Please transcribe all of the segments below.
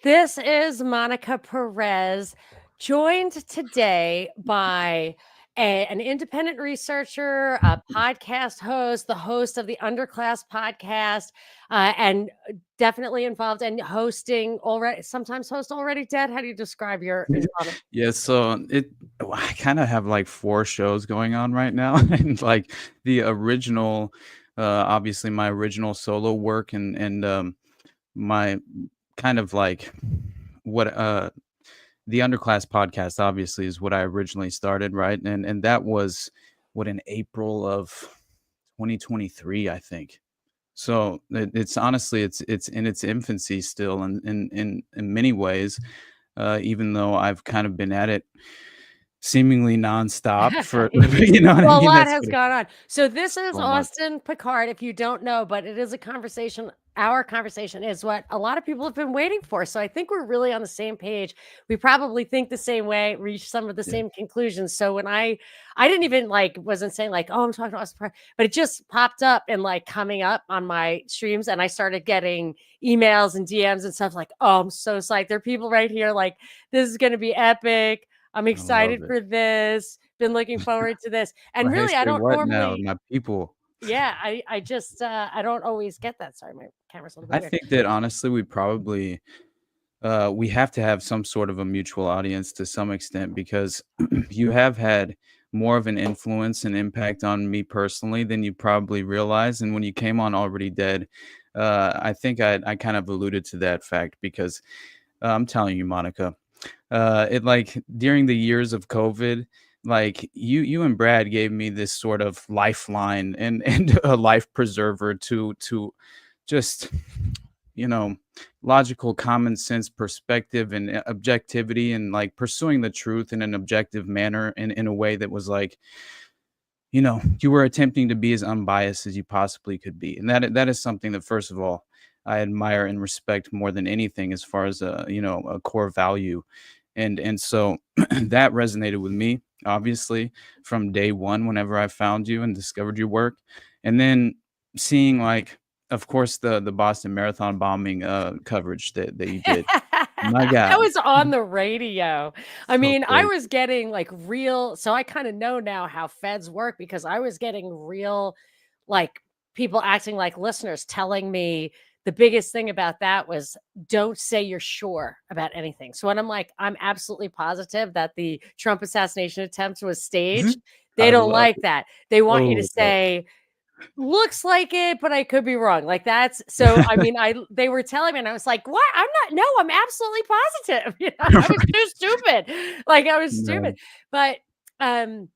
This is Monica Perez, joined today by an independent researcher, a podcast host, the host of the Underclass podcast, and definitely involved in hosting already, sometimes host Already Dead. How do you describe your involvement? Yeah, so I kind of have like four shows going on right now, and like the original, obviously my original solo work, and my kind of like what the Underclass podcast obviously is what I originally started, right? And that was what in April of 2023, I think. So it's honestly it's in its infancy still, in many ways, even though I've kind of been at it seemingly nonstop for you know what I Well, a mean? lot That's has what gone on. So this is so much. Austin Picard, if you don't know, but it is a conversation. Our conversation is what a lot of people have been waiting for. So I think we're really on the same page. We probably think the same way, reach some of the Yeah. same conclusions. So when I didn't even wasn't saying like, oh, I'm talking to Austin Picard, but it just popped up and like coming up on my streams, and I started getting emails and DMs and stuff like, oh, I'm so psyched. There are people right here like, this is going to be epic. I'm I love excited it. for this. Been looking forward to this. And Well, hey, really, I say don't what now, normally, my people? yeah, I just I don't always get that. Sorry, my camera's a little I bit weird. think that honestly, we have to have some sort of a mutual audience to some extent because you have had more of an influence and impact on me personally than you probably realize. And when you came on Already Dead, I think I kind of alluded to that fact because I'm telling you, Monica, it like during the years of COVID, like you and Brad gave me this sort of lifeline and a life preserver to just you know logical common sense perspective and objectivity and like pursuing the truth in an objective manner in a way that was like you were attempting to be as unbiased as you possibly could be, and that is something that first of all I admire and respect more than anything as far as a core value. And so that resonated with me obviously from day one whenever I found you and discovered your work, and then seeing like of course the Boston Marathon bombing coverage that you did. My I God, was on the radio. I so mean, I crazy. was getting like real, so I kind of know now how feds work because I was getting real, like people acting like listeners telling me the biggest thing about that was don't say you're sure about anything. So when I'm like, I'm absolutely positive that the Trump assassination attempt was staged, they I don't love like it. that. They want you to Oh no. say, looks like it, but I could be wrong. Like that's so I mean, they were telling me and I was like, "What? I'm not no, I'm absolutely positive." I was Right. too stupid. Like I was stupid. No. But um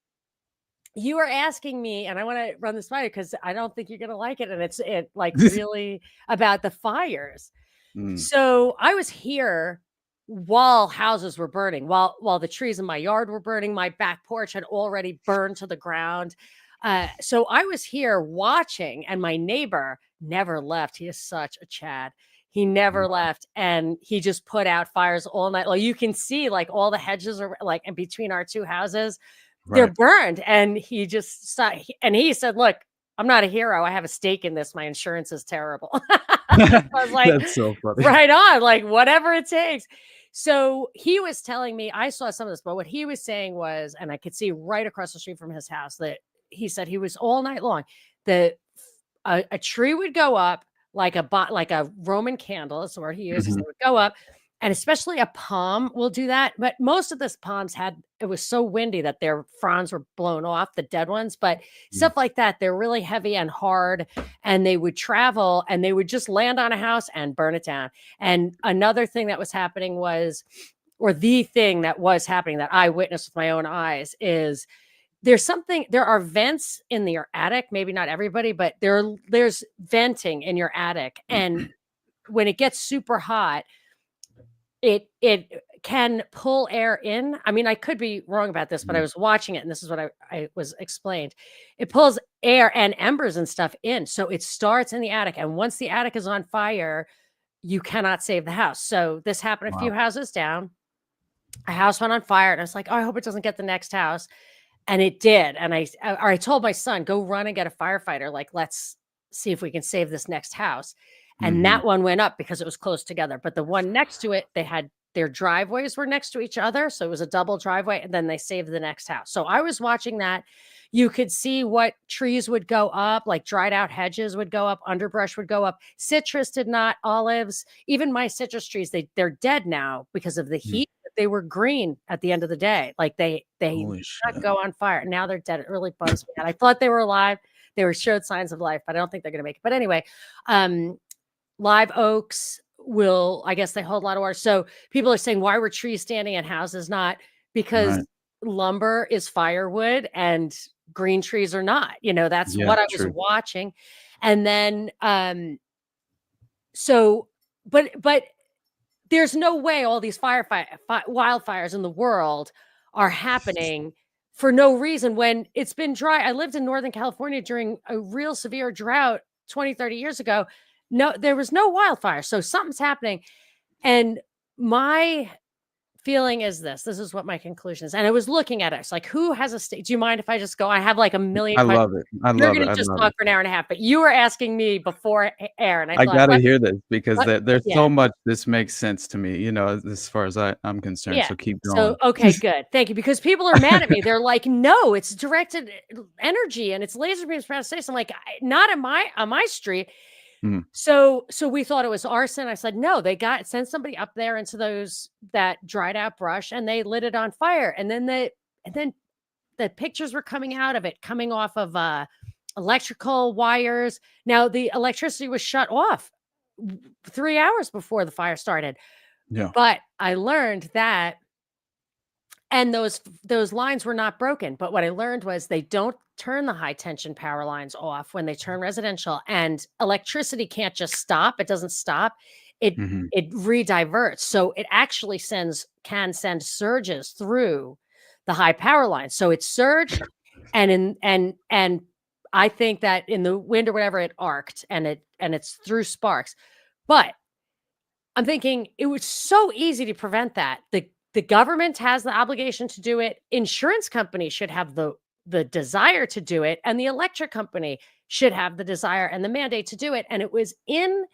you were asking me, and I want to run this by you because I don't think you're gonna like it. And it like really about the fires. Mm, So I was here while houses were burning, while the trees in my yard were burning. My back porch had already burned to the ground. So I was here watching, and my neighbor never left. He is such a Chad. He never wow, left, and he just put out fires all night. Like you can see, like all the hedges are like in between our two houses, they're right. burned. And he just stopped, and he said, "Look, I'm not a hero. I have a stake in this. My insurance is terrible." I was like, That's so funny. right on, like whatever it takes. So he was telling me, I saw some of this, but what he was saying was, and I could see right across the street from his house that he said he was all night long. The a tree would go up like like a Roman candle. That's the word he used. He said Mhm. it would go up, and especially a palm will do that. But most of this palms it was so windy that their fronds were blown off, the dead ones. But Mm, stuff like that, they're really heavy and hard, and they would travel and they would just land on a house and burn it down. And another thing that was happening was, or the thing that was happening that I witnessed with my own eyes is there are vents in your attic, maybe not everybody, but there's venting in your attic. And when it gets super hot, it can pull air in. I mean, I could be wrong about this, but I mhm. was watching it and this is what I was explained. It pulls air and embers and stuff in. So it starts in the attic. And once the attic is on fire, you cannot save the house. So this happened a few Wow. houses down. A house went on fire, and I was like, "Oh, I hope it doesn't get the next house." And it did. And I told my son, go run and get a firefighter. Like, let's see if we can save this next house. and that one went up because it was close together. But the one next to it, they had their driveways were next to each other, so it was a double driveway, and then they saved the next house. So I was watching that. You could see what trees would go up, like dried out hedges would go up, underbrush would go up. Citrus did not, olives, even my citrus trees, they're dead now because of the heat. They were green at the end of the day. Like they Holy did not shit. go on fire. Now they're dead. It really bugs me. And I thought they were alive. They were showed signs of life, but I don't think they're going to make it. But anyway, live oaks I guess they hold a lot of water. So people are saying, why were trees standing and houses not? Because lumber is firewood and green trees are not. That's Yeah, what I was true. watching. And then but there's no way all these wildfires in the world are happening for no reason when it's been dry. I lived in Northern California during a real severe drought 20, 30 years ago. No, there was no wildfire. So something's happening. And my feeling is this is what my conclusion is. And I was looking at it. It's like, who has a state? Do you mind if I just go? I have like a million I questions. love it. I You're love going it. to I just love talk it. for an hour and a half, but you were asking me before air. And I I thought, gotta hear this because there's yeah. so much this makes sense to me, as far as I'm concerned. Yeah. So keep So, going. okay, good. Thank you. Because people are mad at me. They're like, no, it's directed energy and it's laser beams for space. I'm like, not on my street. Mhm. So we thought it was arson. I said, no, they sent somebody up there into that dried out brush and they lit it on fire. And then the pictures were coming out of it, coming off of electrical wires. Now the electricity was shut off 3 hours before the fire started. Yeah. But I learned that, and those lines were not broken. But what I learned was they don't turn the high tension power lines off when they turn residential, and electricity can't just stop. It doesn't stop. It rediverts. So it actually can send surges through the high power lines. So it surged, and I think that in the wind or whatever, it arced and it's through sparks. But I'm thinking it was so easy to prevent that. The government has the obligation to do it. Insurance companies should have the desire to do it, and the electric company should have the desire and the mandate to do it. And it was in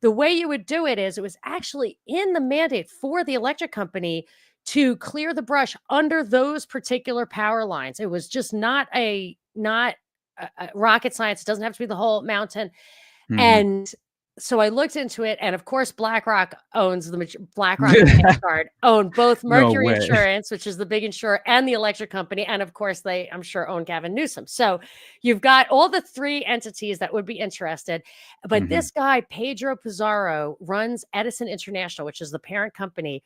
the way you would do it was actually in the mandate for the electric company to clear the brush under those particular power lines. It was just not a rocket science. It doesn't have to be the whole mountain. And so I looked into it, and of course, BlackRock and Picard own both Mercury Insurance, which is the big insurer, and the electric company. And of course, they, I'm sure, own Gavin Newsom. So you've got all the three entities that would be interested. But this guy, Pedro Pizarro, runs Edison International, which is the parent company.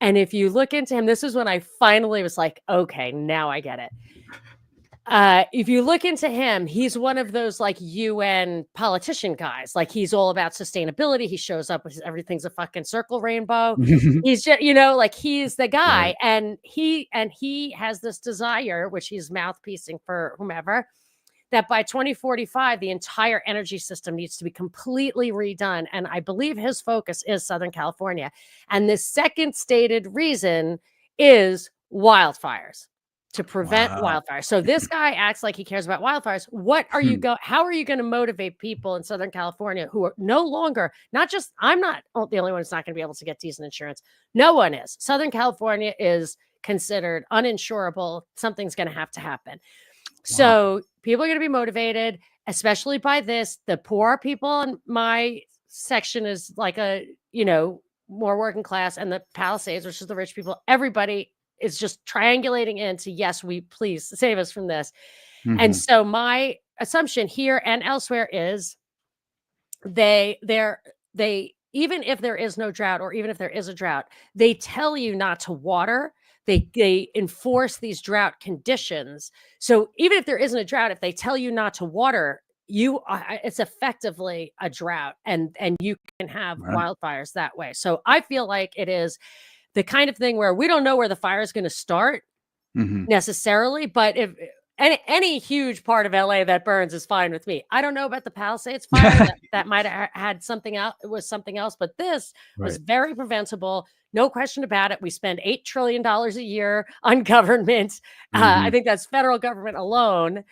And if you look into him, this is when I finally was like, okay, now I get it. If you look into him, he's one of those like UN politician guys. Like he's all about sustainability. He shows up with everything's a fucking circle rainbow. He's just, like he's the guy. Right. And he has this desire, which he's mouthpiecing for whomever, that by 2045, the entire energy system needs to be completely redone. And I believe his focus is Southern California. And the second stated reason is wildfires. To prevent wildfires. So this guy acts like he cares about wildfires. How are you going to motivate people in Southern California who are no longer, I'm not the only one who's not going to be able to get decent insurance. No one is. Southern California is considered uninsurable. Something's going to have to happen. So people are going to be motivated, especially by this. The poor people in my section is like more working class, and the Palisades, which is the rich people, everybody is just triangulating into, yes, we please save us from this. And so my assumption here and elsewhere is they even if there is no drought, or even if there is a drought, they tell you not to water. They enforce these drought conditions. So even if there isn't a drought, if they tell you not to water, it's effectively a drought, and you can have wildfires that way. So I feel like it is the kind of thing where we don't know where the fire is going to start necessarily, but if any huge part of LA that burns is fine with me. I don't know about the Palisades fire that might have had something else. It was something else, but this was very preventable. No question about it. We spend $8 trillion a year on government. I think that's federal government alone.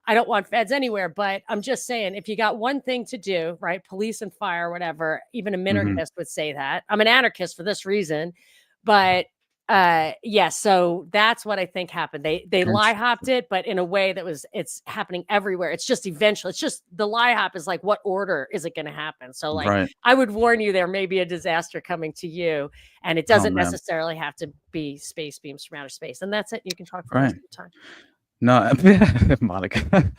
I don't want feds anywhere, but I'm just saying, if you got one thing to do, right? Police and fire, whatever, even a Mhm. minarchist would say that. I'm an anarchist for this reason, but yeah, so that's what I think happened. They lie hopped it, but in a way that it's happening everywhere. It's just eventual. It's just the lie hop is like, what order is it going to happen? So like, Right. I would warn you, there may be a disaster coming to you, and it Oh, doesn't man. necessarily have to be space beams from outer space. And that's it. You can talk for the rest Right. of your time. No, Monica.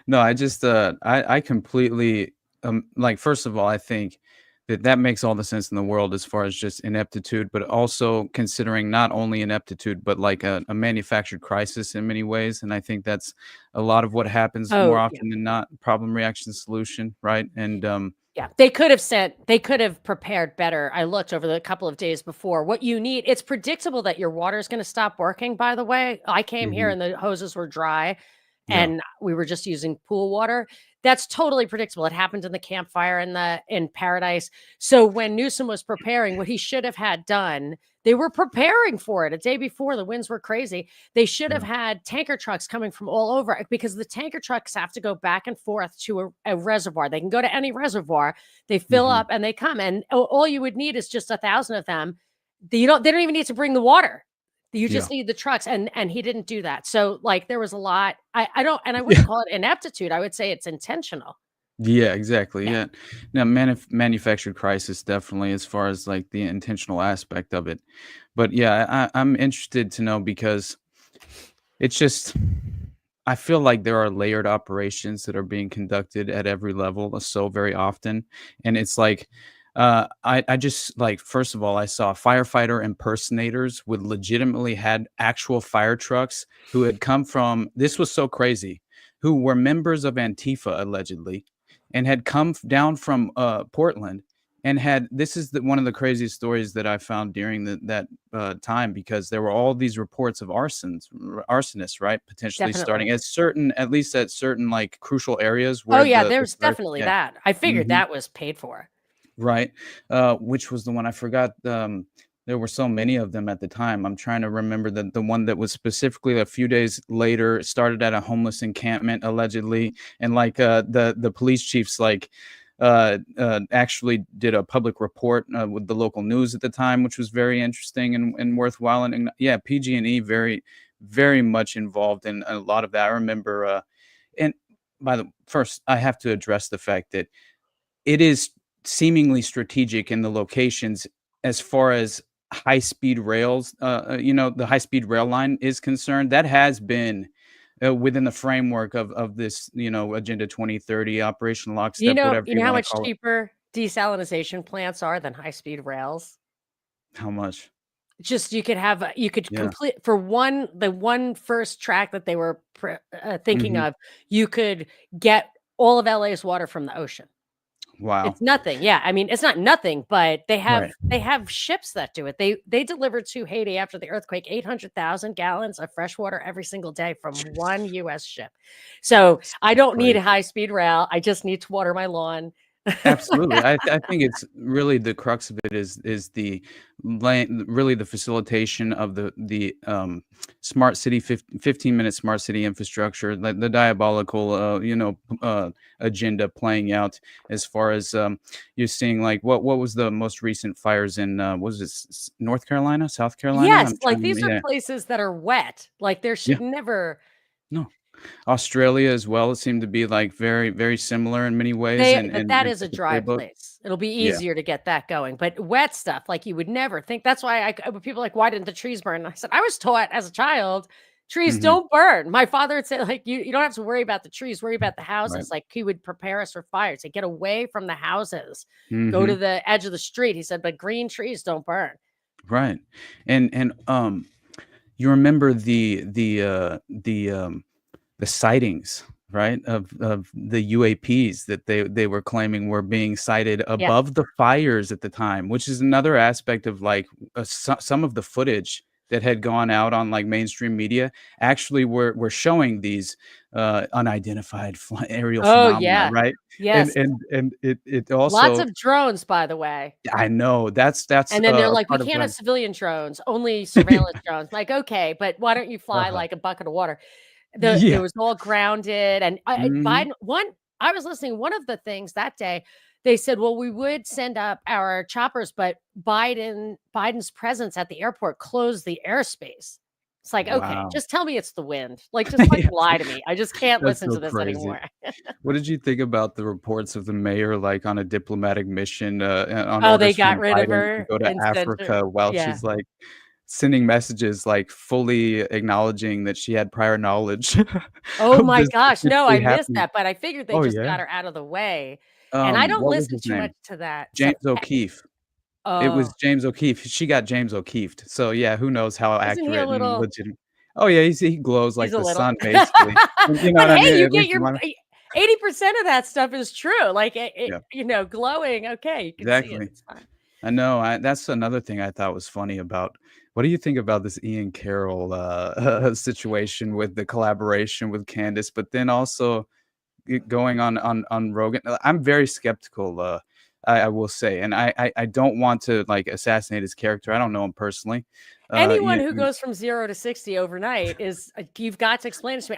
No, I just, I completely, like, first of all, I think that that makes all the sense in the world as far as just ineptitude, but also considering not only ineptitude, but like a manufactured crisis in many ways. And I think that's a lot of what happens more Oh, yeah. often than not, problem, reaction, solution, right? And Yeah, they could have prepared better. I looked over the couple of days before. What you need, it's predictable that your water is going to stop working, by the way. I came here Mhm. and the hoses were dry Yeah, and we were just using pool water. That's totally predictable. It happened in the campfire in Paradise. So when Newsom was preparing, what he should have had done, they were preparing for it a day before. The winds were crazy. They should have yeah. had tanker trucks coming from all over because the tanker trucks have to go back and forth to a reservoir. They can go to any reservoir. They fill Mhm. up and they come, and all you would need is just 1,000 of them. They don't even need to bring the water. You Yeah. just need the trucks, and he didn't do that. So like there was a lot. I don't, and I wouldn't Yeah. call it ineptitude. I would say it's intentional. Yeah, exactly. Yeah. Yeah. Now, manufactured crisis definitely as far as like the intentional aspect of it. But yeah, I'm interested to know because it's just I feel like there are layered operations that are being conducted at every level so very often. And it's like I just like first of all, I saw firefighter impersonators would legitimately had actual fire trucks who had come from this was so crazy, who were members of Antifa allegedly and had come down from Portland and had this is one of the craziest stories that I found during that time because there were all these reports of arsonists, right? Potentially starting Definitely. at least at certain like crucial areas Oh where yeah, the there's fire, definitely yeah. that. I figured Mhm. that was paid for. Right. Which was the one I forgot. There were so many of them at the time. I'm trying to remember the one that was specifically a few days later started at a homeless encampment allegedly, and like the police chiefs like actually did a public report with the local news at the time, which was very interesting and worthwhile. And yeah, PG&E very much involved in a lot of that. I remember. And by the first, I have to address the fact that it is seemingly strategic in the locations as far as high speed rails, the high speed rail line is concerned. That has been within the framework of this, Agenda 2030, Operation Lockstep, whatever You you know how want to much call it. cheaper desalination plants are than high-speed rails? How much? Just you could Yeah. complete for the one first track that they were thinking Hmm. of, you could get all of LA's water from the ocean. Wow. It's nothing. Yeah, I mean, it's not nothing, but Right. they have ships that do it. They delivered to Haiti after the earthquake 800,000 gallons of fresh water every single day from Jeez. one US ship. So, That's I don't need a crazy. high-speed rail. I just need to water my lawn. Absolutely. I think it's really the crux of it is the really the facilitation of the smart city 15-minute smart city infrastructure, like the diabolical agenda playing out as far as you're seeing like what was the most recent fires in was it North Carolina, South Carolina? Yes, I'm like, trying to these are yeah. places that are wet. Like, there Yeah. should never No. Australia as well, it seemed to be like very, very similar in many ways that and is a took the dry playbook. place. It'll be Yeah. easier to get that going, but wet stuff, like, you would never think. That's why when people are like, "Why didn't the trees burn?" I said, "I was taught as a child, trees Mhm. don't burn." My father would say, like, you don't have to worry about the trees, worry about the Right. houses." Like, he would prepare us for fires. Say, "Get away from the houses. Go to Mhm. the edge of the street." He said, "But green trees don't burn." Right. And you remember the sightings, right, of the UAPs that they were claiming were being sighted Yeah. above the fires at the time, which is another aspect of, like, some of the footage that had gone out on, like, mainstream media actually were showing these, unidentified aerial Oh, phenomena, yeah. right? And Yes. and and it Lots also of drones, by the way. I know, that's, And then they're a like, "We part of can't what have I'm civilian drones, only surveillance drones." Like, "Okay, but why don't you fly Uh-huh. like a bucket of water?" It Yeah. was all grounded, and Mhm. Biden I was listening, one of the things that day, they said, "Well, we would send up our choppers, but Biden's presence at the airport closed the airspace." It's like, "Okay, Wow. just tell me it's the wind. Like, just fucking Yeah. lie to me. I just can't That's listen so to this crazy. anymore." What did you think about the reports of the mayor, like, on a diplomatic mission, on Oh, they orders got from rid of Biden to her go to and sent her. Africa while Yeah. she's, like, sending messages, like, fully acknowledging that she had prior knowledge Oh of my this gosh, no, I potentially missed happening. that, but I figured they Oh, just yeah? got her out of the way, and I don't What was listen his too much name? to that stuff. James O'Keefe. It was Oh, James O'Keefe. She got James O'Keefed. So, yeah, who knows how isn't he a accurate and little legit. Oh, yeah, he glows he's like a the little. sun, basically. You know But what I hey, mean? you At get least your in my 80% of that stuff is true, like, yeah, glowing, okay, you can see it, exactly. it's fine. I know, that's another thing I thought was funny about what do you think about this Ian Carroll, situation with the collaboration with Candace, but then also going on Rogan? I'm very skeptical, I will say, and I don't want to, like, assassinate his character. I don't know him personally. Anyone You who goes from 0 to 60 overnight is you've got to explain it to me.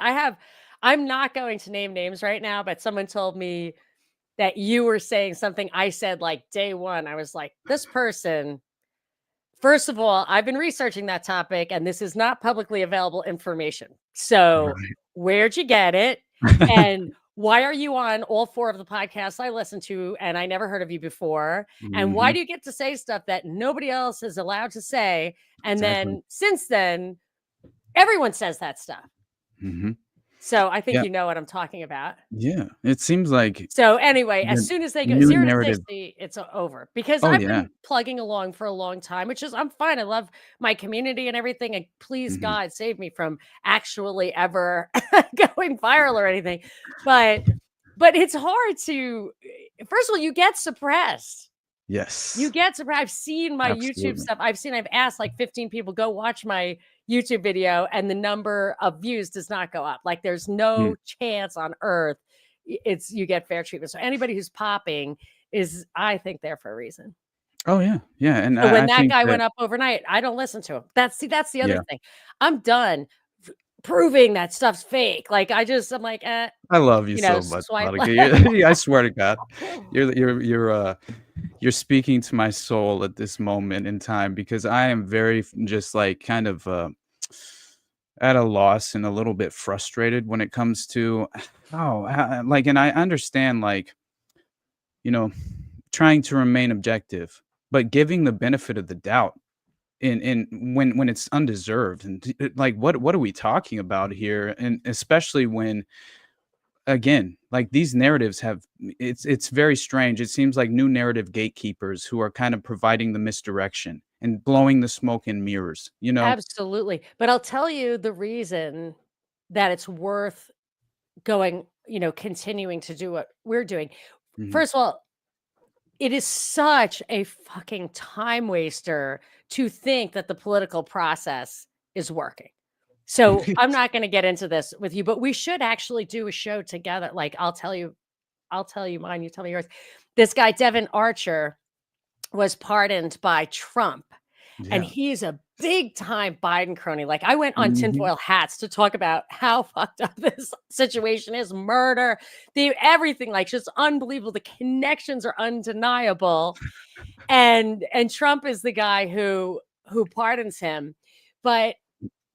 I'm not going to name names right now, but someone told me that you were saying something I said, like, day 1. I was like, "This person, first of all, I've been researching that topic, and this is not publicly available information. So, right. where'd you get it? And why are you on all 4 of the podcasts I listen to, and I never heard of you before? And why Mhm. do you get to say stuff that nobody else is allowed to say?" And Exactly. then, since then, everyone says that stuff. Mhm. So, I think Yeah, you know what I'm talking about. yeah. It seems like So, anyway, as the soon as they go new 0 to narrative. 60, it's over because Oh, I've yeah. been plugging along for a long time, which is I'm fine. I love my community and everything, and please, Mhm. God, save me from actually ever going viral or anything. But it's hard to first of all, you get suppressed. You Yes. get surprised. I've seen my YouTube Absolutely. stuff. I've asked like 15 people, "Go watch my YouTube video," and the number of views does not go up. Like, there's Mm. no chance on earth it's you get fair treatment. So anybody who's popping is, I think, there for a reason. Oh, yeah. Yeah, and So when I that think guy that went up overnight, I don't listen to him. That's the other yeah. thing. I'm done proving that stuff's fake. Like, I'm like, I love you so much, swipe Monica. left. I swear to God. You're speaking to my soul at this moment in time because I am very just, like, kind of, at a loss and a little bit frustrated when it comes to like, and I understand, like, you know, trying to remain objective, but giving the benefit of the doubt in when it's undeserved, and like, what are we talking about here? And especially when, again, like, these narratives have it's very strange. It seems like new narrative gatekeepers who are kind of providing the misdirection and blowing the smoke and mirrors, you know? Absolutely. But I'll tell you the reason that it's worth going, continuing to do what we're doing. Mhm. First of all, it is such a fucking time waster to think that the political process is working. So I'm not going to get into this with you, but we should actually do a show together. Like, I'll tell you mine, you tell me yours. This guy, Devin Archer, was pardoned by Trump. And Yeah. he's a big time Biden crony. Like, I went on Mhm. tinfoil hats to talk about how fucked up this situation is, murder, the everything, like, just unbelievable. The connections are undeniable. And Trump is the guy who pardons him. But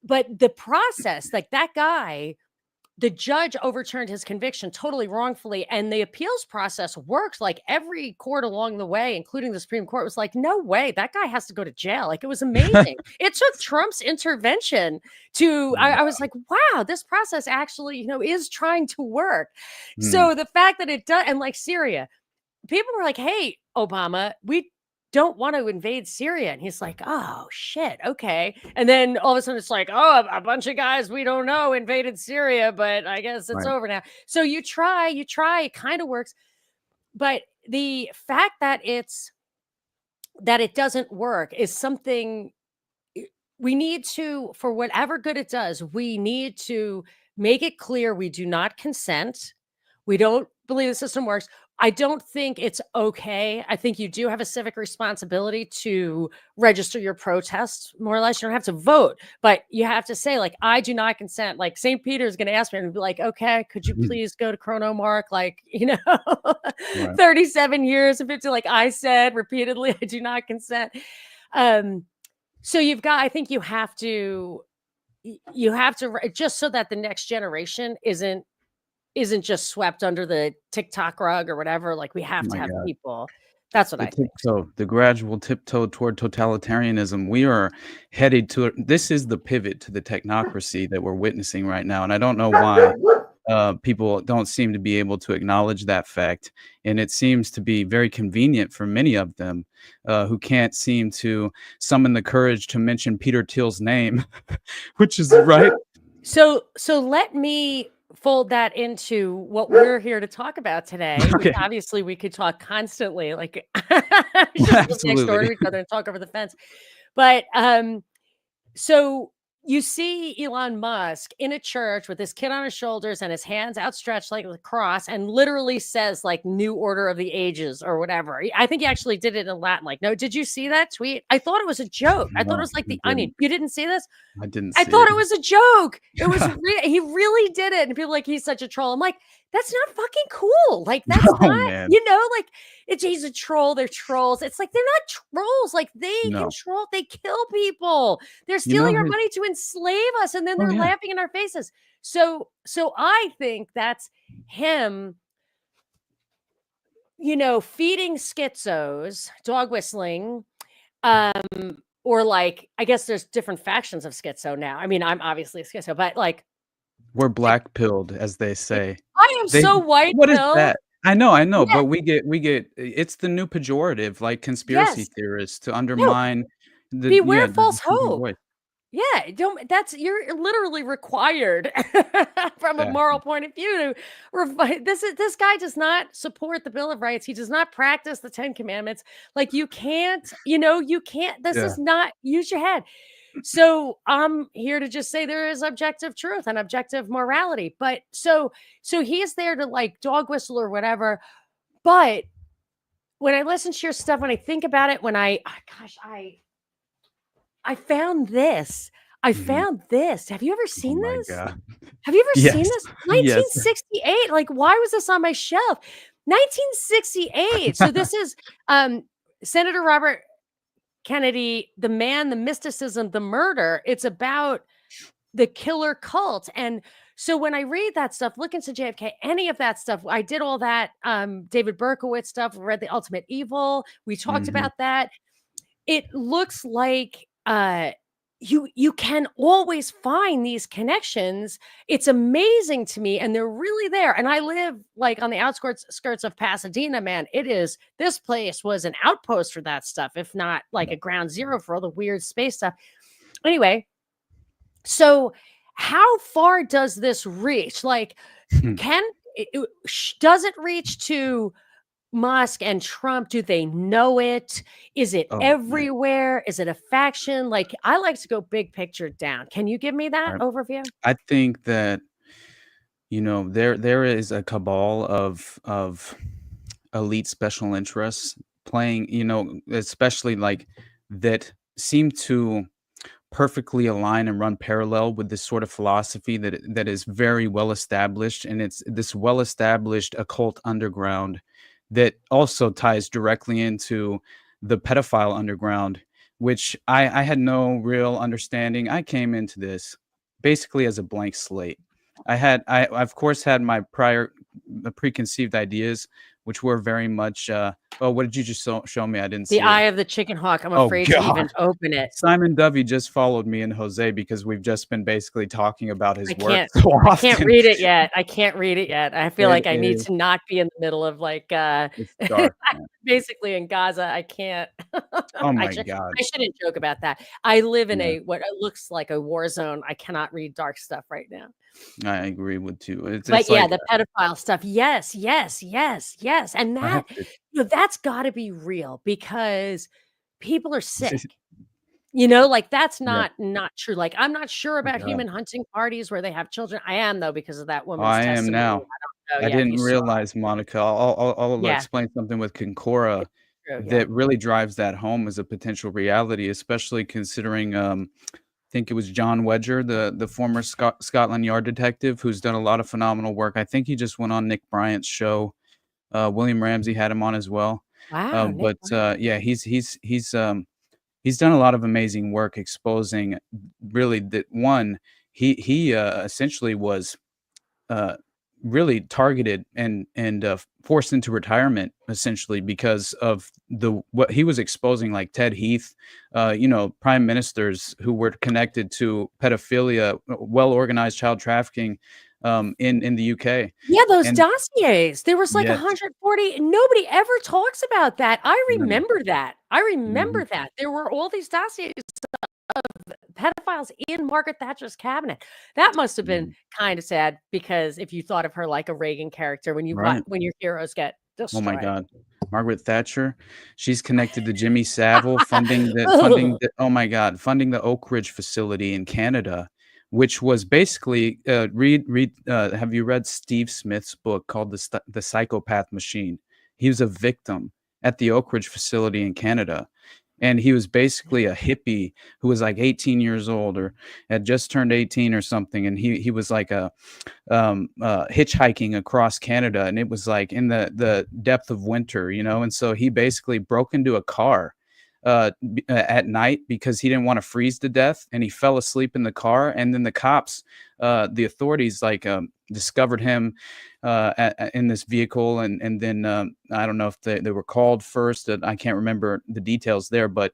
the process, like, that guy, the judge overturned his conviction totally wrongfully, and the appeals process worked. Like, every court along the way, including the Supreme Court, was like, "No way, that guy has to go to jail." Like, it was amazing. It took Trump's intervention to I was like, "Wow, this process actually, is trying to work." Mm. So the fact that it does, and like Syria, people were like, "Hey, Obama, we don't want to invade Syria." And he's like, "Oh, shit. Okay." And then all of a sudden it's like, "Oh, a bunch of guys we don't know invaded Syria, but I guess it's Right. over now." So you try, it kind of works. But the fact that it doesn't work is something we need to, for whatever good it does, we need to make it clear we do not consent. We don't believe the system works. I don't think it's okay. I think you do have a civic responsibility to register your protest, more or less. You don't have to vote, but you have to say, like, I do not consent. Like, St. Peter is going to ask me and be like, okay, could you please go to Chrono Mark? Like, 37 years and 50, like I said repeatedly, I do not consent. So I think you have to just so that the next generation isn't just swept under the TikTok rug or whatever. Like, we have Oh to my have God. people. That's what I think. The gradual tiptoe toward totalitarianism. We are headed to this is the pivot to the technocracy that we're witnessing right now. And I don't know why people don't seem to be able to acknowledge that fact. And it seems to be very convenient for many of them who can't seem to summon the courage to mention Peter Thiel's name, which is right. So let me fold that into what we're here to talk about today. Which Okay. obviously we could talk constantly, like just live next door to Absolutely. each other and talk over the fence. But so you see Elon Musk in a church with his kid on his shoulders and his hands outstretched like a cross, and literally says, like, new order of the ages or whatever. I think he actually did it in Latin. Like, no, did you see that tweet? I thought it was a joke. I thought it No, was like I the Onion. didn't. You didn't see this? I didn't I see thought it. it was a joke. It was he really did it, and people are like, he's such a troll. I'm like, that's not fucking cool. Like, that's Oh not, man. like, he's a troll. They're trolls. It's like, they're not trolls. Like, they No. control, they kill people. They're You know stealing our his money to enslave us, and then Oh they're yeah. laughing in our faces. So I think that's him, feeding schizos, dog whistling, or, like, I guess there's different factions of schizo now. I mean, I'm obviously a schizo, but, like, We're black-pilled, as they say. I am They so white What is pilled. that? I know, Yeah, but we get it's the new pejorative, like conspiracy yes. theorists to No, undermine beware the false dissenting hope. voice. Yeah, you're literally required from a moral Exactly. point of view to this guy does not support the Bill of Rights. He does not practice the 10 Commandments. Like, you can't, this Yeah. is not, use your head. So I'm here to just say there is objective truth and objective morality. But so he's there to, like, dog whistle or whatever. But when I listen to your stuff, when I think about it, I found this. Mhm. Have you ever Oh seen my this? god. Have you ever seen Yes. this? Yes. 1968. Like, why was this on my shelf? 1968. So this is Senator Robert Kennedy, the man, the mysticism, the murder. It's about the killer cult. And so when I read that stuff, look into JFK, any of that stuff, I did all that David Berkowitz stuff, read The Ultimate Evil. We talked Mhm. about that. It looks like you can always find these connections. It's amazing to me, and they're really there. And I live, like, on the skirts of Pasadena, man. This place was an outpost for that stuff, if not like a ground zero for all the weird space stuff. Anyway, so how far does this reach? Like, does it reach to Musk and Trump? Do they know it? Is it Oh, man. everywhere? Is it a faction? Like, I like to go big picture down. Can you give me that Right. overview? I think that, there is a cabal of elite special interests playing, especially, like, that seem to perfectly align and run parallel with this sort of philosophy that is very well established, and it's this well established occult underground that also ties directly into the pedophile underground, which I had no real understanding. I came into this basically as a blank slate. I of course had my prior preconceived ideas, which were very much oh, what did you just show me? I didn't The see it. Eye of the Chicken Hawk. I'm Oh afraid to even god. open it. Simon Dovey just followed me and Jose because we've just been basically talking about I his work can't so I can't often. read it yet. I can't read it yet. I feel It like I need is to not be in the middle of, like, it's dark, man. basically in Gaza. I can't. Oh I my should god. I shouldn't joke about that. I live in Yeah, a what looks like a war zone. I cannot read dark stuff right now. I agree with you. But It's yeah, like the pedophile stuff. Yes, yes, yes, yes. And I have to that's gotta be real because people are sick. Like, that's yeah, not true. Like, I'm not sure my about god. human hunting parties where they have children. I am, though, because of that Oh, woman's I am testimony. now. Oh, I yeah, if you didn't saw. realize, Monica. I'll Yeah, explain something with Concora true, yeah. that really drives that home as a potential reality, especially considering, I think it was John Wedger, the former Scotland Yard detective who's done a lot of phenomenal work. I think he just went on Nick Bryant's show. William Ramsey had him on as well. Wow, Nick But, Bryant. yeah, he's done a lot of amazing work exposing really that one, he essentially was uh, really targeted and forced into retirement essentially because of the what he was exposing, like Ted Heath, prime ministers who were connected to pedophilia, well organized child trafficking, in the UK. Yeah, those And dossiers. There was like yes, 140, and nobody ever talks about that. I no, remember that. I mhm, remember that. There were all these dossiers of pedophiles in Margaret Thatcher's cabinet. That must have been mhm, kind of sad because if you thought of her like a Reagan character right. when your heroes get Oh my destroyed. god. Margaret Thatcher, she's connected to Jimmy Savile Ugh. oh my god, funding the Oak Ridge facility in Canada, which was basically, have you read Steve Smith's book called The Psychopath Machine? He was a victim at the Oak Ridge facility in Canada, and he was basically a hippie who was, like, 18 years old or had just turned 18 or something, and he was like hitchhiking across Canada, and it was like in the depth of winter, and so he basically broke into a car at night because he didn't want to freeze to death, and he fell asleep in the car, and then the authorities like discovered him in this vehicle, and then I don't know if they were called first. I can't remember the details there, but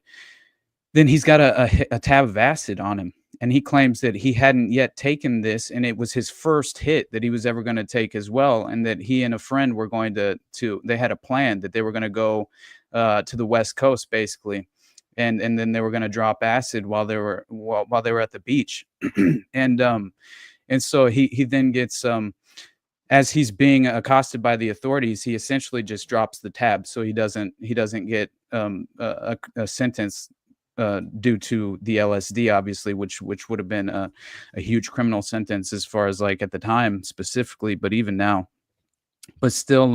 then he's got a tab of acid on him, and he claims that he hadn't yet taken this, and it was his first hit that he was ever gonna take as well, and that he and a friend were going to they had a plan that they were gonna go, to the West Coast, basically, and then they were gonna drop acid while they were at the beach. And, and so he then gets, as he's being accosted by the authorities, he essentially just drops the tab, so he doesn't get, a sentence due to the LSD, obviously, which would have been a huge criminal sentence as far as like at the time specifically, but even now. But still,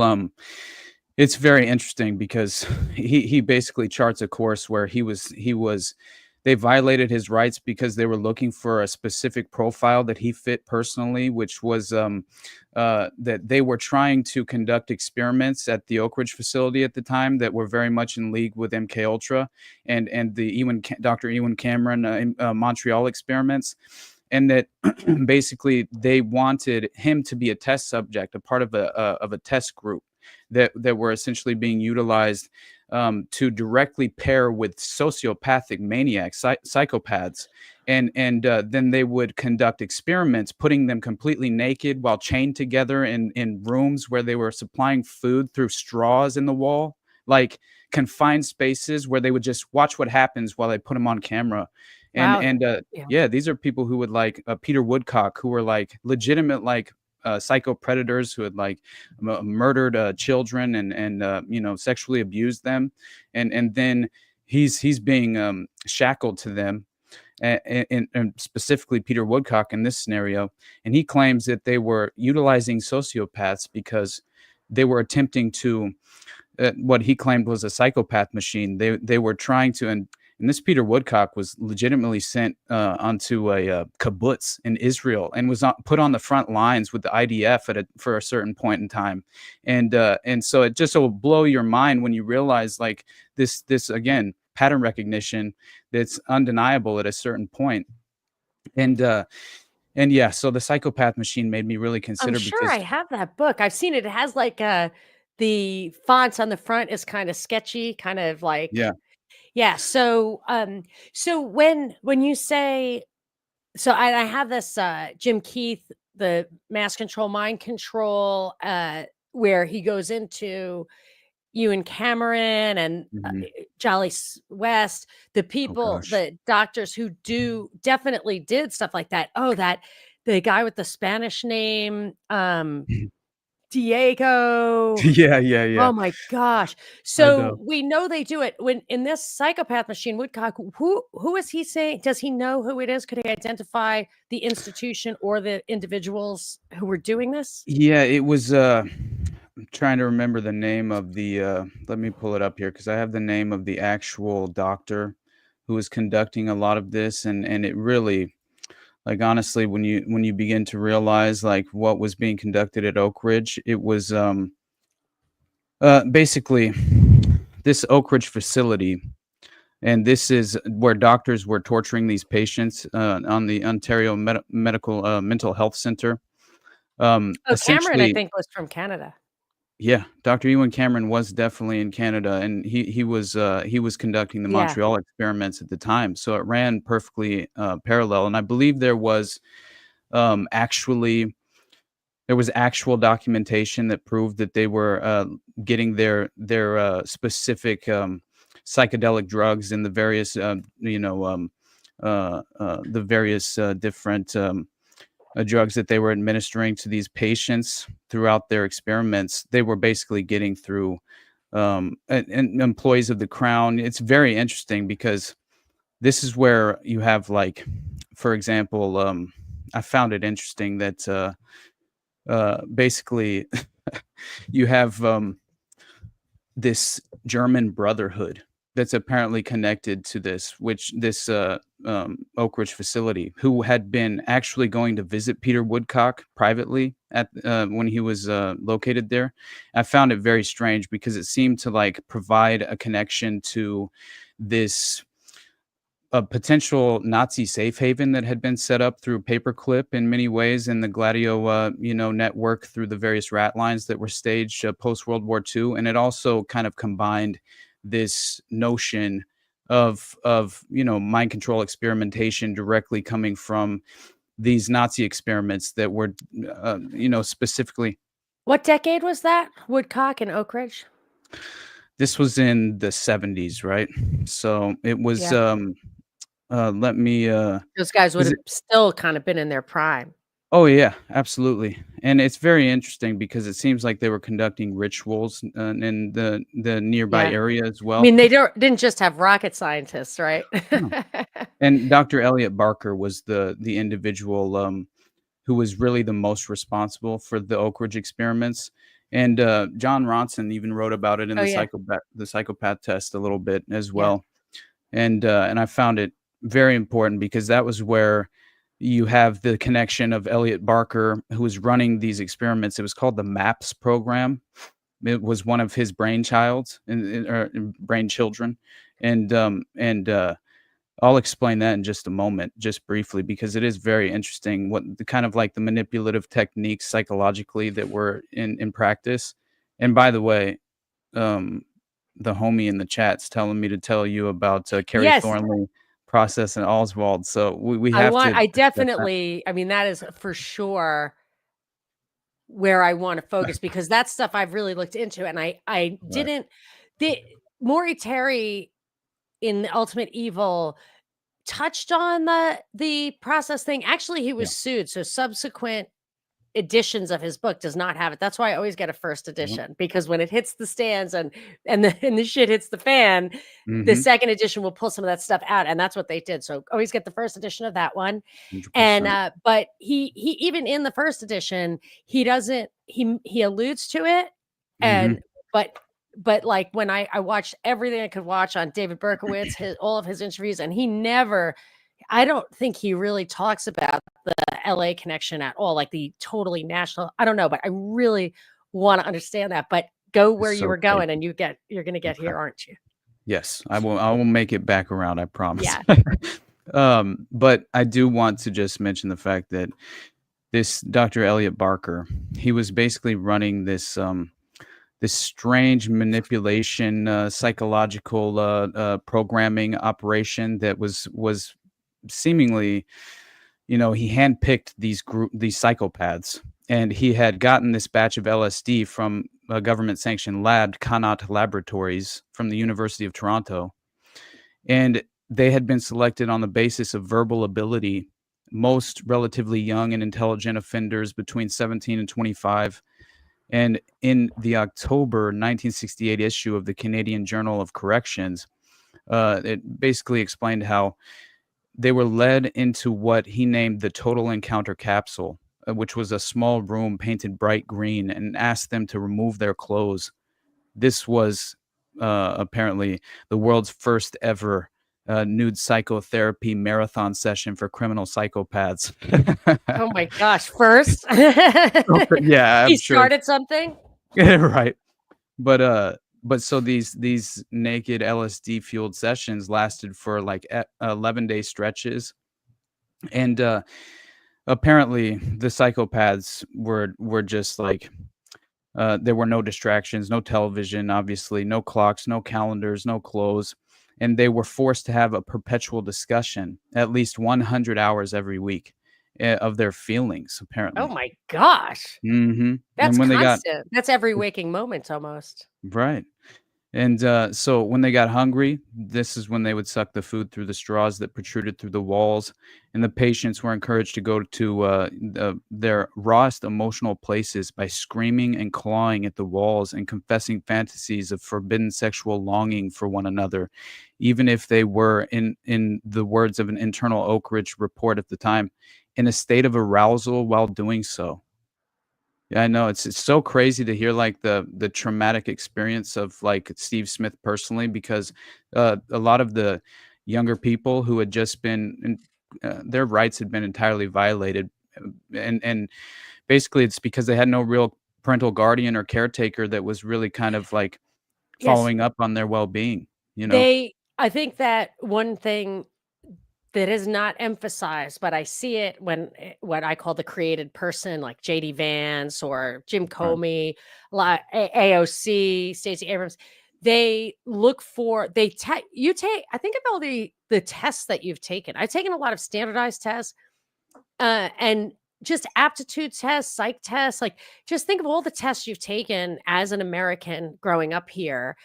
it's very interesting because he basically charts a course where he was they violated his rights because they were looking for a specific profile that he fit personally, which was that they were trying to conduct experiments at the Oak Ridge facility at the time that were very much in league with MK Ultra and the Dr. Ewan Cameron Montreal experiments, and that basically they wanted him to be a test subject, a part of a test group that were essentially being utilized to directly pair with sociopathic maniacs, psychopaths, and then they would conduct experiments, putting them completely naked while chained together in rooms where they were supplying food through straws in the wall, like confined spaces where they would just watch what happens while they put them on camera. And Wow. and Yeah. yeah, these are people who would like Peter Woodcock, who were like legitimate like psycho predators who had like murdered children and sexually abused them, and then he's being shackled to them, and specifically Peter Woodcock in this scenario, and he claims that they were utilizing sociopaths because they were attempting to what he claimed was a psychopath machine. They were trying to, and this Peter Woodcock was legitimately sent onto a kibbutz in Israel and was put on the front lines with the IDF for a certain point in time, and so it just will blow your mind when you realize like this again pattern recognition that's undeniable at a certain point, and and yeah, so the psychopath machine made me really I'm consider sure I because have that book. I've seen it. It has like the fonts on the front is kind of sketchy, kind of yeah, like yeah. So when you say so I have this Jim Keith, the mass control, mind control, where he goes into Ewan Cameron and mhm. West, the Oh people, gosh. the doctors who do definitely did stuff like that. Oh, that the guy with the Spanish name, Diego. Yeah. Oh my gosh. I So know. we know they do it when in this psychopath machine, Woodcock, who is he saying? Does he know who it is? Could he identify the institution or the individuals who were doing this? Yeah, it was I'm trying to remember the name of the let me pull it up here because I have the name of the actual doctor who was conducting a lot of this, and it really, like, honestly, when you begin to realize like what was being conducted at Oak Ridge, it was basically this Oak Ridge facility, and this is where doctors were torturing these patients on the Ontario Medical Mental Health Center. Oh, Cameron, I Essentially, think, was from Canada. yeah, Dr. Ewan Cameron was definitely in Canada, and he was conducting the Yeah. Montreal experiments at the time, so it ran perfectly parallel. And I believe actually there was actual documentation that proved that they were getting their specific psychedelic drugs in the various the various different drugs that they were administering to these patients throughout their experiments. They were basically getting through and employees of the Crown. It's very interesting because this is where you have, like, for example, I found it interesting that basically you have this German brotherhood that's apparently connected to this Oak Ridge facility, who had been actually going to visit Peter Woodcock privately at when he was located there. I found it very strange because it seemed to, like, provide a connection to this a potential Nazi safe haven that had been set up through paperclip in many ways in the Gladio, network through the various rat lines that were staged post World War II, and it also kind of combined this notion of mind control experimentation directly coming from these Nazi experiments that were specifically. What decade was that? Woodcock and Oak Ridge? This was in the 70s, right? So it was Yeah. let me Those guys would is have it still kind of been in their prime. Oh yeah, absolutely. And it's very interesting because it seems like they were conducting rituals in the nearby Yeah. area as I well. mean, they didn't just have rocket scientists, right? No. And Dr. Elliot Barker was the individual who was really the most responsible for the Oak Ridge experiments. And John Ronson even wrote about it in Oh, yeah. the psychopath test a little bit as Yeah. well. And I found it very important because that was where you have the connection of Elliot Barker, who was running these experiments. It was called the MAPS program. It was one of his brainchilds or brain children, and I'll explain that in just a moment, just briefly, because it is very interesting what the kind of, like, the manipulative techniques psychologically that were in practice. And by the way, um, the homie in the chat's telling me to tell you about Carrie Yes. Thornley process and Oswald. So we have to I discuss that. definitely, I mean, that is for sure where I want to focus because that's stuff I've really looked into. And I Right. didn't, the Maury Terry in The Ultimate Evil touched on the process thing. Actually, he Yeah. was sued. So subsequent editions of his book does not have it. That's why I always get a first Yep. edition because when it hits the stands and the shit hits the fan, the Mhm. second edition will pull some of that stuff out, and that's what they did. So always get the first edition of that one. And 100%. but he even in the first edition, he doesn't he alludes to it, and Mhm. but like when I watched everything I could watch on David Berkowitz, his all of his interviews, and he never I don't think he really talks about the LA connection at all, like the totally national. I don't know, but I really want to understand that. But go where It's you so were great. going and you're going to get Okay. here, aren't you? Yes, I will make it back around, I promise. Yeah. But I do want to just mention the fact that this Dr. Elliot Barker, he was basically running this strange manipulation, psychological programming operation that was seemingly, he handpicked these psychopaths, and he had gotten this batch of LSD from a government sanctioned lab, Connaught Laboratories, from the University of Toronto, and they had been selected on the basis of verbal ability. Most relatively young and intelligent offenders between 17 and 25, And in the October 1968 issue of the Canadian Journal of Corrections, it basically explained how they were led into what he named the Total Encounter capsule, which was a small room painted bright green, and asked them to remove their clothes. This was apparently the world's first ever nude psychotherapy marathon session for criminal psychopaths. Oh my gosh. First, Yeah, he I'm sure. started something. Right. But so these naked LSD fueled sessions lasted for like 11-day stretches, and apparently the psychopaths were just like there were no distractions, no television, obviously, no clocks, no calendars, no clothes, and they were forced to have a perpetual discussion at least 100 hours every week of their feelings, Oh apparently. my gosh. And That's when they got constant. That's every waking moment almost. right. And so when they got hungry, this is when they would suck the food through the straws that protruded through the walls. And the patients were encouraged to go to their rawest emotional places by screaming and clawing at the walls and confessing fantasies of forbidden sexual longing for one another, even if they were, in the words of an internal Oak Ridge report at the time, in a state of arousal while doing so. Yeah, I know, it's so crazy to hear, like, the traumatic experience of, like, Steve Smith personally because, a lot of the younger people who had just been their rights had been entirely violated, and basically it's because they had no real parental guardian or caretaker that was really kind of, like, Yes. following up on their well-being, you know? I think that one thing that is not emphasized, but I see it when what I call the created person, like JD Vance or Jim Right. Comey, AOC, Stacey Abrams. They look for they take you take. I think of all the tests that you've taken. I've taken a lot of standardized tests, and just aptitude tests, psych tests. Like, just think of all the tests you've taken as an American growing up here.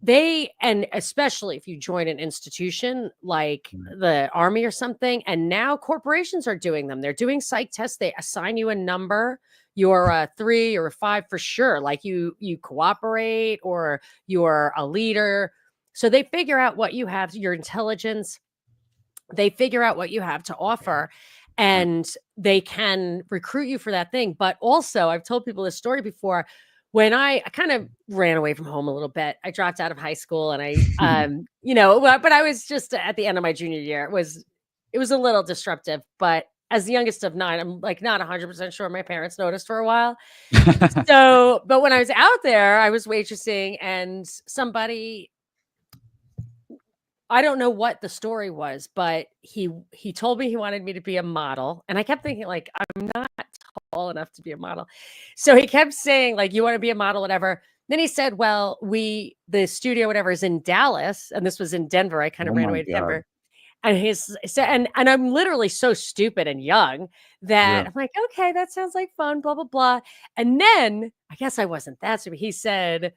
They and especially if you join an institution like Right. the army or something, and now corporations are doing them. They're doing psych tests. They assign you a number. You're a 3 or a 5 for sure. Like you cooperate or you're a leader. So they figure out what you have, your intelligence. They figure out what you have to offer Right. and they can recruit you for that thing. But also, I've told people this story before. When I kind of ran away from home a little bit, I dropped out of high school and but I was just at the end of my junior year. It was a little disruptive, but as the youngest of 9, I'm like not 100% sure my parents noticed for a while. So, but when I was out there, I was waitressing and somebody, I don't know what the story was, but he told me he wanted me to be a model, and I kept thinking, like, I'm not tall enough to be a model. So he kept saying, like, "You wanna be a model, whatever." Then he said, "Well, the studio, whatever, is in Dallas," and this was in Denver. I kind of Oh ran my away to god. Denver. And he's so and I'm literally so stupid and young that Yeah. I'm like, "Okay, that sounds like fun, blah, blah, blah." And then, I guess I wasn't that stupid. He said,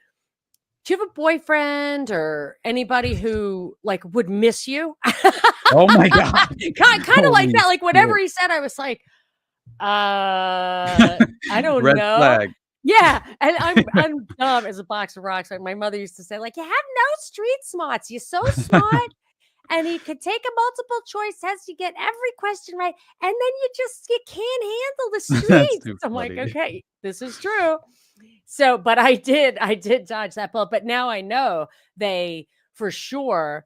"Do you have a boyfriend or anybody who, like, would miss you?" Oh my god. Kinda like Holy that, like, whatever shit. he said, I was like, I don't Red know." flag. Yeah, and I'm dumb as a box of rocks, like, my mother used to say, like, "You have no street smarts, you're so smart, and you could take a multiple choice test, you get every question right, and then you can't handle the That's streets." too I'm like, funny. "Okay, this is true." So, but I did dodge that bullet, but now I know they for sure,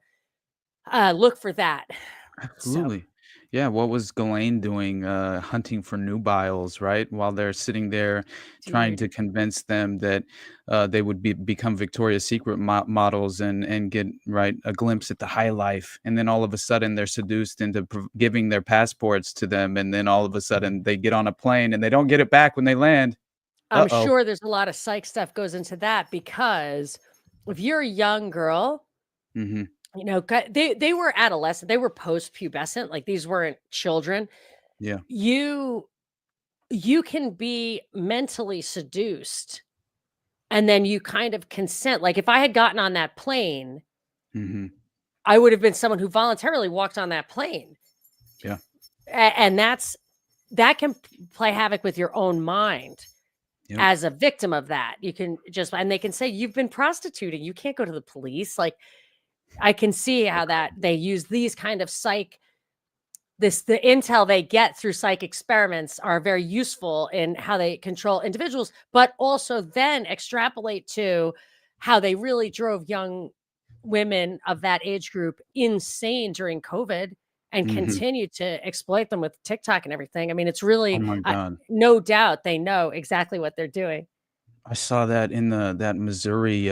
look for that. So, Absolutely. Yeah, what was Ghislaine doing, hunting for nubiles, right? While they're sitting there trying dude, to convince them that, they would become Victoria's Secret models and get, right, a glimpse at the high life, and then all of a sudden they're seduced into giving their passports to them, and then all of a sudden they get on a plane and they don't get it back when they land. I'm Uh-oh. sure there's a lot of psych stuff goes into that because if you're a young girl, Mhm. they were adolescent, they were post-pubescent, like, these weren't children. Yeah. You you can be mentally seduced, and then you kind of consent. Like, if I had gotten on that plane, Mhm. I would have been someone who voluntarily walked on that plane. Yeah. And that can play havoc with your own mind. Yep. as a victim of that. You can just, and they can say, you've been prostituting. You can't go to the police. Like, I can see how that they use these kind of the intel they get through psych experiments are very useful in how they control individuals, but also then extrapolate to how they really drove young women of that age group insane during COVID and Mhm. continue to exploit them with TikTok and everything. I mean, it's Oh really, my god. no doubt they know exactly what they're doing. I saw that in that Missouri,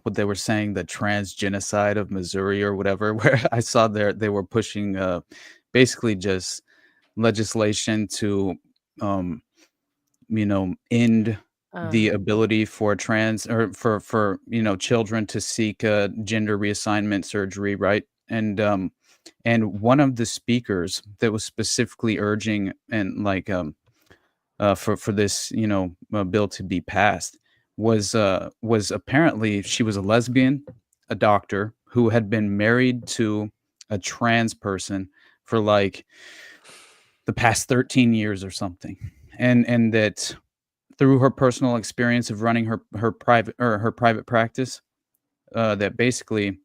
what they were saying, the trans genocide of Missouri or whatever, where I saw they were pushing, basically just legislation to, um, end Uh, the ability for trans or for children to seek, gender reassignment surgery, right? And one of the speakers that was specifically urging and like, for this, bill to be passed was apparently she was a lesbian, a doctor who had been married to a trans person for like the past 13 years or something, and that through her personal experience of running her private practice, that basically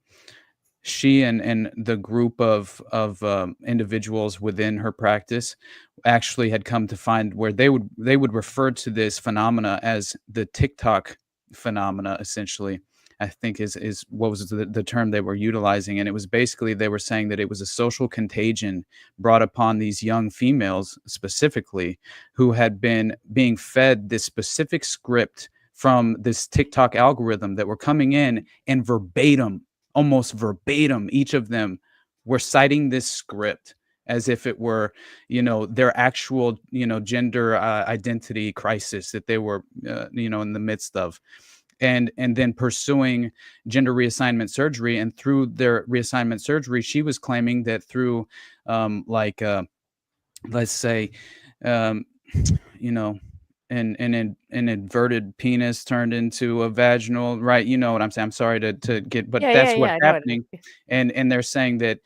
she and the group of individuals within her practice actually had come to find where they would refer to this phenomena as the TikTok phenomena, essentially. I think is what was the term they were utilizing, and it was basically they were saying that it was a social contagion brought upon these young females specifically who had been being fed this specific script from this TikTok algorithm that were coming in and verbatim, almost verbatim, each of them were citing this script as if it were, their actual, gender identity crisis that they were, in the midst of, and then pursuing gender reassignment surgery. And through their reassignment surgery, she was claiming that through, like, let's say, um, you know, an inverted penis turned into a vaginal, right? You know what I'm saying? I'm sorry to get, but yeah, yeah, that's what's yeah. I know happening. And they're saying that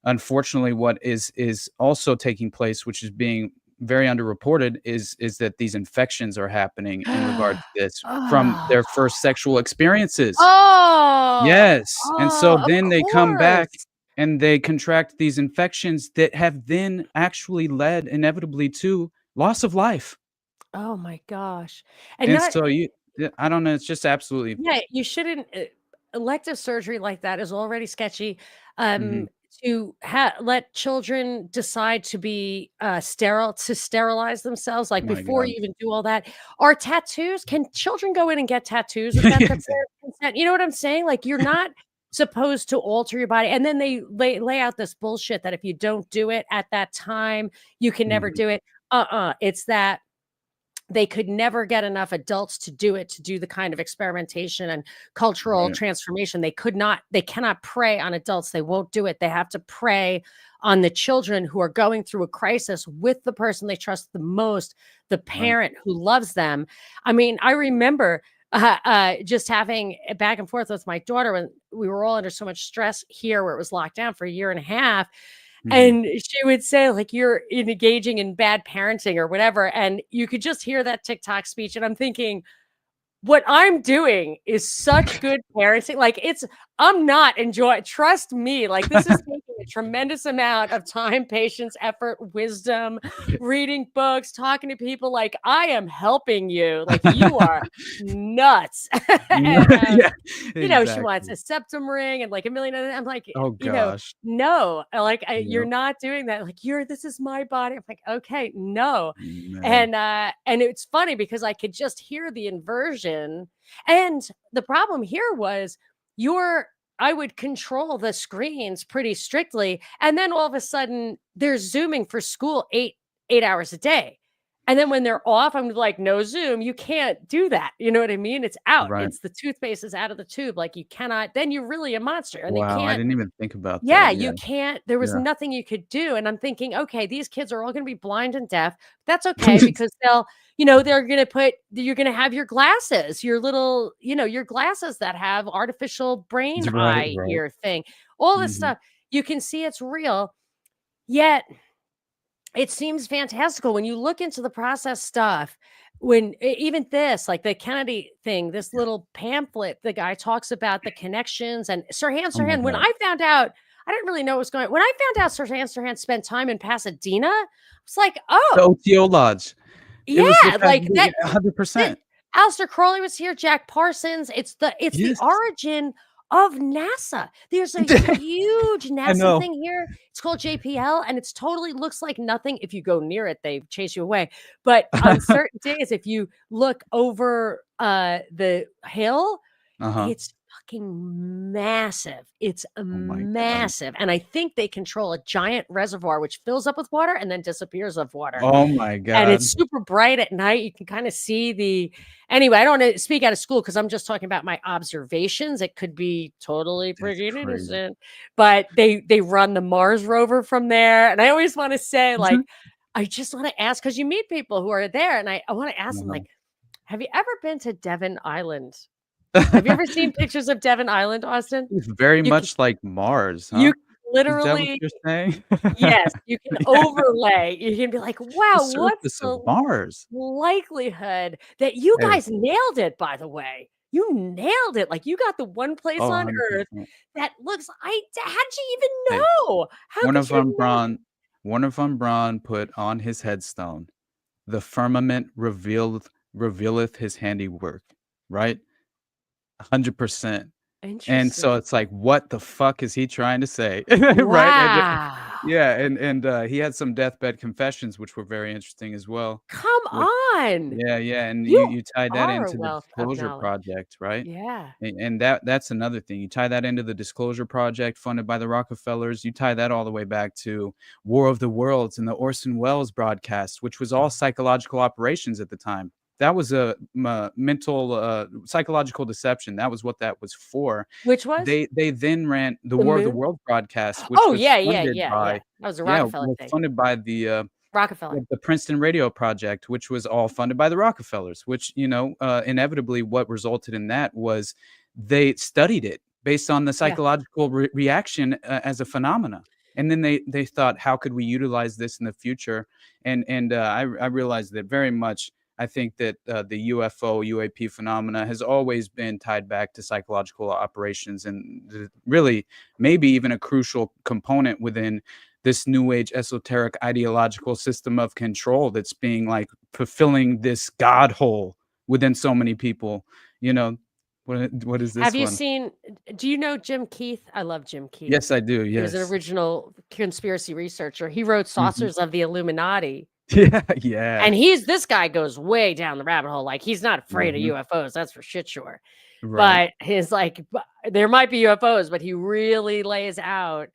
unfortunately what is also taking place, which is being very underreported, is that these infections are happening in regard to this from Oh, their first sexual experiences. oh, Yes, and so oh, of then they come back course. and they contract these infections that have then actually led inevitably to loss of life. Oh my gosh. And And not so yeah, I don't know, it's just absolutely. yeah, you shouldn't elective surgery like that is already sketchy. Um, Mhm. to let children decide to be to sterilize themselves, like My before god. you even do all that. Are tattoos, can children go in and get tattoos with that? That's their consent. You know what I'm saying? Like, you're not supposed to alter your body. And then they lay out this bullshit that if you don't do it at that time, you can never Mhm. do it. It's that they could never get enough adults to do it, to do the kind of experimentation and cultural Right, transformation. They cannot prey on adults. They won't do it. They have to prey on the children who are going through a crisis with the person they trust the most, the right. parent who loves them. I mean, I remember just having a back and forth with my daughter when we were all under so much stress here where it was locked down for a year and a half. Mhm. And she would say, like, "You're engaging in bad parenting," or whatever, and you could just hear that TikTok speech, and I'm thinking, what I'm doing is such good parenting. Like, I'm not enjoying, trust me, like, this is taking a tremendous amount of time, patience, effort, wisdom, reading books, talking to people. Like, I am helping you. Like, you are nuts. And, Yeah, she wants exactly. a septum ring and like a million other, I'm like, Oh gosh. no, like, you're Yep. not doing that. Like, this is my body. I'm like, okay, no. Man. And it's funny because I could just hear the inversion. And the problem here was your I would control the screens pretty strictly. And then all of a sudden they're zooming for school 8 hours a day. And then when they're off, I'm like, no Zoom, you can't do that. You know what I mean? It's out. Right. It's the toothpaste is out of the tube. Like, you cannot, then you're really a monster. And you Wow, I can't didn't even think about yeah, that. Yeah, you can't there was yeah. nothing you could do, and I'm thinking, "Okay, these kids are all gonna be blind and deaf. That's okay because you're gonna have your glasses, your little, your glasses that have artificial brain Right, eye right. ear thing." All this Mhm. stuff. You can see it's real, yet it seems fantastical when you look into the process stuff. even this, like the Kennedy thing, this little pamphlet, the guy talks about the connections and Oh my Sirhan. When God. I found out, I didn't really know what was going on. When I found out Sirhan spent time in Pasadena, I was like, The oh, OTO Lodge. It was the yeah, like that. 100%. Aleister Crowley was here, Jack Parsons. It's the Yes. origin of NASA. There's a huge I NASA know. thing here. It's called JPL, and it's totally looks like nothing. If you go near it, they chase you away. But on certain days, if you look over the hill, Uh-huh. it's fucking massive. It's Oh my God. massive. And I think they control a giant reservoir which fills up with water and then disappears of water. Oh my And God. it's super bright at night. You can kind of see anyway, I don't want to speak out of school because I'm just talking about my observations. It could be totally That's freaking crazy. innocent, but they run the Mars rover from there. And I always want to say, like, I just want to ask because you meet people who are there, and I want to ask them, Uh-huh. like, have you ever been to Devon Island? Have you ever seen pictures of Devon Island, Austin? It's very You can much like Mars, you huh? can Is that what literally you're saying? yes, you can Yeah, overlay. You can be like, the "Wow, what's surface of the Mars. likelihood that you Hey, guys nailed it, by the way. You nailed it. Like, you got the one place oh, on Earth 100%. that looks how'd you even Hey, know? How could you know? Warner von Braun put on his headstone, "The firmament revealeth his handiwork," right? 100%. And so Interesting. it's like, what the fuck is he trying to say? Right? Wow. Yeah, and he had some deathbed confessions, which were very interesting as well, Come which on. yeah, yeah, and You you tied that are a into the wealth of Disclosure knowledge. Project, right? Yeah. And that's another thing. You tie that into the Disclosure Project funded by the Rockefellers. You tie that all the way back to War of the Worlds and the Orson Welles broadcast, which was all psychological operations at the time. That was a mental psychological deception. That was what that was for. Which was? They then ran the The War of the moon? World broadcast, which Oh, was yeah, yeah, funded yeah, yeah. by That was a yeah, Rockefeller was thing. funded by the Rockefeller. the Princeton Radio Project, which was all funded by the Rockefellers, which, inevitably what resulted in that was they studied it based on the Yeah. psychological reaction as a phenomena. And then they thought, how could we utilize this in the future? I realized that very much. I think that the UAP phenomena has always been tied back to psychological operations, and really maybe even a crucial component within this new age esoteric ideological system of control that's being like fulfilling this god hole within so many people. You know, what is Have this you one? seen do you know Jim Keith? I love Jim Keith. Yes, I do. He was an Yes. original conspiracy researcher. He wrote Mhm. Saucers of the Illuminati. Yeah, yeah. And this guy goes way down the rabbit hole. Like, he's not afraid of Mhm. UFOs, that's for shit sure. Right. But his like, there might be UFOs, but he really lays out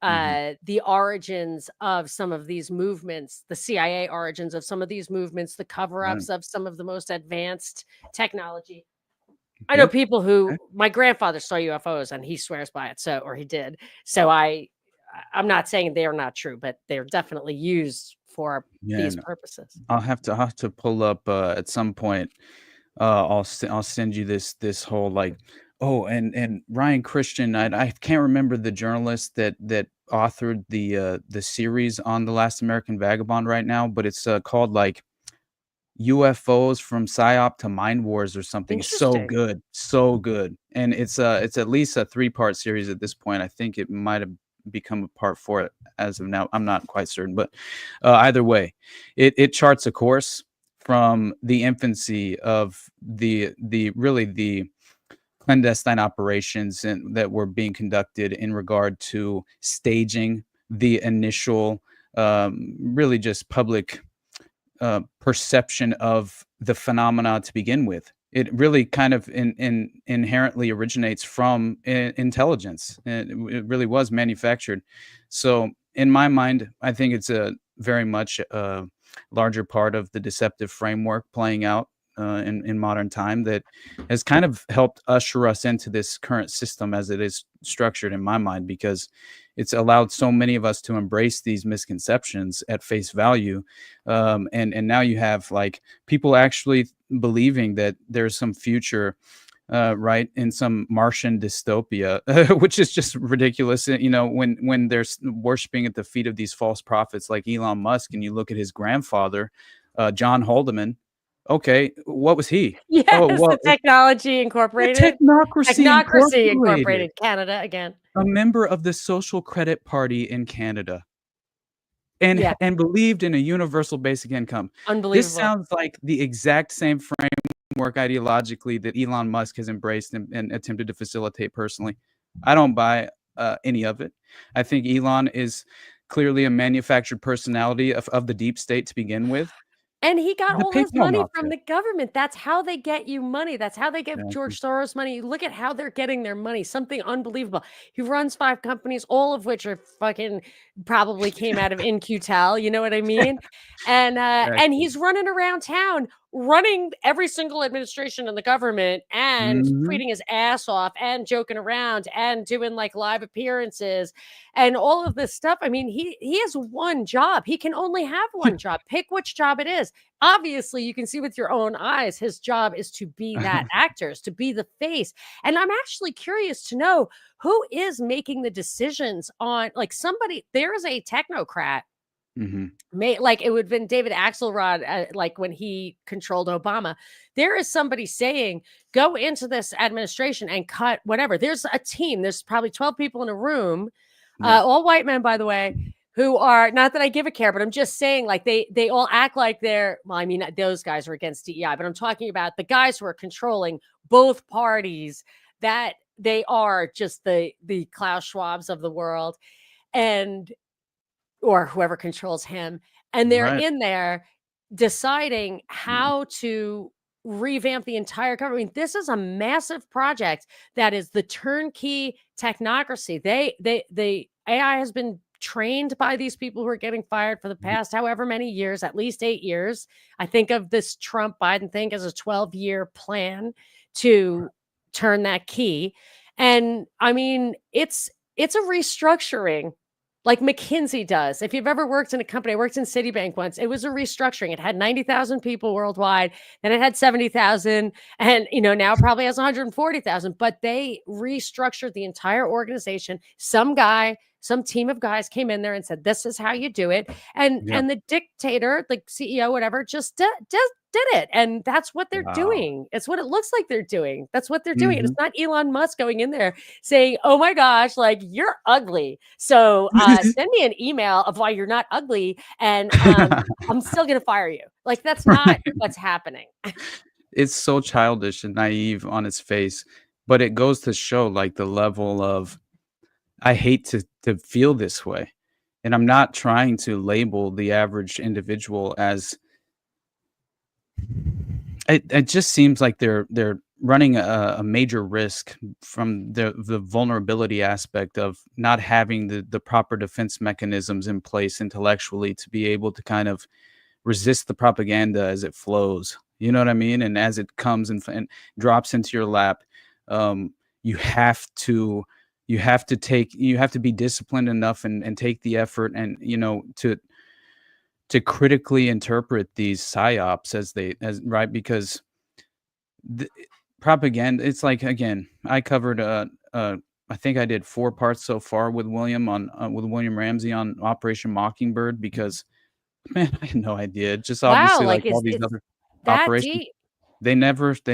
Mhm. the origins of some of these movements, the CIA origins of some of these movements, the Right. cover-ups of some of the most advanced technology. I know Yep. people who Okay. my grandfather saw UFOs and he swears by it. So, or he did. So I'm not saying they're not true, but they're definitely used for Yeah. these No. purposes. I'll have to pull up at some point. I'll send you this whole like and Ryan Christian. I can't remember the journalist that authored the series on the Last American Vagabond right now, but it's called like UFOs from PSYOP to Mind Wars or something. It's Interesting. so good, and it's at least a 3-part series at this point. I think it might have become a part 4 as of now. I'm not quite certain, but either way, it charts a course from the infancy of the really the clandestine operations and that were being conducted in regard to staging the initial really just public perception of the phenomena to begin with. It really kind of inherently originates from intelligence. It really was manufactured. So, in my mind, I think it's a very much a larger part of the deceptive framework playing out in modern time that has kind of helped usher us into this current system as it is structured in my mind, because it's allowed so many of us to embrace these misconceptions at face value, and now you have like people actually believing that there's some future right in some Martian dystopia, which is just ridiculous. When they're worshiping at the feet of these false prophets like Elon Musk, and you look at his grandfather, John Haldeman, Okay, what was he? Oh, Yes, well, the Technology the Incorporated. Technocracy Technocracy Incorporated, Incorporated, Canada again. a member of the Social Credit Party in Canada, Yeah, and believed in a universal basic income. This unbelievable. sounds like the exact same framework ideologically that Elon Musk has embraced and attempted to facilitate personally. I don't buy any of it. I think Elon is clearly a manufactured personality of the deep state to begin with. And he got The all his PayPal money from mafia. the government. That's how they get you money. That's how they give Exactly. George Soros money. Look at how they're getting their money. Something unbelievable. He runs 5 companies, all of which are fucking probably came out of In-Q-Tel, you know what I mean? And Exactly. he's running around town, running every single administration in the government and Mhm. tweeting his ass off and joking around and doing like live appearances and all of this stuff. I mean, he has one job. He can only have one job. Pick which job it is. Obviously, you can see with your own eyes his job is to be that actor, is to be the face. And I'm actually curious to know who is making the decisions on like somebody. There is a technocrat. Mhm. Like it would have been David Axelrod, like when he controlled Obama. There is somebody saying, go into this administration and cut whatever. There's a team. There's probably 12 people in a room, Yeah. all white men, by the way, who are not that I give a care, but I'm just saying, like they all act like they're. Well, I mean, those guys are against DEI, but I'm talking about the guys who are controlling both parties. That they are just the Klaus Schwabs of the world, and or whoever controls him. And they're Right. in there deciding how to revamp the entire government. I mean, this is a massive project that is the turnkey technocracy. The AI has been trained by these people who are getting fired for the past however many years, at least 8 years. I think of this Trump Biden thing as a 12-year plan to turn that key. And I mean, it's a restructuring like McKinsey does. If you've ever worked in a company, I worked in Citibank once. It was a restructuring. It had 90,000 people worldwide, then it had 70,000, and now it probably has 140,000. But they restructured the entire organization. Some team of guys came in there and said, "This is how you do it." And Yep. and the dictator, like CEO, whatever, just did it. And that's what they're Wow. doing. It's what it looks like they're doing. That's what they're doing. And it's Mhm. not Elon Musk going in there saying, "Oh my gosh, like you're ugly. So send me an email of why you're not ugly, and I'm still gonna fire you." Like that's not Right. what's happening. It's so childish and naive on its face, but it goes to show, like, the level of I hate to feel this way, and I'm not trying to label the average individual as it just seems like they're running a major risk from the vulnerability aspect of not having the proper defense mechanisms in place intellectually to be able to kind of resist the propaganda as it flows. You know what I mean? And as it comes and drops into your lap, um, you have to you have to be disciplined enough and take the effort and to critically interpret these psyops as they as right because the propaganda, it's like, again, I covered, I think I did 4 parts so far with William Ramsey on Operation Mockingbird because, man, I had no idea. Just Wow, obviously like like all is these it's other that operations, deep? they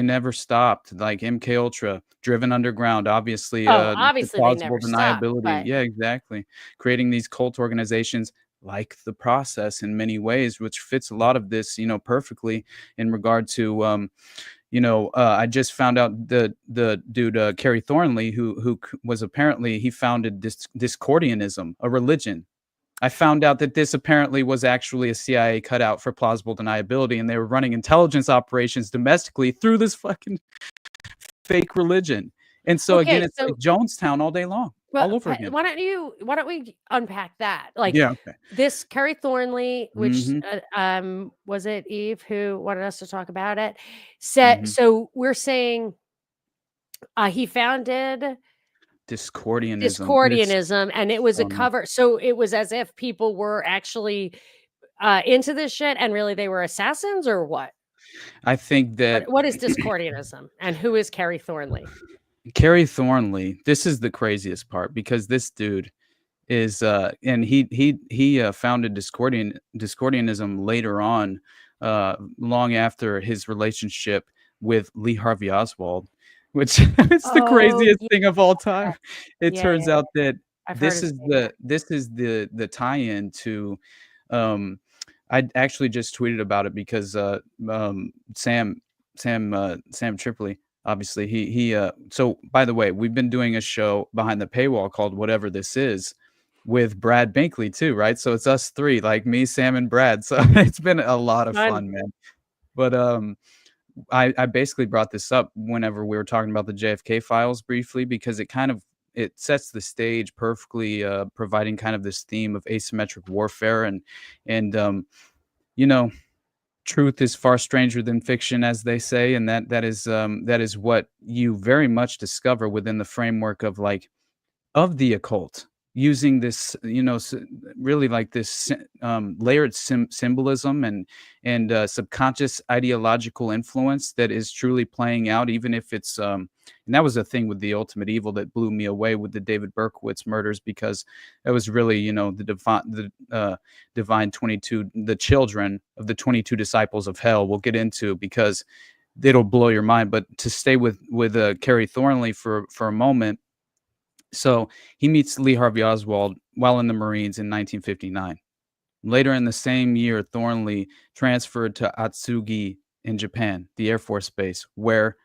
never stopped, like MK Ultra, Driven Underground, obviously, Oh, the obviously they plausible never stop, deniability. but Yeah, exactly. Creating these cult organizations like The Process in many ways, which fits a lot of this, perfectly in regard to, I just found out the dude Kerry Thornley, was apparently he founded Discordianism, a religion. I found out that this apparently was actually a CIA cutout for plausible deniability, and they were running intelligence operations domestically through this fucking fake religion. And so again, okay, it's like so Jonestown all day long, but all over again. why don't we unpack that? Like Yeah. Okay. this Kerry Thornley, which Hmm. was it Eve who wanted us to talk about it? Said Hmm. so we're saying he founded Discordianism. It's Discordianism, and it was a oh no. cover. So it was as if people were actually into this shit, and really they were assassins, or what? I think that What is Discordianism, and who is Kerry Thornley? Kerry Thornley, this is the craziest part because this dude is and he founded Discordianism later on, long after his relationship with Lee Harvey Oswald, which it's the Oh, craziest yeah. thing of all time. It Yeah, turns yeah. out that I've heard his name. this is the tie-in to um I actually just tweeted about it because Sam Tripoli, obviously he so by the way, we've been doing a show behind the paywall called Whatever This Is with Brad Binkley too, right? So it's us three, like me, Sam, and Brad. So it's been a lot of Fun. fun, man. But I basically brought this up whenever we were talking about the JFK files briefly because it sets the stage perfectly, providing kind of this theme of asymmetric warfare and you know, truth is far stranger than fiction, as they say, and that is what you very much discover within the framework of of the occult, using this, really like this layered symbolism and subconscious ideological influence that is truly playing out, even if it's and that was the thing with the ultimate evil that blew me away with the David Berkowitz murders, because it was really, the divine 22, the children of the 22 disciples of hell. We'll get into, because it'll blow your mind. But to stay with Carrie Thornley for a moment, so he meets Lee Harvey Oswald while in the Marines in 1959. Later in the same year, Thornley transferred to Atsugi in Japan, the Air Force base, where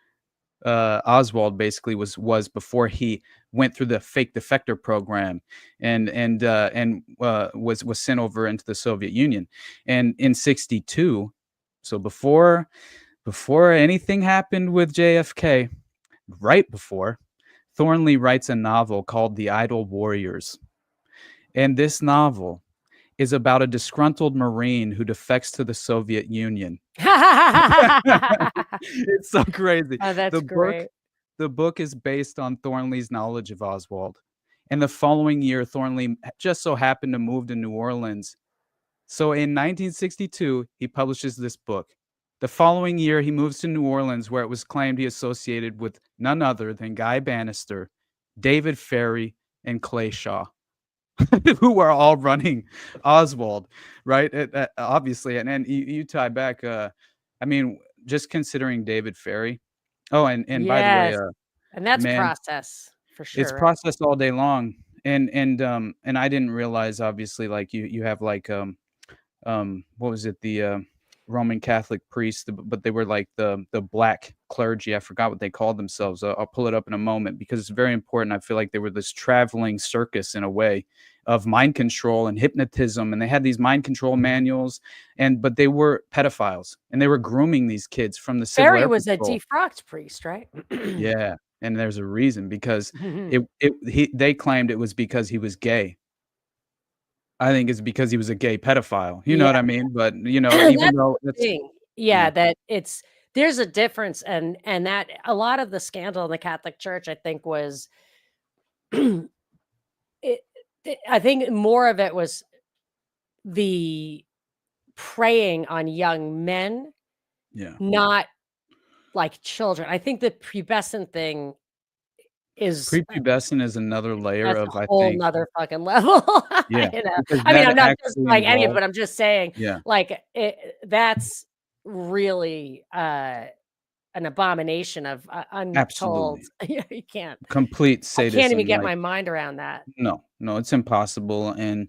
Oswald basically was before he went through the fake defector program and was sent over into the Soviet Union. And in '62, so before anything happened with JFK, right before, Thornley writes a novel called The Idle Warriors. And this novel is about a disgruntled Marine who defects to the Soviet Union. It's so crazy. Oh, that's The book great. the book is based on Thornley's knowledge of Oswald. And the following year, Thornley just so happened to move to New Orleans. So in 1962, he publishes this book. The following year, he moves to New Orleans, where it was claimed he associated with none other than Guy Bannister, David Ferry, and Clay Shaw, who are all running Oswald, right? Obviously, and you tie back. I mean, just considering David Ferry. Oh, and by the way, Yes. And that's man, process for it's sure, right? processed all day long. And I didn't realize, obviously, like you have like what was it, the Roman Catholic priests, but they were like the black clergy. I forgot what they called themselves. I'll pull it up in a moment because it's very important. I feel like they were this traveling circus in a way of mind control and hypnotism, and they had these mind control manuals, but they were pedophiles and they were grooming these kids from the Civil Barry Air was a Patrol. defrocked priest, right? Yeah, and there's a reason, because they claimed it was because he was gay. I think it's because he was a gay pedophile. You know Yeah. what I mean? But, That's even though the that's thing. yeah. Yeah, that there's a difference, and that a lot of the scandal in the Catholic Church, I think, was it I think more of it was the preying on young men, Yeah. not like children. I think the pubescent thing is Prepubescent is another layer that's a of, I whole think. 'nother fucking level, Yeah, you know? because I mean, that I'm not just actually like any of it, involves. but I'm just saying, Yeah, like, that's really, an abomination of, untold absolutely. you can't Complete I can't even sadism, get like, my mind around that. no, it's impossible. And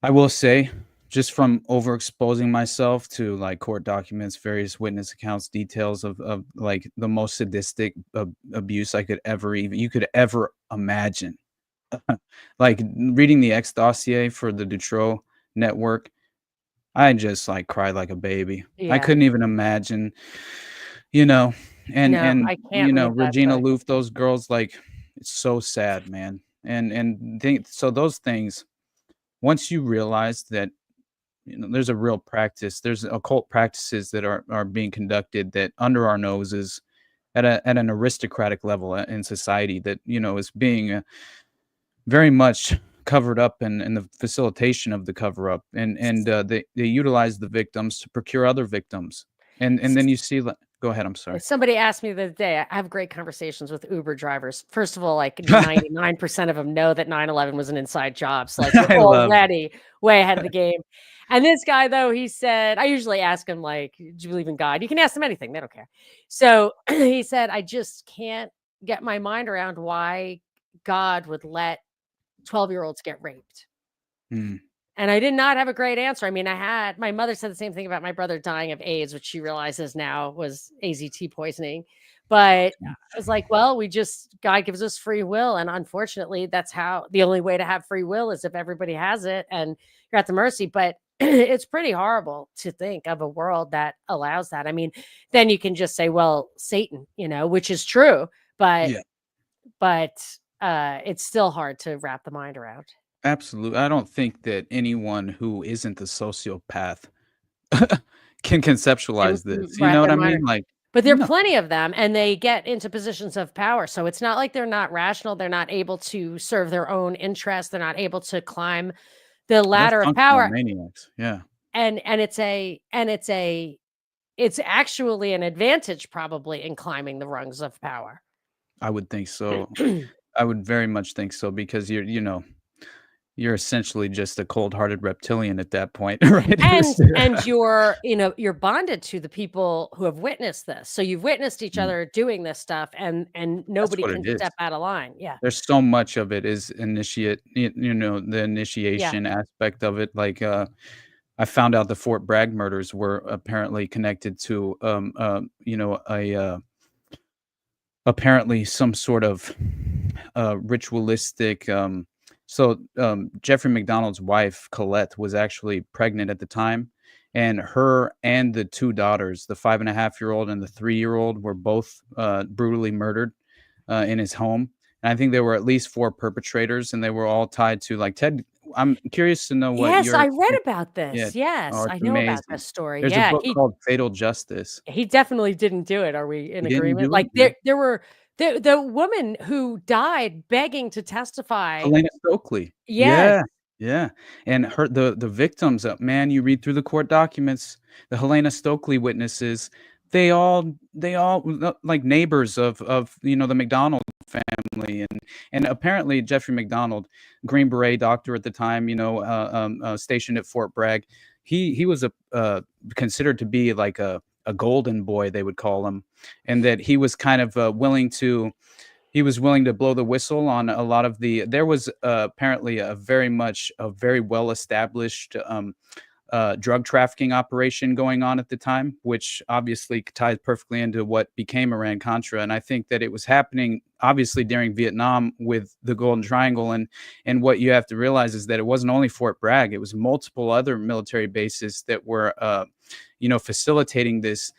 I will say, just from overexposing myself to, like, court documents, various witness accounts, details of like, the most sadistic abuse I could ever even you could ever imagine. Like, reading the X dossier for the Dutroux network, I just, like, cried like a baby. I Yeah. couldn't even imagine, you know, No, I can't read that, Regina but Louf, those girls, like, it's so sad, man. And think so those things, once you realize that, there's a real practice, there's occult practices that are being conducted that under our noses at an aristocratic level in society that, is being very much covered up, and the facilitation of the cover up, and they utilize the victims to procure other victims, and then you see, like, Go ahead. I'm sorry. Somebody asked me the other day, I have great conversations with Uber drivers. First of all, like 99% of them know that 9/11 was an inside job. So like you're I love it. already way ahead of the game. And this guy though, he said, I usually ask him like, do you believe in God? You can ask them anything, they don't care. So he said, I just can't get my mind around why God would let 12-year-olds get raped. Mm. And I did not have a great answer. I mean, my mother said the same thing about my brother dying of AIDS, which she realizes now was AZT poisoning. But I was like, well, God gives us free will. And unfortunately, that's the only way to have free will is if everybody has it and you're at the mercy. But it's pretty horrible to think of a world that allows that. I mean, then you can just say, well, Satan, which is true, but it's still hard to wrap the mind around. Absolutely. I don't think that anyone who isn't the sociopath can And conceptualize this. You wrap know what their I mind mean? Like, But there are no, plenty of them, and they get into positions of power. So it's not like they're not rational. They're not able to serve their own interests. They're not able to climb the they're ladder of functional power. maniacs. Yeah, And it's actually an advantage probably in climbing the rungs of power. I would think so. I would very much think so because you're essentially just a cold-hearted reptilian at that point, right? And you're bonded to the people who have witnessed this. So you've witnessed each Mm, other doing this stuff and that's nobody what it can is. step out of line. Yeah. There's so much of it is the Yeah. initiation aspect of it. Like, I found out the Fort Bragg murders were apparently connected to, apparently some sort of ritualistic. Jeffrey McDonald's wife, Colette, was actually pregnant at the time. And her and the two daughters, the 5.5-year-old and the 3-year-old, were both brutally murdered in his home. And I think there were at least 4 perpetrators, and they were all tied to like Ted. I'm curious to know what Yes, your I read your about yeah. this. Oh, Yes, it's I know about amazing. this story. There's a Yeah, book called Fatal Justice. he definitely didn't do it. Are we in He didn't agreement? do it, Like man. there were the woman who died begging to testify. Helena Stokely. Yes. Yeah, yeah, and the victims, man, you read through the court documents, the Helena Stokely witnesses, they all like neighbors of the McDonald family, and apparently Jeffrey McDonald, Green Beret doctor at the time, stationed at Fort Bragg, he was considered to be like a golden boy, they would call him, and that he was kind of willing to blow the whistle on a lot of there was apparently a very well established drug trafficking operation going on at the time, which obviously ties perfectly into what became Iran-Contra. And I think that it was happening obviously during Vietnam with the Golden Triangle. And what you have to realize is that it wasn't only Fort Bragg, it was multiple other military bases that were, facilitating this.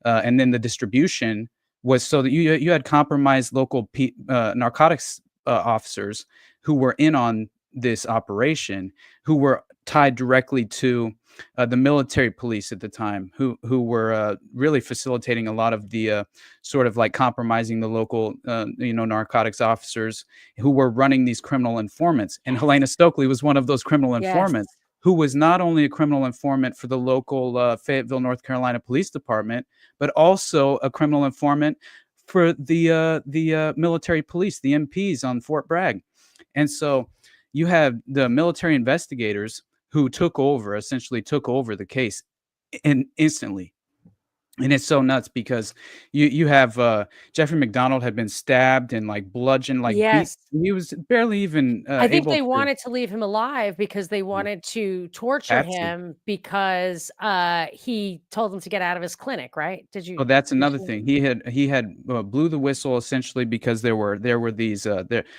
And then the distribution was so that you had compromised local narcotics officers who were in on this operation, who were tied directly to the military police at the time, who were really facilitating a lot of the sort of like compromising the local narcotics officers who were running these criminal informants. And Helena Stokely was one of those criminal Yes. informants, who was not only a criminal informant for the local Fayetteville, North Carolina Police Department, but also a criminal informant for the military police, the MPs on Fort Bragg. And so you have the military investigators who essentially took over the case instantly. And it's so nuts because you have Jeffrey McDonald had been stabbed and like bludgeoned, like beat. Yes. He was barely even I think able they to. wanted to leave him alive because they wanted to torture Have to. him because he told them to get out of his clinic, right? Oh, that's Did another you thing. He had blew the whistle essentially because there were these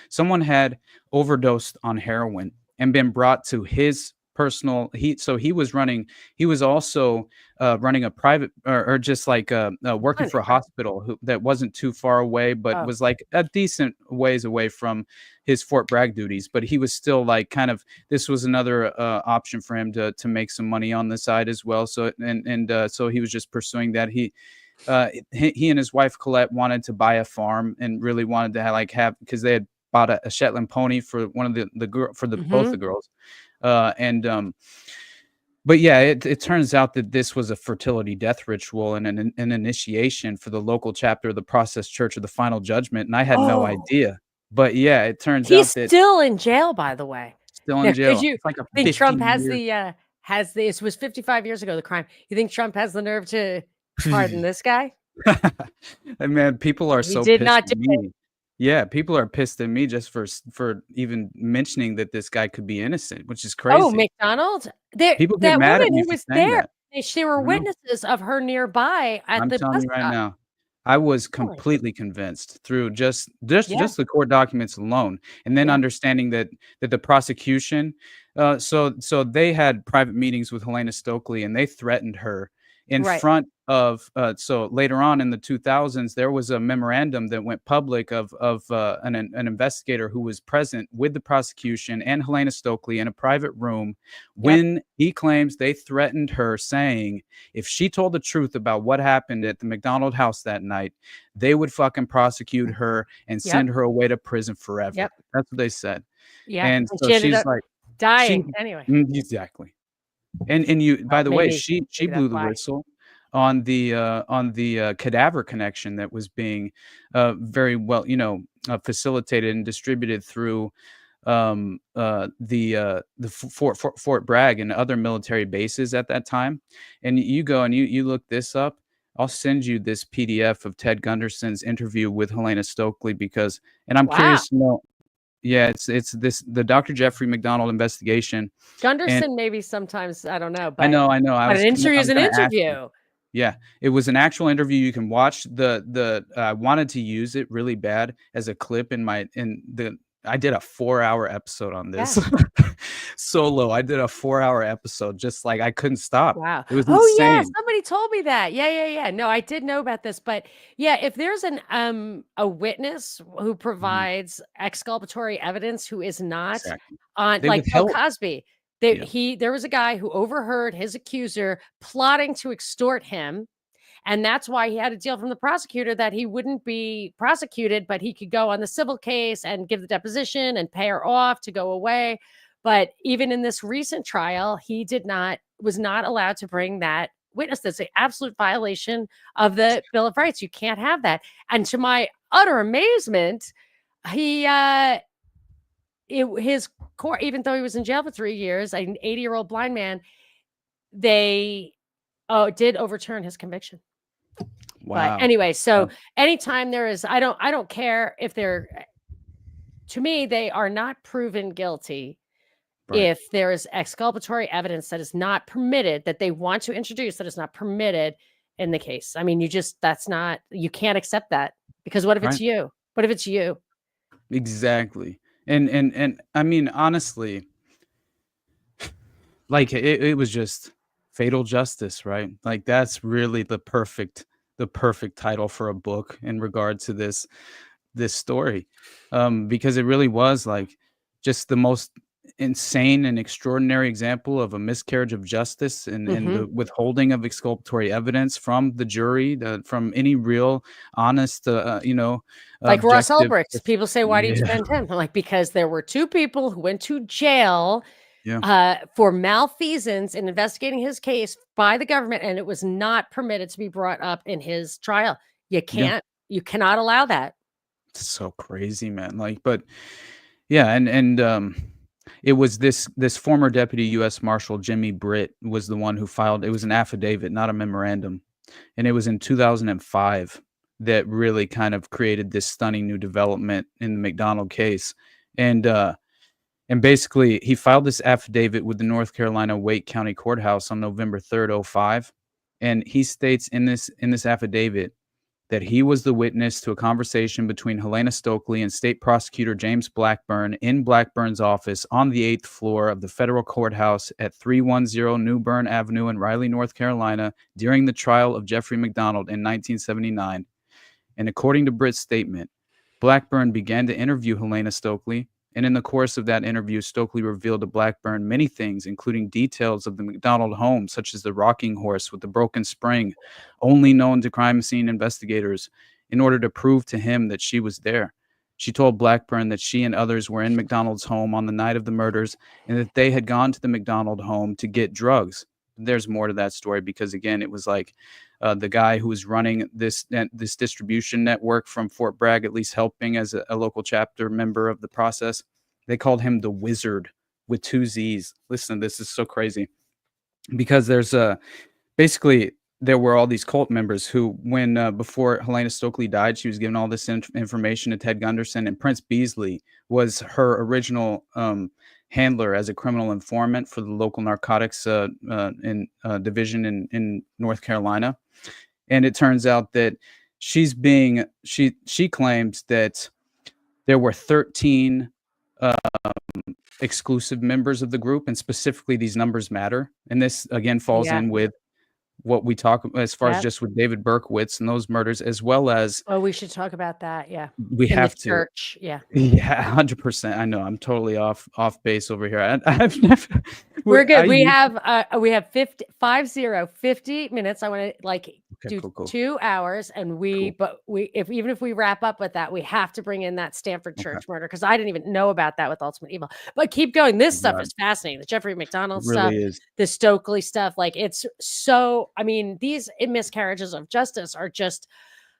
someone had overdosed on heroin and been brought to his personal he was also running a private or just like working clinic, for a right? hospital that wasn't too far away, but Oh. was like a decent ways away from his Fort Bragg duties, but he was still like kind of this was another option for him to make some money on the side as well. So so he was just pursuing that. He and his wife Colette wanted to buy a farm and really wanted to have because they had bought a Shetland pony for one of the girl for the both the Mhm. girls, But yeah, it turns out that this was a fertility death ritual and an initiation for the local chapter of the Process Church of the Final Judgment, and I had no Oh, idea. But yeah, it turns he's out that still in jail, by the way. still in Now, could jail. you It's like a think Trump 15 year. has this was 55 years ago, the crime. You think Trump has the nerve to pardon this guy? And man, people are He so did pissed not at do it. me. Yeah, people are pissed at me just for even mentioning that this guy could be innocent, which is Oh, crazy. McDonald's? There People get that mad at woman me who for was saying there, that. they were I know. witnesses of her nearby at I'm the telling bus you right stop. now, I was Really? completely convinced through just Yeah, just the court documents alone, and then yeah, understanding that the prosecution, so they had private meetings with Helena Stokely, and they threatened her in right, front of. So later on in the 2000s, there was a memorandum that went public of an investigator who was present with the prosecution and Helena Stokely in a private room yep, when he claims they threatened her, saying if she told the truth about what happened at the McDonald house that night, they would fucking prosecute her and yep, send her away to prison forever. yep, That's what they said. yeah, And and so she ended she's up like, she dying anyway. exactly. And you, by Well, the way, maybe she maybe that's blew the why. whistle on the cadaver connection that was being very well, facilitated and distributed through Fort Bragg and other military bases at that time. And you go and you look this up. I'll send you this PDF of Ted Gunderson's interview with Helena Stokely and I'm Wow. curious to know. Yeah, it's the Dr. Jeffrey McDonald investigation, and Gunderson maybe sometimes, I don't know, I know. but an interview is I'm an gonna ask you. interview. Yeah, it was an actual interview you can watch. I wanted to use it really bad as a clip in the I did a 4-hour episode on Yeah. this. Solo. I did a 4-hour episode just like I couldn't stop. Wow. It was Oh, yeah, insane. somebody told me that. Yeah, yeah, yeah. No, I did know about this, but yeah, if there's a witness who Mhm, provides exculpatory evidence who is not exactly. on They like Bill withheld. Cosby, Yeah, there was a guy who overheard his accuser plotting to extort him, and that's why he had a deal from the prosecutor that he wouldn't be prosecuted, but he could go on the civil case and give the deposition and pay her off to go away. But even in this recent trial, was not allowed to bring that witness. That's an absolute violation of the Bill of Rights. You can't have that. And to my utter amazement, he his court, even though he was in jail for 3 years, an 80-year-old blind man, they did overturn his conviction. But wow. anyway, so Um, anytime there is, I don't care if they're, to me, they are not proven guilty right, if there is exculpatory evidence that is not permitted, that they want to introduce, that is not permitted in the case. I mean, that's not, you can't accept that, because what if it's right. you? What if it's you? Exactly. And I mean, honestly, like it was just fatal justice, right? Like that's really the perfect title for a book in regard to this story. Because it really was like just the most insane and extraordinary example of a miscarriage of justice and Mhm. the withholding of exculpatory evidence from the jury, from any real honest Like Ross objective. Ulbricht, people say, "Why do you Yeah. defend him?" I'm like, "Because there were 2 people who went to jail, Yeah. for malfeasance in investigating his case by the government, and it was not permitted to be brought up in his trial. Yeah. You cannot allow that." It's so crazy, man. Like, but yeah, and it was this former deputy U.S. Marshal Jimmy Britt was the one who filed. It was an affidavit, not a memorandum, and it was in 2005 that really kind of created this stunning new development in the McDonald case, and basically he filed this affidavit with the North Carolina Wake County Courthouse on November 3rd, 05, and he states in this affidavit that he was the witness to a conversation between Helena Stokely and State Prosecutor James Blackburn in Blackburn's office on the 8th floor of the federal courthouse at 310 New Bern Avenue in Raleigh, North Carolina, during the trial of Jeffrey McDonald in 1979. And according to Britt's statement, Blackburn began to interview Helena Stokely, and in the course of that interview, Stokely revealed to Blackburn many things, including details of the McDonald home, such as the rocking horse with the broken spring, only known to crime scene investigators, in order to prove to him that she was there. She told Blackburn that she and others were in McDonald's home on the night of the murders and that they had gone to the McDonald home to get drugs. there's more to that story because again, it was like the guy who was running this distribution network from Fort Bragg, at least helping as a local chapter member of the process. They called him the Wizard with 2 Z's. Listen, this is so crazy because there's basically there were all these cult members who, when before Helena Stokely died, she was giving all this information to Ted Gunderson, and Prince Beasley was her original handler as a criminal informant for the local narcotics division in North Carolina. And it turns out that she claims that there were 13 exclusive members of the group, and specifically these numbers matter. And this again falls in with what we talk as far as just with David Berkowitz and those murders, as well as we should talk about that. Yeah, we have to. Church. Yeah, 100%. I know I'm totally off base over here. I've never. We're good. We have 50 minutes. I want to do cool. 2 hours, and even if we wrap up with that, we have to bring in that Stanford Church murder because I didn't even know about that with Ultimate Evil. But keep going. This stuff is fascinating. The Jeffrey McDonald stuff, the Stokely stuff. It's so. I mean, these miscarriages of justice are just.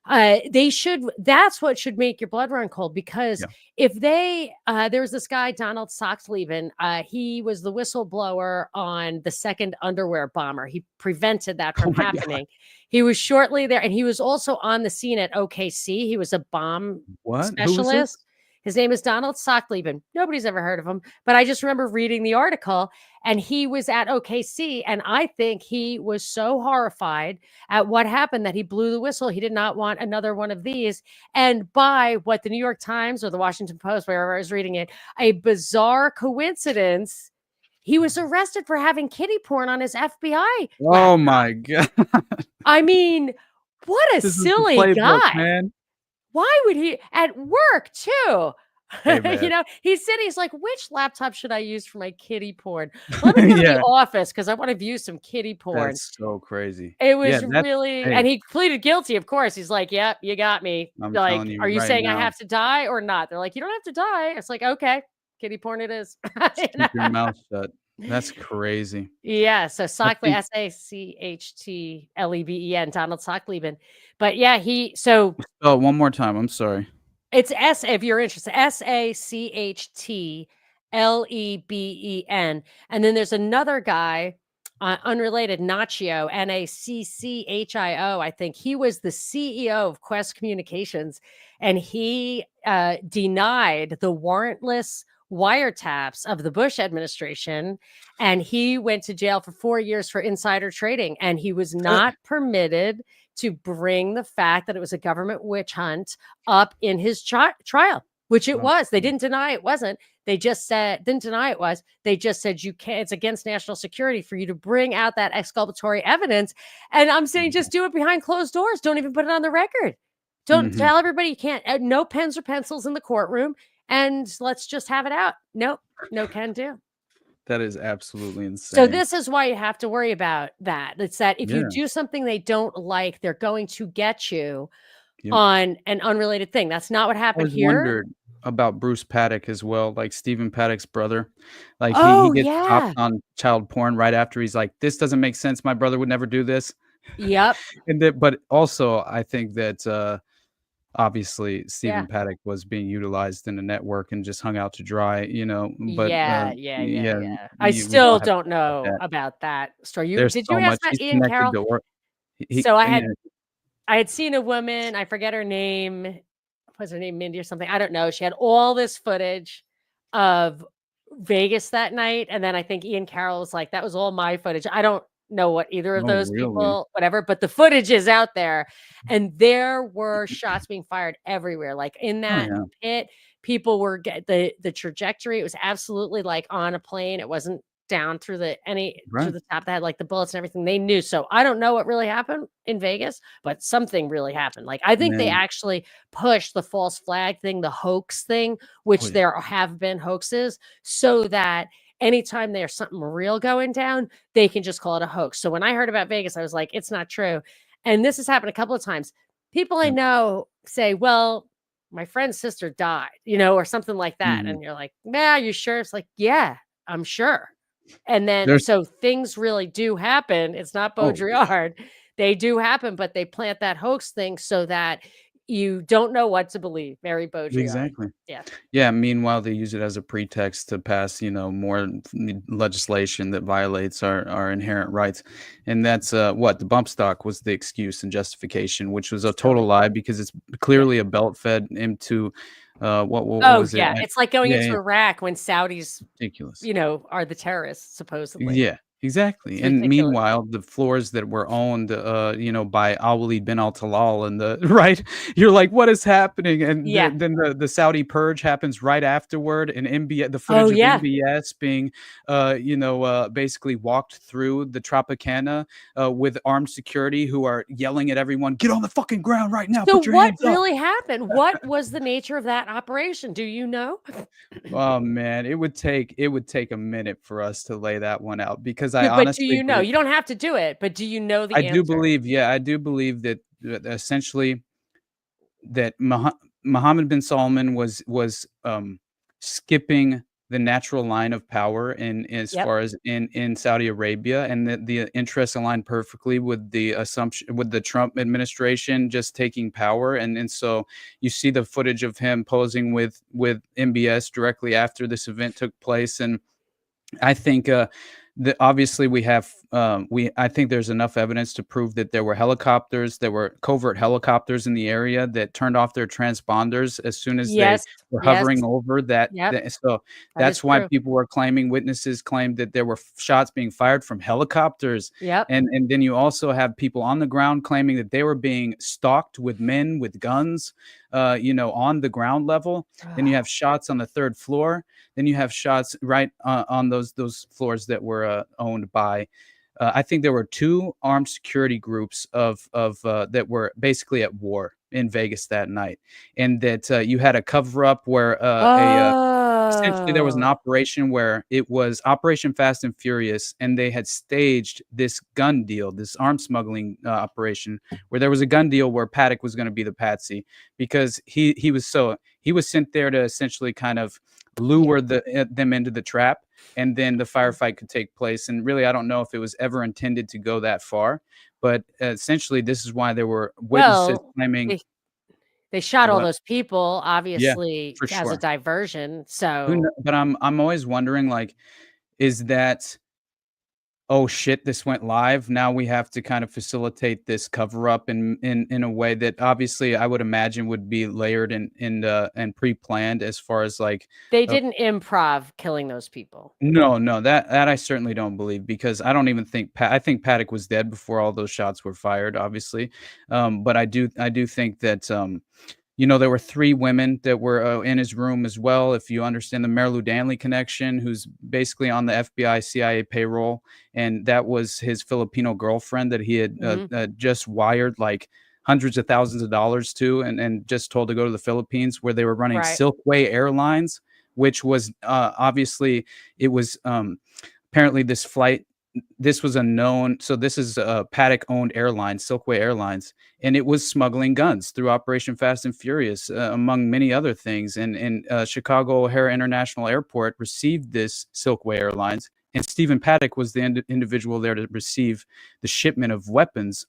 That's what should make your blood run cold because if there was this guy, Donald Soxleben, he was the whistleblower on the second underwear bomber. He prevented that from happening. God. He was shortly there and he was also on the scene at OKC. He was a bomb specialist. His name is Donald Soxleben. Nobody's ever heard of him, but I just remember reading the article and he was at OKC. And I think he was so horrified at what happened that he blew the whistle. He did not want another one of these. And by what the New York Times or the Washington Post, wherever I was reading it, a bizarre coincidence, he was arrested for having kiddie porn on his FBI. Oh my God. I mean, what a silly playbook, guy. Man. Why would he at work too? Hey, he's like, which laptop should I use for my kiddie porn? Let me go to the office because I want to view some kiddie porn. That's so crazy. It was really, and he pleaded guilty. Of course, he's like, "Yep, you got me." I'm like, you are you right saying now. I have to die or not? They're like, you don't have to die. It's like, okay, kiddie porn it is. Keep your mouth shut. That's crazy. Yeah. So Soxleben, Sachtleben, Donald Soxleben. But yeah, one more time. I'm sorry. It's if you're interested, Sachtleben. And then there's another guy, unrelated, Nacchio, Nacchio. I think he was the CEO of Quest Communications, and he denied the warrantless wiretaps of the Bush administration, and he went to jail for 4 years for insider trading, and he was not permitted to bring the fact that it was a government witch hunt up in his trial, which it was. They didn't deny it wasn't. They just said, didn't deny it was. They just said, you can't, it's against national security for you to bring out that exculpatory evidence. And I'm saying, just do it behind closed doors. Don't even put it on the record. Don't tell everybody you can't. No pens or pencils in the courtroom. And let's just have it out. Nope. No can do. That is absolutely insane. So this is why you have to worry about that. It's that if you do something they don't like, they're going to get you on an unrelated thing. That's not what happened here. I wondered about Bruce Paddock as well, like Stephen Paddock's brother. Like he gets stopped on child porn right after he's like, this doesn't make sense. My brother would never do this. Yep. But also I think that obviously Stephen Paddock was being utilized in the network and just hung out to dry, but I still don't know about that story. Did you ask that Ian Carroll? So I had seen a woman, I forget her name. Was her name Mindy or something? I don't know. She had all this footage of Vegas that night. And then I think Ian Carroll was like, that was all my footage. I don't know what either of those people, whatever, but the footage is out there, and there were shots being fired everywhere. Like in that pit, people were the trajectory. It was absolutely like on a plane. It wasn't down through to the top that had like the bullets and everything. They knew. So I don't know what really happened in Vegas, but something really happened. Like I think they actually pushed the false flag thing, the hoax thing, which there have been hoaxes, so that anytime there's something real going down, they can just call it a hoax. So when I heard about Vegas, I was like, it's not true. And this has happened a couple of times. People I know say, well, my friend's sister died, or something like that. And you're like, nah, you sure? It's like, yeah, I'm sure. And then There's so things really do happen. It's not oh, Baudrillard. They do happen, but they plant that hoax thing so that you don't know what to believe. Very Baudrillard. exactly. Yeah. Yeah, meanwhile, they use it as a pretext to pass, more legislation that violates our inherent rights. And that's what the bump stock was the excuse and justification, which was a total Silly. lie because it's Yeah. clearly a belt fed into what Oh, was it? yeah. It's like going Yeah, into yeah, Iraq when Saudis, ridiculous. are the terrorists, supposedly. Yeah, exactly. It's And ridiculous. meanwhile, the floors that were owned, by Ali bin Al Talal and the right, you're like, what is happening? And Yeah. then the Saudi purge happens right afterward, and MBS, the Oh, footage of yeah. MBS being, basically walked through the Tropicana with armed security who are yelling at everyone, get on the fucking ground right now, So put your what hands up. really happened? What was the nature of that operation? Do you know? Oh man, it would take a minute for us to lay that one out because I But do honestly you know? believe. You don't have to do it, but do you know the I do answer? believe, yeah, I do believe that essentially that Mohammed bin Salman was skipping the natural line of power in as Yep. far as in Saudi Arabia, and that the interests aligned perfectly with the assumption with the Trump administration just taking power, and so you see the footage of him posing with MBS directly after this event took place, and I think that obviously I think there's enough evidence to prove that there were covert helicopters in the area that turned off their transponders as soon as they Yes. were Yes. hovering over Yep. so That is that's why true. people were claiming witnesses claimed that there were shots being fired from helicopters, Yep. and then you also have people on the ground claiming that they were being stalked with men with guns, on the ground level. Then you have shots on the third floor. Then you have shots right on those floors that were owned by. I think there were two armed security groups of that were basically at war in Vegas that night, and that you had a cover up where essentially there was an Oh. operation where it was Operation Fast and Furious, and they had staged this gun deal, this arms smuggling operation, where there was a gun deal where Paddock was going to be the patsy because he was sent there to essentially kind of Yeah. lure them into the trap, and then the firefight could take place. And really, I don't know if it was ever intended to go that far, but essentially, this is why there were witnesses Well, claiming they they shot all what? those people, Yeah, obviously, for as a sure. diversion, Who so kno But I'm always wondering, like, is that, "Oh, shit, this went live, now we have to kind of facilitate this cover up in a way that obviously I would imagine would be layered and pre-planned as far as, like, they uh" didn't improv killing those people. No, no, that I certainly don't believe because I don't even think I think Paddock was dead before all those shots were fired, obviously, but I do think that, there were 3 women that were, in his room as well, if you understand the Mary Lou Danley connection, who's basically on the FBI, CIA payroll, and that was his Filipino girlfriend that he had, Mhm. just wired, like, hundreds of thousands of dollars to and just told to go to the Philippines, where they were running Right. Silkway Airlines, which was, obviously it was, apparently this was a known so this is a Paddock-owned airline, Silkway Airlines, and it was smuggling guns through Operation Fast and Furious, among many other things, and Chicago O'Hare International Airport received this Silkway Airlines, and Stephen Paddock was the individual there to receive the shipment of weapons,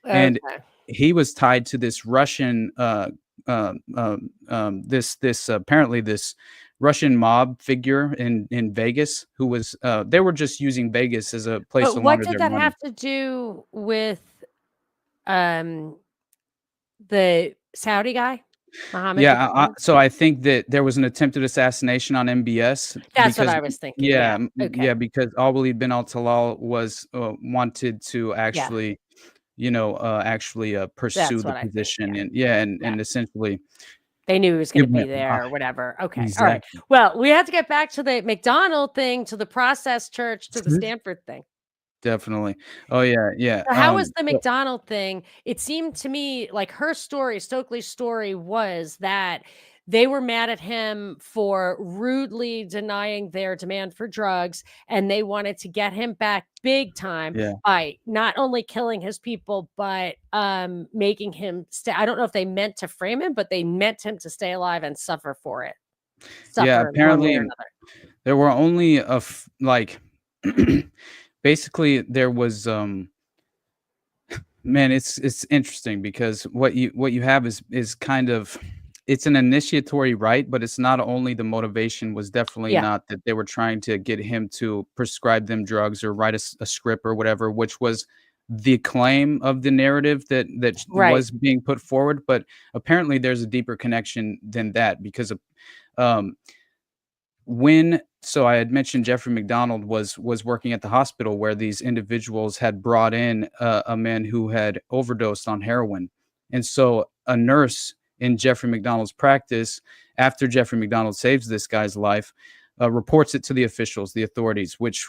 and Okay. he was tied to this Russian, apparently this Russian mob figure in Vegas who was, they were just using Vegas as a place But to what launder did their that money. have to do with, um, the Saudi guy? Mohammed bin Yeah, Salman? so I think that there was an attempted assassination on MBS That's what because I was thinking, yeah, yeah, okay. yeah, because Ali bin Al-Talal was, wanted to Yeah, actually pursue that's the what I think, position, yeah, and yeah, and yeah. and essentially They knew he was it gonna be went live. there or whatever. Okay, alright. Exactly. Well, we have to get back to the McDonald thing, to the process church, to the Stanford thing. Definitely. Oh, yeah, yeah, So how was the McDonald thing? It seemed to me like her story, Stokely's story, was that they were mad at him for rudely denying their demand for drugs, and they wanted to get him back big time yeah. by not only killing his people, but, making him stay. I don't know if they meant to frame him, but they meant him to stay alive and suffer for it. Yeah, Suffer in one way or apparently another. there were only like Basically, there was man, it's interesting because what you have is kind of it's an initiatory rite, but it's not only the motivation was definitely Yeah, not that they were trying to get him to prescribe them drugs or write a script or whatever, which was the claim of the narrative that right, was being put forward. But apparently, there's a deeper connection than that because of um, when so I had mentioned Jeffrey McDonald was working at the hospital where these individuals had brought in a man who had overdosed on heroin. And so a nurse in Jeffrey McDonald's practice, after Jeffrey McDonald saves this guy's life, reports it to the officials, the authorities, which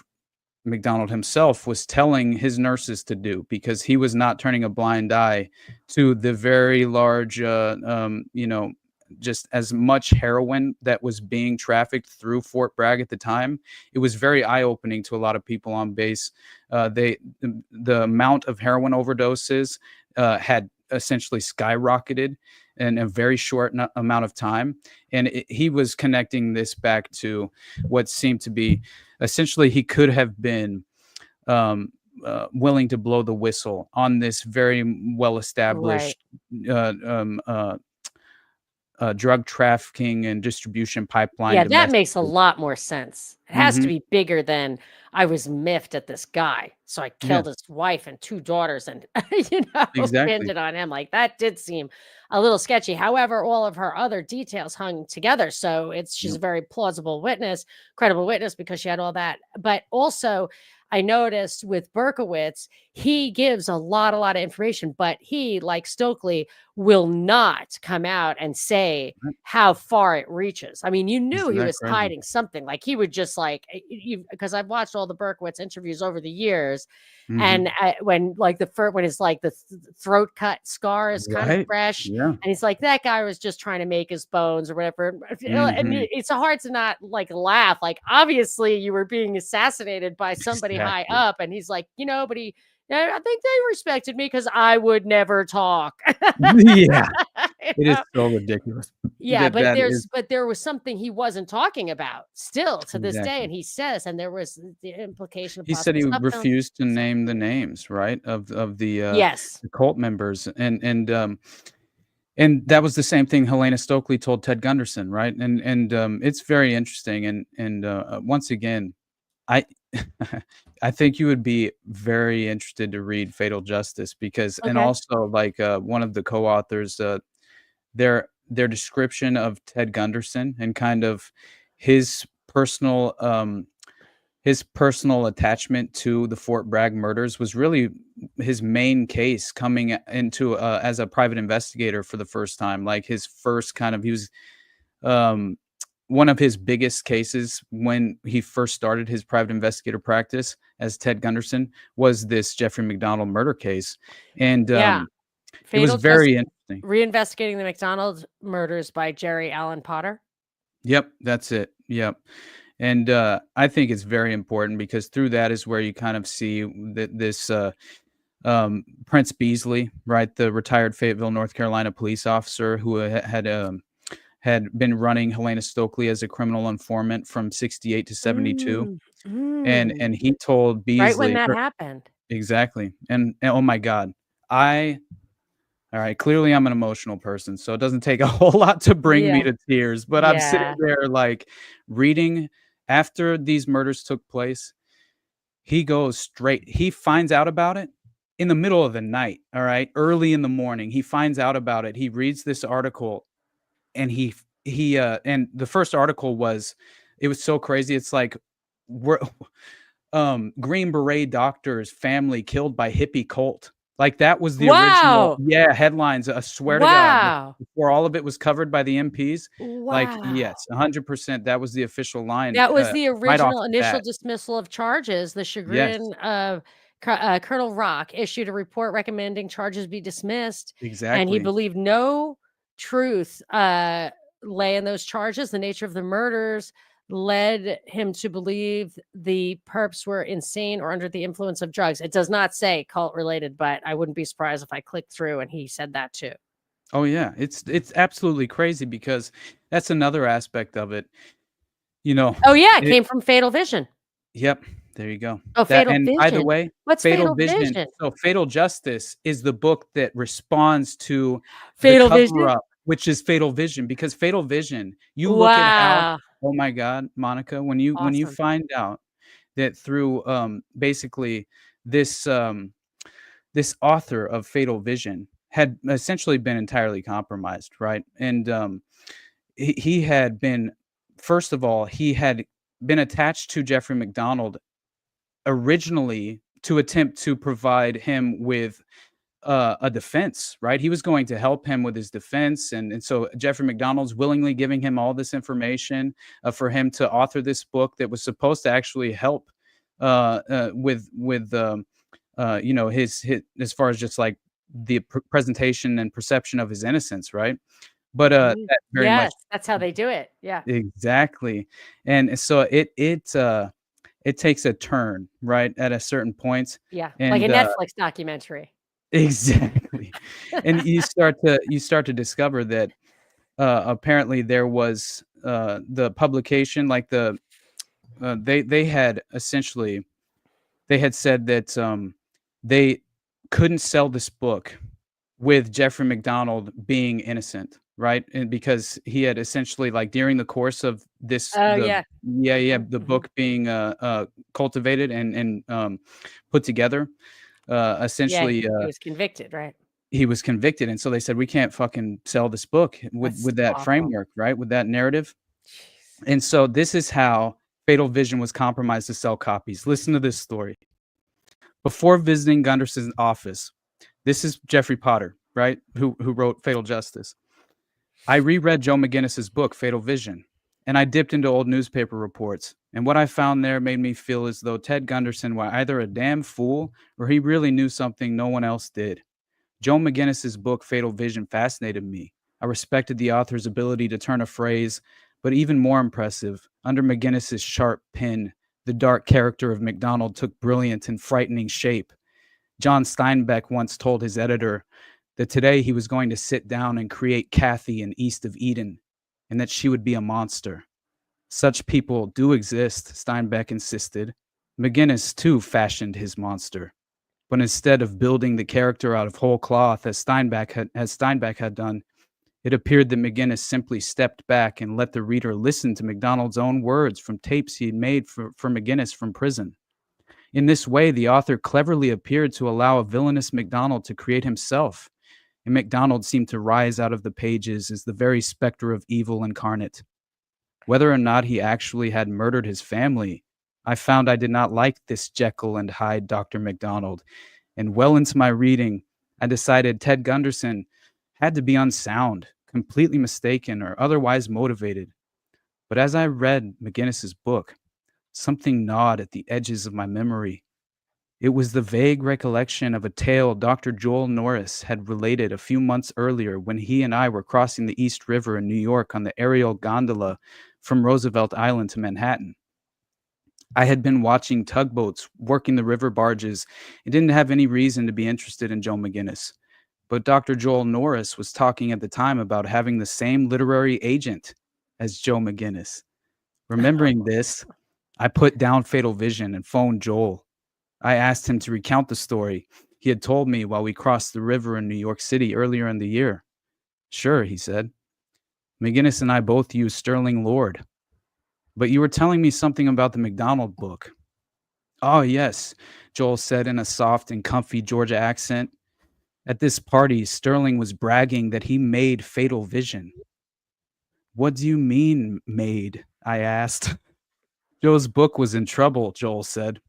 McDonald himself was telling his nurses to do because he was not turning a blind eye to the very large, just as much heroin that was being trafficked through Fort Bragg at the time. It was very eye opening to a lot of people on base. The amount of heroin overdoses had essentially skyrocketed in a very short amount of time. And he was connecting this back to what seemed to be essentially he could have been willing to blow the whistle on this very well right. established drug trafficking and distribution pipeline Yeah, that makes a domestically. lot more sense. It has to Mhm. be bigger than I was miffed at this guy, so I Yeah, killed his wife and 2 daughters and, pinned exactly. it on him, like, that did seem a little sketchy. However, all of her other details hung together, so she's Yep. a very plausible witness, credible witness because she had all that. But also, I noticed with Berkowitz, he gives a lot of information, but he, like Stokely, will not come out and say Right. how far it reaches. I mean, you knew Isn't he that was crazy? hiding something. Like he would just like you because I've watched all the Berkowitz interviews over the years, Mhm. and when like when his like throat cut scar is kind of Right? fresh, Yeah. and he's like that guy was just trying to make his bones or whatever. I Mhm. mean, it's hard to not like laugh. Like obviously you were being assassinated by somebody high Exactly. up, and he's like, but he. I think they respected me because I would never talk. Yeah. You It is know? so ridiculous Yeah, that but that is there was something he wasn't talking about still to this day, exactly. and he says, and there was the implication of He said possible he stuff found. refused to name the names, right, of Yes. the cult members, and that was the same thing Helena Stokely told Ted Gunderson, right? And it's very interesting, and once again, I I think you would be very interested to read Fatal Justice because and Okay. also, like, one of the co-authors, their description of Ted Gunderson and kind of his personal, um his personal attachment to the Fort Bragg murders was really his main case coming into, as a private investigator for the first time, like, his first kind of he was, um one of his biggest cases when he first started his private investigator practice as Ted Gunderson was this Jeffrey McDonald murder case, and, Yeah. it was Fatal very Justice interesting. Reinvestigating the McDonald's Murders by Jerry Allen Potter. Yep, that's it, yep, and, I think it's very important because through that is where you kind of see that this, Prince Beasley, right, the retired Fayetteville, North Carolina police officer who had been running Helena Stokely as a criminal informant from '68 to '72, Mm, and mm. he told Right when Beasley that happened. exactly, and oh my god, I all right, clearly I'm an emotional person, so it doesn't take a whole lot to bring me Yeah. to tears, but I'm sitting Yeah. there, like, reading after these murders took place, he finds out about it in the middle of the night, all right? Early in the morning, he finds out about it, he reads this article, and and the first article was it was so crazy, it's like, we're Green Beret doctor's family killed by hippie cult. Like, that was the original Wow. yeah, headlines, I swear to God, Wow. before all of it was covered by the MPs, like, Wow. yes, 100%, that was the official line, That was the right off original the initial bat. dismissal of charges. The Yes, chagrin of Colonel Rock issued a report recommending charges be dismissed, and he exactly. believed no truth lay in those charges. The nature of the murders led him to believe the perps were insane or under the influence of drugs. It does not say cult related, but I wouldn't be surprised if I clicked through and he said that too. Oh, yeah, it's absolutely crazy because that's another aspect of it, you know, Oh yeah, it it came from Fatal Vision. yep, There you go. Oh, That Fatal and by the Vision. way, What's Fatal Fatal Vision Vision? so Fatal Justice is the book that responds to the Fatal Vision? cover-up, which is Fatal Vision, because Fatal Vision, you look at how Wow. oh my god, Monica, when you Awesome. find out that through, basically this, this author of Fatal Vision had essentially been entirely compromised, right? And, he had been first of all, he had been attached to Jeffrey McDonald originally to attempt to provide him with a defense, right? He was going to help him with his defense, and so Jeffrey McDonald's willingly giving him all this information for him to author this book that was supposed to actually help with you know his as far as just like the presentation and perception of his innocence, right? But Mhm. that very much Yes, that's how they do it. Yeah. exactly, and so it takes a turn, right, at a certain point, Yeah, like a and, Netflix documentary. exactly, and you start to discover that, apparently there was, the publication, like, they had essentially they had said that, they couldn't sell this book with Jeffrey McDonald being innocent, right? And because he had essentially, like, during the course of this Oh, the yeah. yeah, Mhm, the mhm. book being, cultivated and, put together, Yeah, essentially, he was convicted, right? he was convicted, and so they said, "We can't fucking sell this book with That's that awful. framework," right? With that narrative, Jeez. and so this is how Fatal Vision was compromised to sell copies. Listen to this story. Before visiting Gunderson's office, this is Jeffrey Potter, right? Who wrote Fatal Justice. I reread Joe McGinnis's book, Fatal Vision, and I dipped into old newspaper reports. And what I found there made me feel as though Ted Gunderson were either a damn fool or he really knew something no one else did. Joe McGinnis's book, Fatal Vision, fascinated me. I respected the author's ability to turn a phrase, but even more impressive, under McGinnis's sharp pen, the dark character of MacDonald took brilliant and frightening shape. John Steinbeck once told his editor that today he was going to sit down and create Kathy in East of Eden, and that she would be a monster. Such people do exist, Steinbeck insisted. McGinnis, too, fashioned his monster. But instead of building the character out of whole cloth as Steinbeck had done, it appeared that McGinnis simply stepped back and let the reader listen to MacDonald's own words from tapes he had made for McGinnis from prison. In this way, the author cleverly appeared to allow a villainous MacDonald to create himself, and MacDonald seemed to rise out of the pages as the very specter of evil incarnate. Whether or not he actually had murdered his family, I found I did not like this Jekyll and Hyde Dr. MacDonald, and well into my reading, I decided Ted Gunderson had to be unsound, completely mistaken, or otherwise motivated. But as I read McGinnis's book, something gnawed at the edges of my memory. It was the vague recollection of a tale Dr. Joel Norris had related a few months earlier when he and I were crossing the East River in New York on the aerial gondola from Roosevelt Island to Manhattan. I had been watching tugboats working the river barges and didn't have any reason to be interested in Joe McGinnis. But Dr. Joel Norris was talking at the time about having the same literary agent as Joe McGinnis. Remembering this, I put down Fatal Vision and phoned Joel. I asked him to recount the story he had told me while we crossed the river in New York City earlier in the year. Sure, he said. McGinnis and I both used Sterling Lord. But you were telling me something about the MacDonald book. Oh, yes, Joel said in a soft and comfy Georgia accent. At this party, Sterling was bragging that he made Fatal Vision. What do you mean, made? I asked. Joe's book was in trouble, Joel said.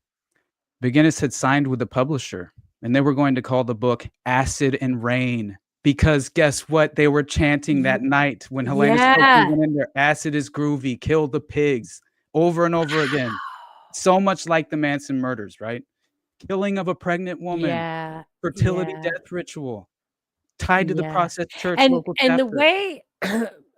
McGinnis had signed with the publisher, and they were going to call the book Acid and Rain. Because guess what? They were chanting Ye that night when Helena Stokely Yeah. went in there, acid is groovy, kill the pigs, over and over again. So much like the Manson murders, right? Killing of a pregnant woman, Yeah, fertility yeah, death ritual, tied to the yeah. Process Church And local the chapter. way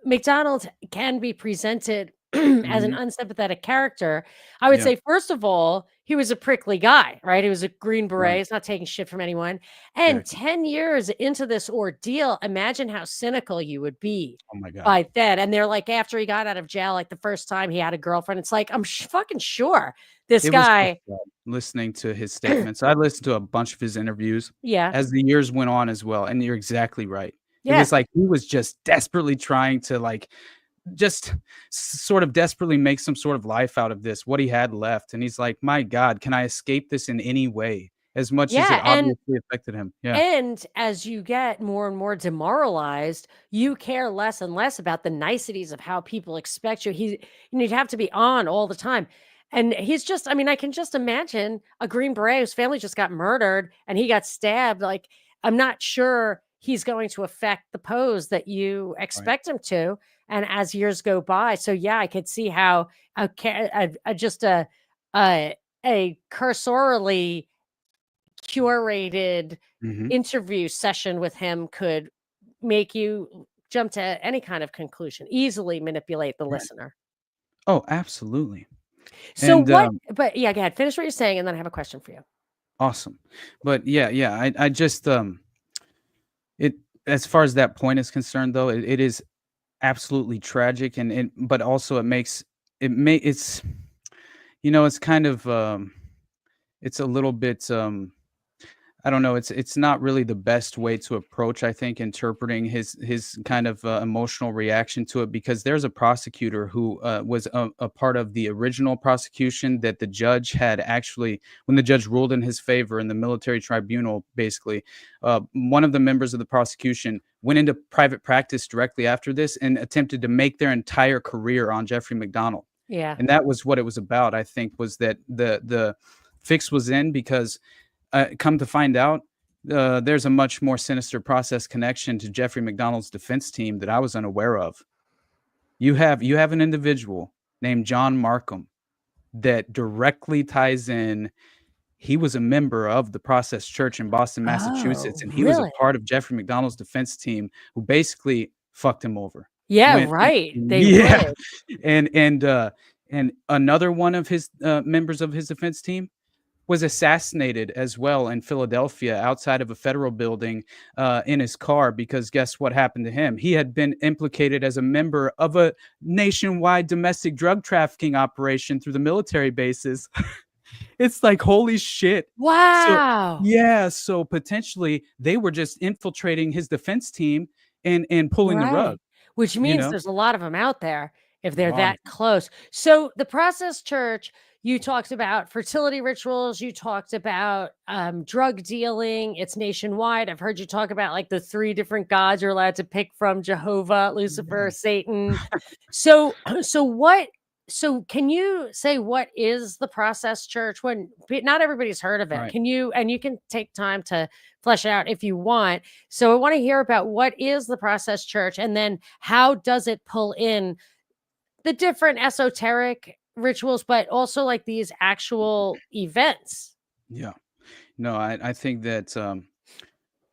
McDonald's can be presented as an Mhm. unsympathetic character, I would Yeah, say, first of all, he was a prickly guy, right? He was a Green Beret. right. He's not taking shit from anyone. And Exactly. 10 years into this ordeal, imagine how cynical you would be Oh my god. by then. And they're like, after he got out of jail, like the first time he had a girlfriend, it's like, I'm fucking sure this It was so guy, sad listening to his statements. I listened to a bunch of his interviews yeah, as the years went on as well, and you're exactly right. It yeah, was like he was just desperately trying to, like, just sort of desperately make some sort of life out of this, what he had left, and he's like, "My god, can I escape this in any way?" As much as it yeah. obviously affected him. Yeah, And as you get more and more demoralized, you care less and less about the niceties of how people expect you. You'd have to be on all the time. And he's just, I mean, I can just imagine a Green Beret whose family just got murdered and he got stabbed. Like, I'm not sure he's going to affect the pose that you right. expect him to. And as years go by, so yeah, I could see how just a cursorily curated Mhm. interview session with him could make you jump to any kind of conclusion, easily manipulate the Right. listener. Oh, absolutely. So And, what but yeah, go ahead, finish what you're saying, and then I have a question for you. awesome. But yeah, I just, it as far as that point is concerned, though, it is absolutely tragic, and but also it's, it's kind of, it's a little bit, I don't know, it's not really the best way to approach, I think, interpreting his kind of, emotional reaction to it, because there's a prosecutor who, was a part of the original prosecution that the judge had actually, when the judge ruled in his favor in the military tribunal, basically, one of the members of the prosecution went into private practice directly after this and attempted to make their entire career on Jeffrey McDonald. Yeah. And that was what it was about, I think, was that the fix was in because, come to find out, there's a much more sinister process connection to Jeffrey McDonald's defense team that I was unaware of. You have an individual named John Markham that directly ties in. He was a member of the Process Church in Boston, Massachusetts, Oh, and he was a really? part of Jeffrey McDonald's defense team who basically fucked him over. Yeah, Went right, they Yeah, would. and another one of his, members of his defense team was assassinated as well in Philadelphia outside of a federal building, in his car, because guess what happened to him? He had been implicated as a member of a nationwide domestic drug trafficking operation through the military bases. It's like, holy shit. So Wow! yeah, so potentially they were just infiltrating his defense team and pulling the rug, Right, which you means know? there's a lot of them out there if A they're lot of that them. close. So, the Process Church, you talked about fertility rituals, you talked about, drug dealing, it's nationwide. I've heard you talk about, like, the 3 different gods you're allowed to pick from: Jehovah, Lucifer, Yeah. Satan. So so what so can you say what is the Process Church? When not everybody's heard of it. Alright. Can you, and you can take time to flesh it out if you want. So I want to hear about what is the Process Church, and then how does it pull in the different esoteric rituals, but also like these actual events. Yeah. No, I think that,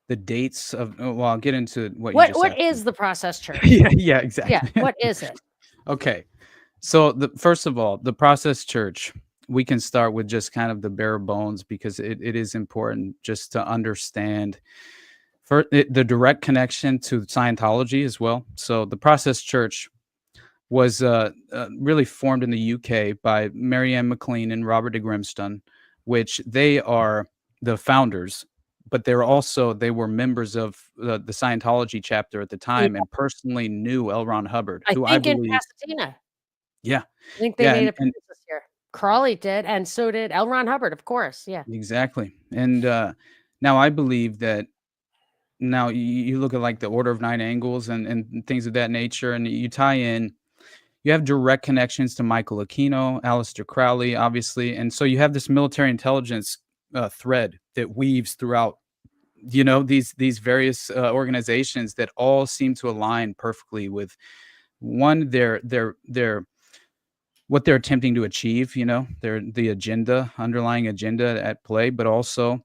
the dates of, well, I'll get into what you just What asked me. is the Process Church? Yeah, Yeah, exactly. what is it? Okay. So the first of all, the Process Church, we can start with just kind of the bare bones, because it is important just to understand the direct connection to Scientology as well. So the Process Church was, really formed in the UK by Marianne McLean and Robert de Grimston, which they are the founders, but they were members of the Scientology chapter at the Yeah, time, and personally knew L. Ron Hubbard, I who I think in believe. Pasadena. Yeah, I think they yeah, made and, appearance this year. Crawley did, and so did L. Ron Hubbard, of course. Yeah. exactly. And, now I believe that, now you look at, like, the Order of Nine Angles and things of that nature, and you tie in, you have direct connections to Michael Aquino, Aleister Crowley, obviously, and so you have this military intelligence, thread that weaves throughout, these various, organizations that all seem to align perfectly with, one, their what they're attempting to achieve, their the agenda, underlying agenda at play, but also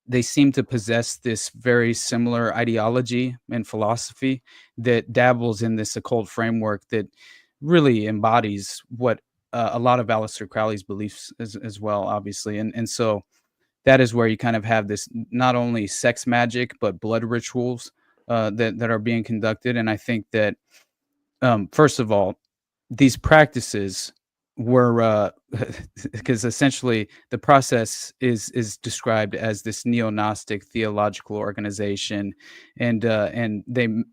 they seem to possess this very similar ideology and philosophy that dabbles in this occult framework that really embodies what a lot of Aleister Crowley's beliefs as well, obviously. And so that is where you kind of have this not only sex magic but blood rituals that are being conducted. And I think that first of all, these practices were because essentially the process is described as this neo-Gnostic theological organization, and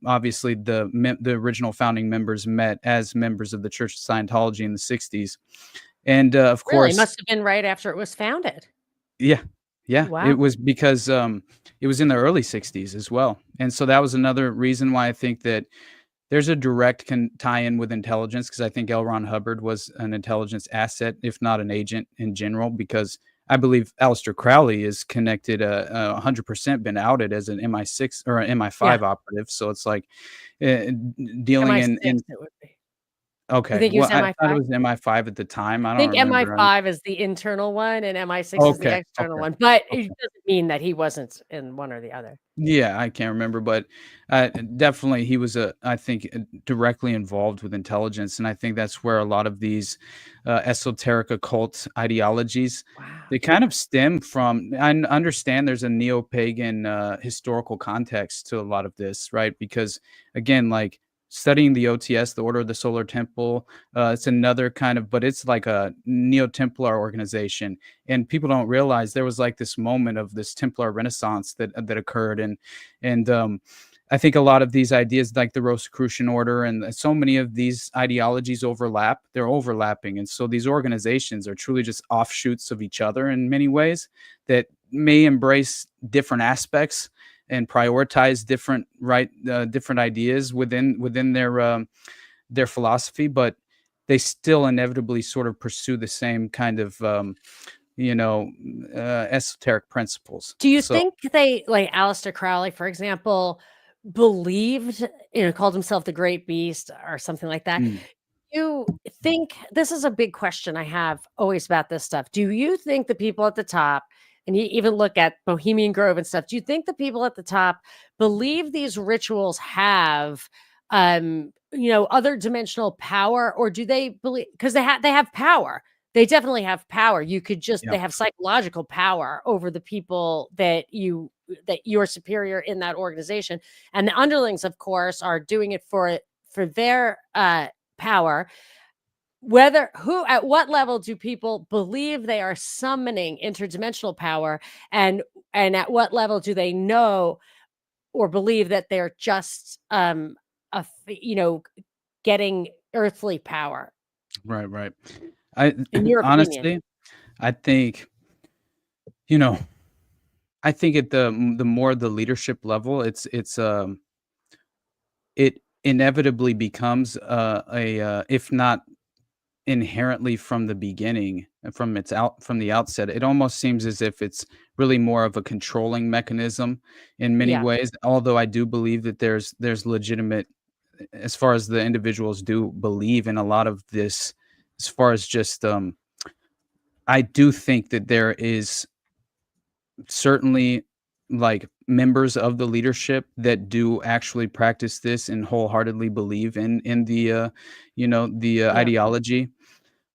obviously the original founding members met as members of the Church of Scientology in the 60s, and of Really? course, Must have been right after it was founded. yeah, yeah, it Wow. was because it was in the early 60s as well, and so that was another reason why I think that there's a direct tie-in with intelligence, because I think L. Ron Hubbard was an intelligence asset, if not an agent in general, because I believe Aleister Crowley is connected, 100% been outed as an MI6 or an Yeah. MI5 operative. So it's like uh, dealing in MI6 it would be. You okay. think he Well, was I thought it MI5? was MI5 at the time. I I don't think remember. MI5 is the internal one and MI6 is the Okay. external Okay. one, but it Okay. doesn't mean that he wasn't in one or the other. Yeah, I can't remember, but definitely he was I think, directly involved with intelligence, and I think that's where a lot of these esoteric occult ideologies Wow. they kind of stem from. Understand there's a neo-pagan historical context to a lot of this, right? Because again, like studying the OTS, the Order of the Solar Temple, it's another kind of, but it's like a Neo-Templar organization, and people don't realize there was like this moment of this Templar Renaissance that occurred, and I think a lot of these ideas, like the Rosicrucian Order, and so many of these ideologies overlap. They're overlapping, and so these organizations are truly just offshoots of each other in many ways that may embrace different aspects and prioritize different ideas within their philosophy, but they still inevitably sort of pursue the same kind of you know, esoteric principles. Do you So, think they like Aleister Crowley, for example, believed, called himself the Great Beast or something like that? mm, You think this is a big question I have always about this stuff. Do you think the people at the top, and you even look at Bohemian Grove and stuff, do you think the people at the top believe these rituals have other dimensional power, or do they believe because they have power? They definitely have power. You could just yeah, they have psychological power over the people that you're superior in that organization. And the underlings, of course, are doing it for their power. Whether who at what level do people believe they are summoning interdimensional power, and at what level do they know or believe that they're just getting earthly power, right, right. I in your opinion? honestly, I think, you know, I think at the more the leadership level, it inevitably becomes if not inherently from the beginning, from the outset, it almost seems as if it's really more of a controlling mechanism in many Yeah. ways. Although I do believe that there's legitimate, as far as the individuals do believe in a lot of this, as far as just I do think that there is certainly like members of the leadership that do actually practice this and wholeheartedly believe in the Yeah. ideology,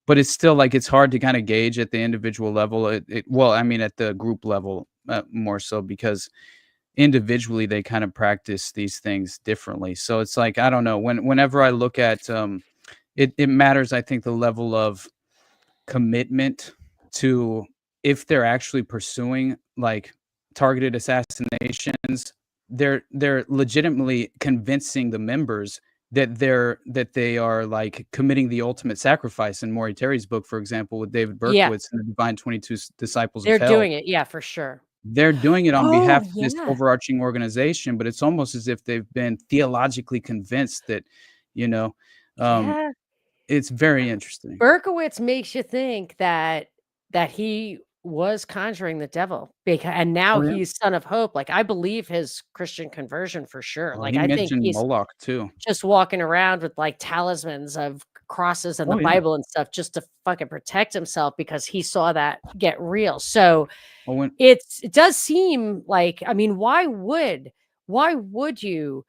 but it's still like it's hard to kind of gauge at the individual level. Well, I mean at the group level, more so, because individually they kind of practice these things differently. So it's like I don't know, whenever I look at it matters, I think, the level of commitment to, if they're actually pursuing like targeted assassinations, they're legitimately convincing the members that they are like committing the ultimate sacrifice. In Maury Terry's book, for example, with David Yeah. Berkowitz and the Divine 22 Disciples of They're Hell, doing it. Yeah, for sure. they're doing it on Oh, behalf of this yeah. overarching organization, but it's almost as if they've been theologically convinced that, you know, um, Yeah. it's very interesting. Berkowitz makes you think that he was conjuring the devil, and now Oh yeah. he's son of hope. Like, I believe his Christian conversion for sure. Oh, Like, he I think mentioned he's Moloch too. just walking around with, like, talismans of crosses and the Oh, yeah. Bible and stuff just to fucking protect himself because he saw that get real. So, Well, when it does seem like, I mean, why would you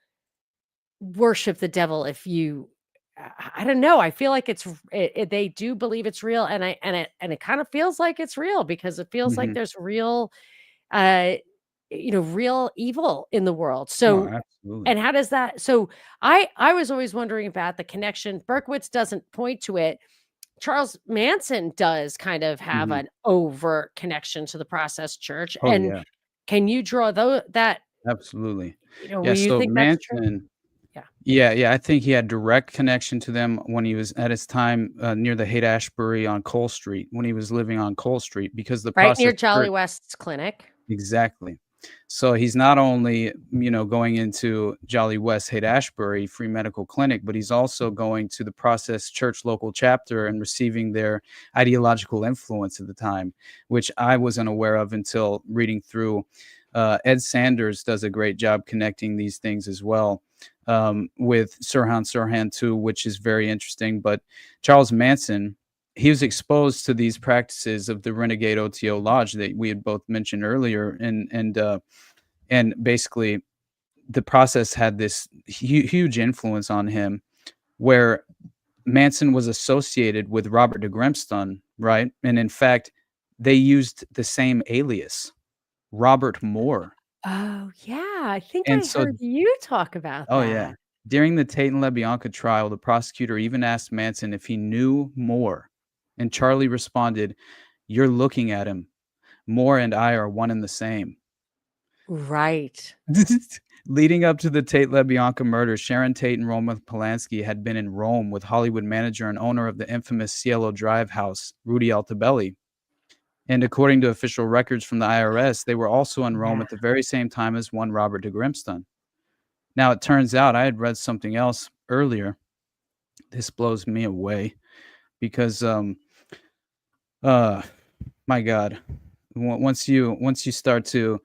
worship the devil if you I don't know. I feel like they do believe it's real, and it kind of feels like it's real because it feels like Mhm. there's real, uh, real evil in the world. Oh, So, absolutely. and how does that? So, I was always wondering about the connection. Berkowitz doesn't point to it. Charles Manson does kind of have Mhm. an overt connection to the process church. Oh, And yeah. can you draw that? Absolutely. Will Yeah, you so think that's true? Manson Yeah. yeah, I think he had direct connection to them when he was at his time, near the Haight-Ashbury on Cole Street, when he was living on Cole Street because the Right near Process Jolly Church. West's clinic. Exactly. So he's not only, going into Jolly West Haight-Ashbury Free Medical Clinic, but he's also going to the Process Church local chapter and receiving their ideological influence at the time, which I wasn't aware of until reading through. Ed Sanders does a great job connecting these things as well, with Sirhan Sirhan too, which is very interesting. But Charles Manson, he was exposed to these practices of the Renegade OTO Lodge that we had both mentioned earlier, and basically the process had this huge influence on him, where Manson was associated with Robert de Grimston, right? And in fact, they used the same alias, Robert Moore, Oh, yeah, I think and I so heard you talk about oh yeah. that. During the Tate and LaBianca trial, the prosecutor even asked Manson if he knew Moore, and Charlie responded, "You're looking at him. Moore and I are one and the same." Right. Leading up to the Tate LaBianca murder, Sharon Tate and Roman Polanski had been in Rome with Hollywood manager and owner of the infamous Cielo Drive house, Rudy Altobelli. And according to official records from the IRS, they were also in Rome Yeah. at the very same time as one Robert de Grimston. Now, it turns out I had read something else earlier. This blows me away because, uh, my God, once you start to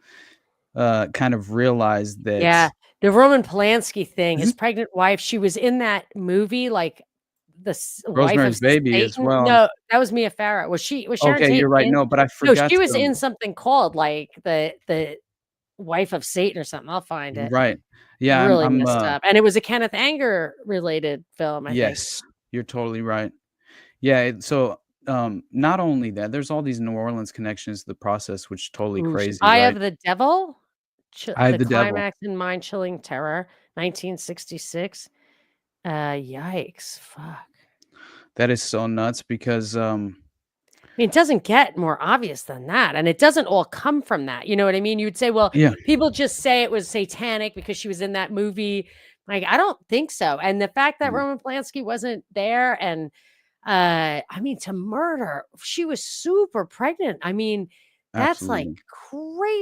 kind of realize Yeah. that The Roman Polanski thing, his pregnant wife, she was in that movie, like, the wife of Rosemary's Baby as Satan. well. No, that was Mia Farrow. Was Sharon Okay, Tate you're right. in? No, but I No, forgot she was to in something called, like, the wife of Satan or something. I'll find it. right. Yeah, Really messed up, and it was a Kenneth Anger related film, I think. yes, you're totally right. Yeah, so, not only that, there's all these New Orleans connections to the process, which is totally Ooh, crazy, Eye of right? the Devil? I The the Devil. Climax in Mind-Chilling Terror, 1966. Yikes, fuck. That is so nuts because, I mean, it doesn't get more obvious than that, and it doesn't all come from that, you know what I mean? You'd say, "Well, yeah, people just say it was satanic because she was in that movie." Like, I don't think so, and the fact that mm, Roman Polanski wasn't there and, I mean, to murder she was super pregnant. I mean, that's, like, absolutely.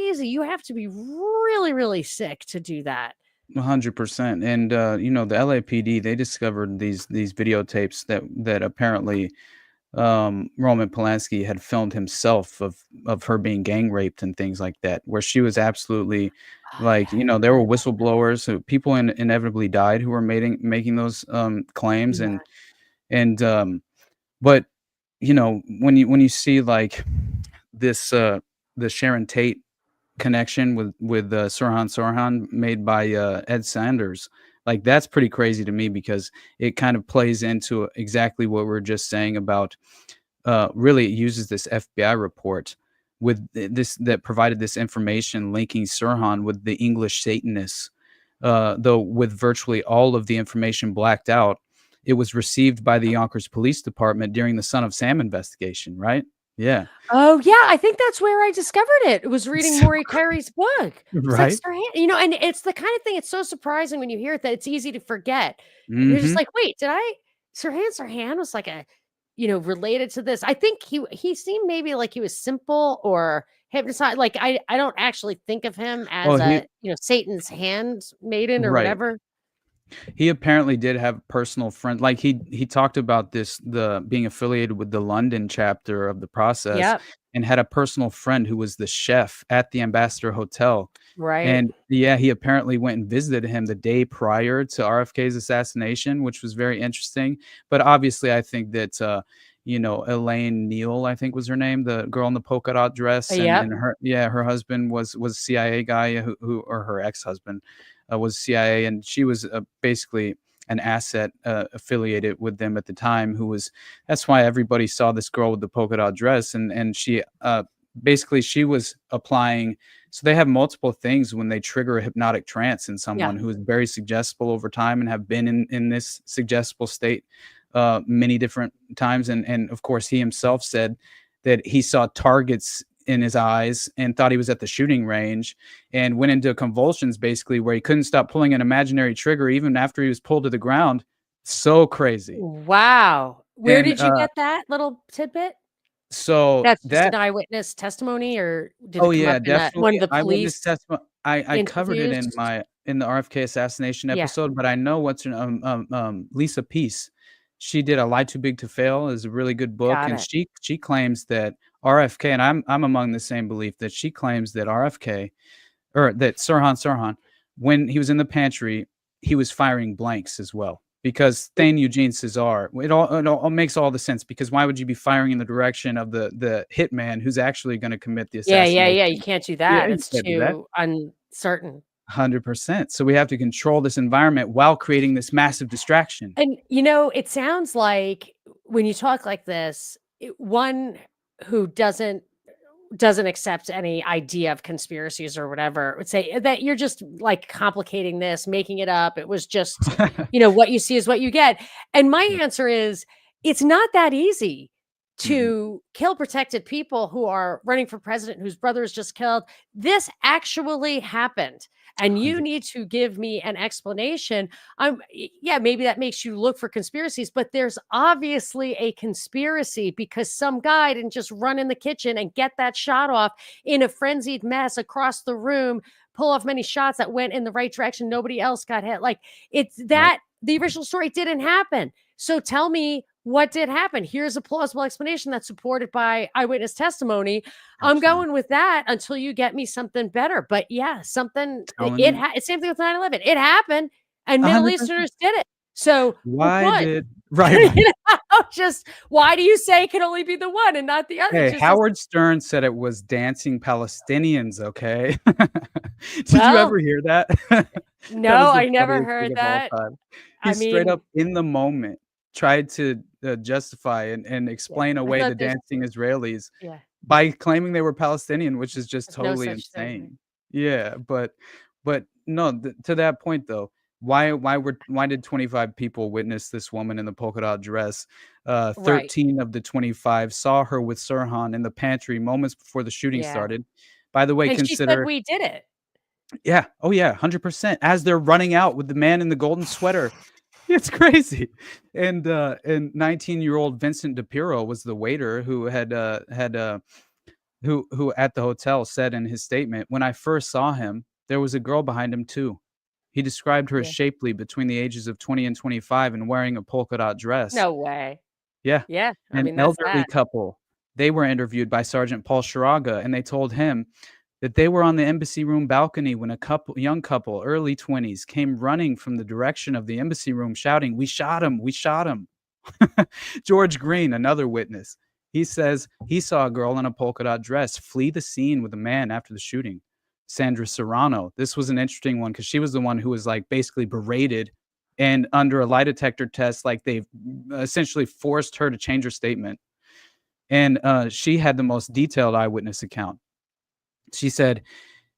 crazy. You have to be really, really sick to do that. 100%, and, the LAPD, they discovered these videotapes that apparently, Roman Polanski had filmed himself of her being gang raped and things like that, where she was absolutely Oh, like, yeah, there were whistleblowers who people inevitably died who were making those, claims, yeah. and, but, when you see, like, this, the Sharon Tate connection with Sirhan Sirhan made by, Ed Sanders, like, that's pretty crazy to me because it kind of plays into exactly what we're just saying about, really it uses this FBI report with this that provided this information linking Sirhan with the English Satanists, though with virtually all of the information blacked out. It was received by the Yonkers Police Department during the Son of Sam investigation, right? Yeah. Oh, yeah, I think that's where I discovered it. It was reading So Maury Carey's book. It's like right? And it's the kind of thing it's so surprising when you hear it that it's easy to forget. You're just Mhm. like, "Wait, did I Sirhan was like related to this." I think he seemed maybe like he was simple or hypnotized. Like, I don't actually think of him Well, as Satan's handmaiden or right. whatever. He apparently did have personal friend like, he talked about the being affiliated with the London chapter of the process Yep, and had a personal friend who was the chef at the Ambassador Hotel, right. and, yeah, he apparently went and visited him the day prior to RFK's assassination, which was very interesting, but obviously, I think that, Elaine Neal, I think was her name, the girl in the polka dot dress, Yep. and her husband was a CIA guy who or her ex-husband, was CIA, and she was, basically an asset affiliated with them at the time, that's why everybody saw this girl with the polka dot dress, and she basically she was applying. So they have multiple things when they trigger a hypnotic trance in Yeah. someone who is very suggestible over time and have been in this suggestible state many different times. And of course, he himself said that he saw targets in his eyes and thought he was at the shooting range and went into convulsions, basically, where he couldn't stop pulling an imaginary trigger even after he was pulled to the ground. So crazy. Wow. Where And did you get that little tidbit? so That's just that an eyewitness testimony, or did Oh it come yeah, up in one definitely of the eyewitness police testimony. I covered it interviews? in the RFK assassination Yeah, episode, but I know what's her Lisa Peace. She did A Lie Too Big to Fail is a really good book, got and it. she claims that RFK, and I'm among the same belief, that she claims that RFK, or that Sirhan, when he was in the pantry, he was firing blanks as well. Because Thane Eugene Cesar, it all makes all the sense, because why would you be firing in the direction of the hitman who's actually going to commit the Yeah, yeah, yeah, you assassination? can't do Yeah, that. you It's can't do that. too uncertain. 100%. So we have to control this environment while creating this massive distraction. And, it sounds like when you talk like this, one who doesn't accept any idea of conspiracies or whatever would say that you're just like complicating this, making it up. It was just, what you see is what you get. And my Yeah. answer is it's not that easy Mhm. to kill protected people who are running for president whose brother is just killed. This actually happened. And you 100. need to give me an explanation. Yeah, maybe that makes you look for conspiracies, but there's obviously a conspiracy because some guy didn't just run in the kitchen and get that shot off in a frenzied mess across the room, pull off many shots that went in the right direction. Nobody else got hit. Like it's Right. that the original story didn't happen. So tell me what did happen. Here's a plausible explanation that's supported by eyewitness testimony. I'm Absolutely. going with that until you get me something better. But yeah, something Telling you. it's same thing with 9/11. It happened and Middle 100%. Easterners did it. So which Why one? did Right. Just why do you say it can only be the one and not the other? It Hey, just Howard Stern said it was dancing Palestinians, okay? Did you well, ever hear that? That no, was the I never funniest thing heard of all that. time. He I straight mean, up in the moment tried to, justify and yeah, explain I away the thought there's dancing Israelis yeah, by claiming they were Palestinian, which is just there's no totally such thing. insane. Yeah, but no, to that point though, why did 25 people witness this woman in the polka dot dress? Right. 13 of the 25 saw her with Sirhan in the pantry moments before the shooting Yeah. started. By the way, And she said consider we did it. yeah, oh yeah, 100%, as they're running out with the man in the golden sweater. It's crazy. And 19-year-old Vincent DePiro was the waiter who who at the hotel said in his statement, "When I first saw him, there was a girl behind him too. He described her as Yeah. shapely between the ages of 20 and 25 and wearing a polka dot dress." No way. Yeah. Yeah, I An mean, that's elderly that. couple, they were interviewed by Sergeant Paul Sharaga, and they told him that they were on the embassy room balcony when a young couple, early 20s, came running from the direction of the embassy room shouting, "We shot him, we shot him." George Green, another witness, he says he saw a girl in a polka dot dress flee the scene with a man after the shooting. Sandra Serrano, this was an interesting one because she was the one who was like basically berated, and under a lie detector test, like they essentially forced her to change her statement. And she had the most detailed eyewitness account. She said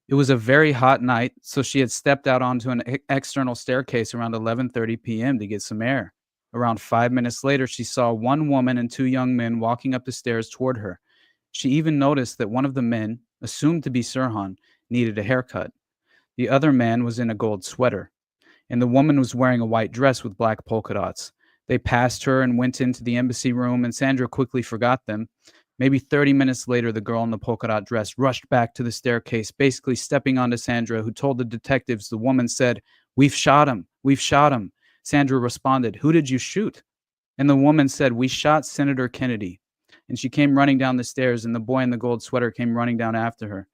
it was a very hot night, so she had stepped out onto an external staircase around 11:30 p.m. to get some air. Around 5 minutes later, she saw one woman and two young men walking up the stairs toward her. She even noticed that one of the men, assumed to be Sirhan, needed a haircut. The other man was in a gold sweater, and the woman was wearing a white dress with black polka dots. They passed her and went into the embassy room, and Sandra quickly forgot them. Maybe 30 minutes later, the girl in the polka dot dress rushed back to the staircase, basically stepping onto Sandra, who told the detectives the woman said, "We've shot him. We've shot him." Sandra responded, "Who did you shoot?" And the woman said, "We shot Senator Kennedy." And she came running down the stairs, and the boy in the gold sweater came running down after her.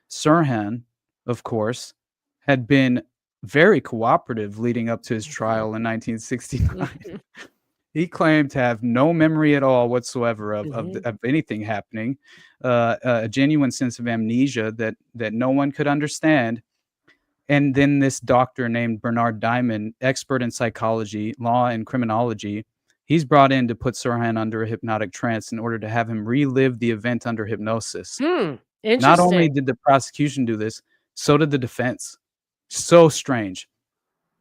Sirhan, of course, had been very cooperative leading up to his trial in 1969. He claimed to have no memory at all whatsoever of anything happening, a genuine sense of amnesia that no one could understand. And then this doctor named Bernard Diamond, expert in psychology, law, and criminology, he's brought in to put Sirhan under a hypnotic trance in order to have him relive the event under hypnosis. Not only Interesting. did the prosecution do this, so did the defense. So strange.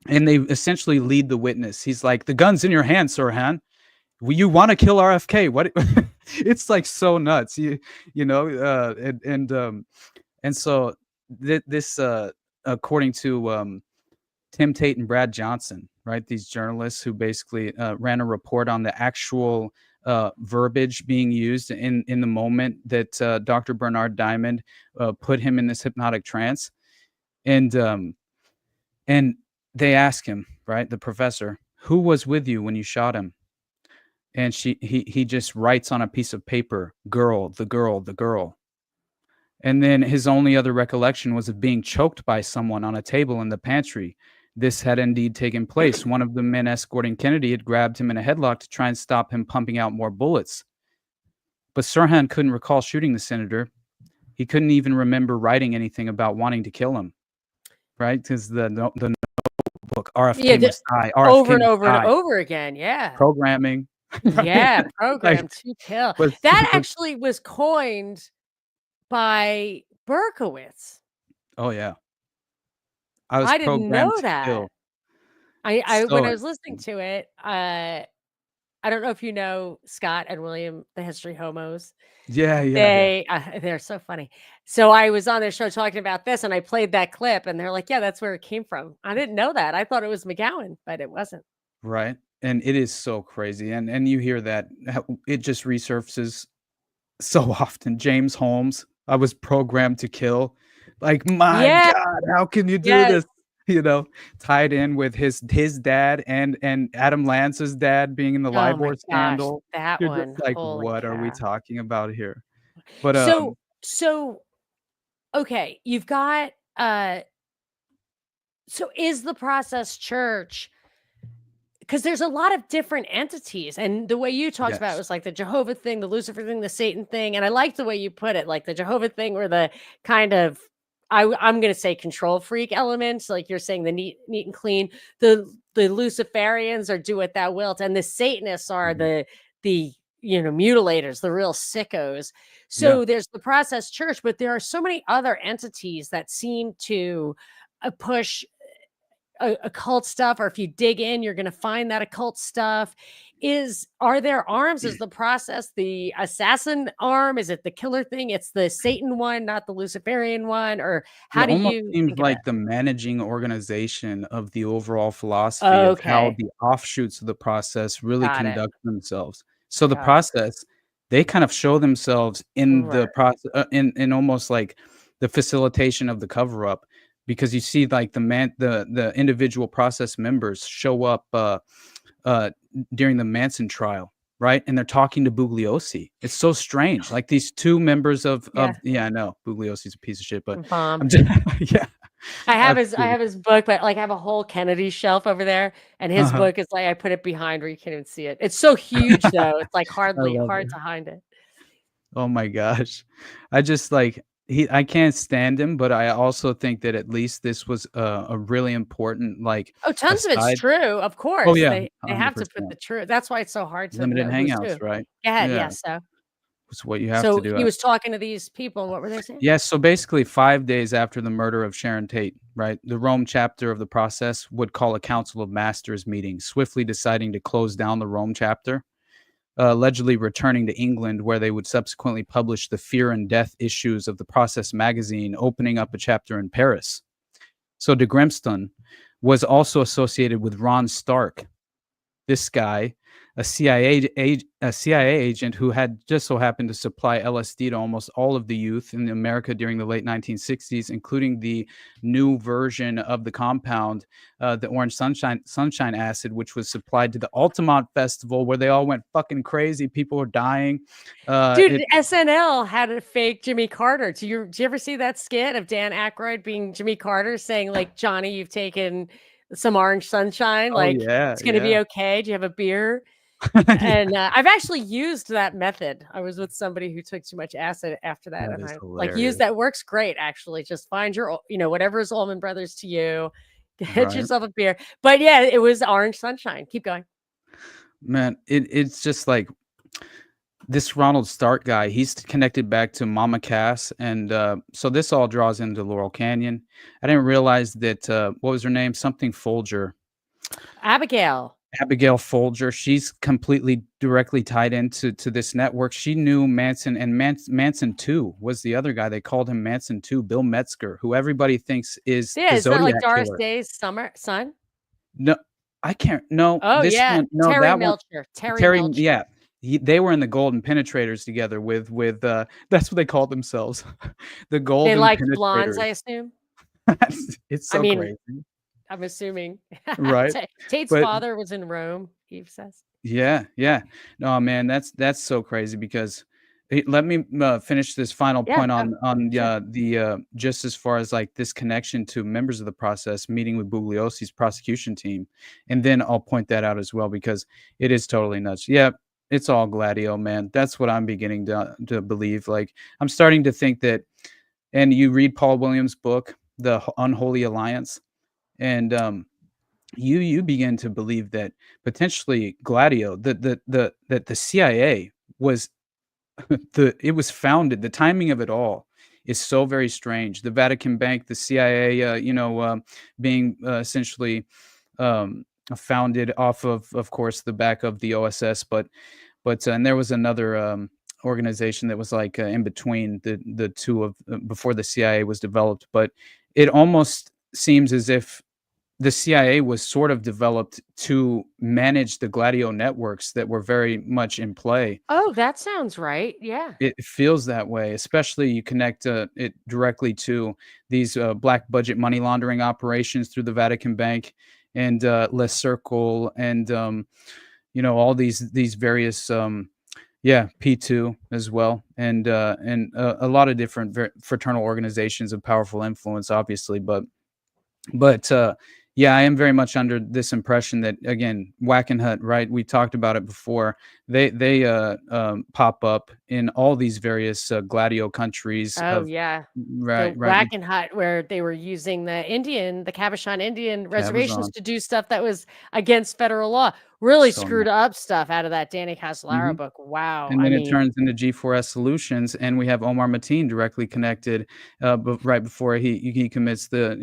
And they essentially lead the witness. He's like, "The gun's in your hand, Sirhan. You want to kill RFK? What?" It's like so nuts. And so this, according to Tim Tate and Brad Johnson, right? These journalists who basically ran a report on the actual verbiage being used in the moment that Dr. Bernard Diamond put him in this hypnotic trance, and they ask him, right, the professor, "Who was with you when you shot him?" And he just writes on a piece of paper, "Girl, the girl, the girl." And then his only other recollection was of being choked by someone on a table in the pantry. This had indeed taken place. One of the men escorting Kennedy had grabbed him in a headlock to try and stop him pumping out more bullets. But Sirhan couldn't recall shooting the senator. He couldn't even remember writing anything about wanting to kill him, right? Because the notebook, RFK must die, RFK over and must over die. and over again. Yeah. Programming. Yeah. Like, Programmed to kill. That actually was coined by Berkowitz. Oh, yeah. I was I didn't programmed know to that. kill. When I was So listening to it, I don't know if you know Scott and William, the History Homos. yeah, yeah. They're so funny. So I was on their show talking about this, and I played that clip, and they're like, "Yeah, that's where it came from." I didn't know that. I thought it was McGowan, but it wasn't. Right. And it is so crazy. And you hear that it just resurfaces so often. James Holmes, "I was programmed to kill." Like, my Yeah. God, how can you do Yes. this? Tied in with his dad and Adam Lance's dad being in the Oh my LIBOR gosh, scandal. that You're one. just like, Holy what are we cow. talking about here? But So okay, you've got so is the Process Church, because there's a lot of different entities, and the way you talked about it yes. was like the Jehovah thing, the Lucifer thing, the Satan thing, and I like the way you put it, like the Jehovah thing or the kind of I'm gonna say control freak elements, like you're saying the neat and clean. The Luciferians are do what thou wilt, and the Satanists are Mhm. the mutilators, the real sickos. Yeah. So there's the Process Church, but there are so many other entities that seem to push occult stuff, or if you dig in, you're going to find that occult stuff. Are there arms? Is the Process the assassin arm? Is it the killer thing? It's the Satan one, not the Luciferian one? Or It how do almost you seems think of it? like the managing organization of the overall philosophy of how Okay, the offshoots of the process really got it. conduct themselves. So the Got it. process, they kind of show themselves in Right. the process, in almost like the facilitation of the cover up, because you see like the individual process members show up uh, during the Manson trial, right? And they're talking to Bugliosi. It's so strange. Like these two members Yeah. yeah, I know Bugliosi's a piece of shit, but Bomb. I'm just yeah, I absolutely. have his book, but like I have a whole Kennedy shelf over there, and his Uh-huh. book is like I put it behind where you can't even see it. It's so huge though. It's like I love hard it. to hide it. Oh my gosh. I just like I can't stand him, but I also think that at least this was a really important like Oh, tons of it's aside. true, of Oh course. yeah, They have to put 100%. the truth. That's why it's so hard to Limited know who's who. hangouts, right? Go ahead, Yeah, yes, so it's what you have to so do. he was talking to these people, and what were they saying? Yeah, so basically 5 days after the murder of Sharon Tate, right, the Rome chapter of the process would call a council of masters meeting, swiftly deciding to close down the Rome chapter, allegedly returning to England, where they would subsequently publish the Fear and Death issues of the Process magazine, opening up a chapter in Paris. So de Grimston was also associated with Ron Stark, this guy, a CIA agent who had just so happened to supply LSD to almost all of the youth in America during the late 1960s, including the new version of the compound, the orange sunshine acid, which was supplied to the Altamont Festival, where they all went fucking crazy. People were dying. Dude, SNL had a fake Jimmy Carter. Did you ever see that skit of Dan Aykroyd being Jimmy Carter saying, like, "Johnny, you've taken some orange sunshine, Oh like, yeah, it's gonna be yeah. okay. Do you have a beer?" And I've actually used that method. I was with somebody who took too much acid after that, That and is I like hilarious. used that. Works great, actually. Just find your, whatever is Allman Brothers to you. Get Right. yourself a beer. But yeah, it was Orange Sunshine. Keep going. Man, it's just like this Ronald Stark guy, he's connected back to Mama Cass, and so this all draws into Laurel Canyon. I didn't realize that what was her name? Something Folger. Abigail. Abigail Folger, she's completely directly tied into this network. She knew Manson, and Manson 2 was the other guy. They called him Manson 2, Bill Metzger, who everybody thinks is Yeah, the isn't that like Zodiac Doris killer. Day's son? No, I can't. No, Oh this yeah, one. No, Terry that one. Melcher. Terry Terry. Melcher. Yeah, they were in the Golden Penetrators together with. That's what they called themselves, the They Golden liked blondes, Penetrators. I assume. It's I so mean, crazy, I'm assuming. right? Tate's But father was in Rome, Eve says. yeah, yeah. No, man, that's so crazy because let me finish this final Yeah, point go. on Sure. the just as far as like this connection to members of the process meeting with Bugliosi's prosecution team, and then I'll point that out as well because it is totally nuts. Yeah, it's all Gladio, man. That's what I'm beginning to believe. Like I'm starting to think that, and you read Paul Williams' book, The Unholy Alliance, and you begin to believe that potentially Gladio, that the CIA was it was founded. The timing of it all is so very strange. The Vatican Bank, the CIA, being essentially founded off of course, the back of the OSS, but and there was another organization that was like in between the two of before the CIA was developed. But it almost seems as if the CIA was sort of developed to manage the Gladio networks that were very much in play. Oh, that sounds right. Yeah. It feels that way, especially you connect it directly to these black budget money laundering operations through the Vatican Bank and Les Circle and all these various P2 as well and a lot of different fraternal organizations of powerful influence, obviously, but yeah, I am very much under this impression that again, Wackenhut, right? We talked about it before. They pop up in all these various Gladio countries Oh, of yeah. The right. We Wagon Hut where they were using the Cabashon Indian reservations Cabazon, to do stuff that was against federal law. Really so screwed up stuff out of that Danny Casolaro mhm. book. Wow. And I then it mean, turns into G4S Solutions, and we have Omar Mateen directly connected, right before he commits the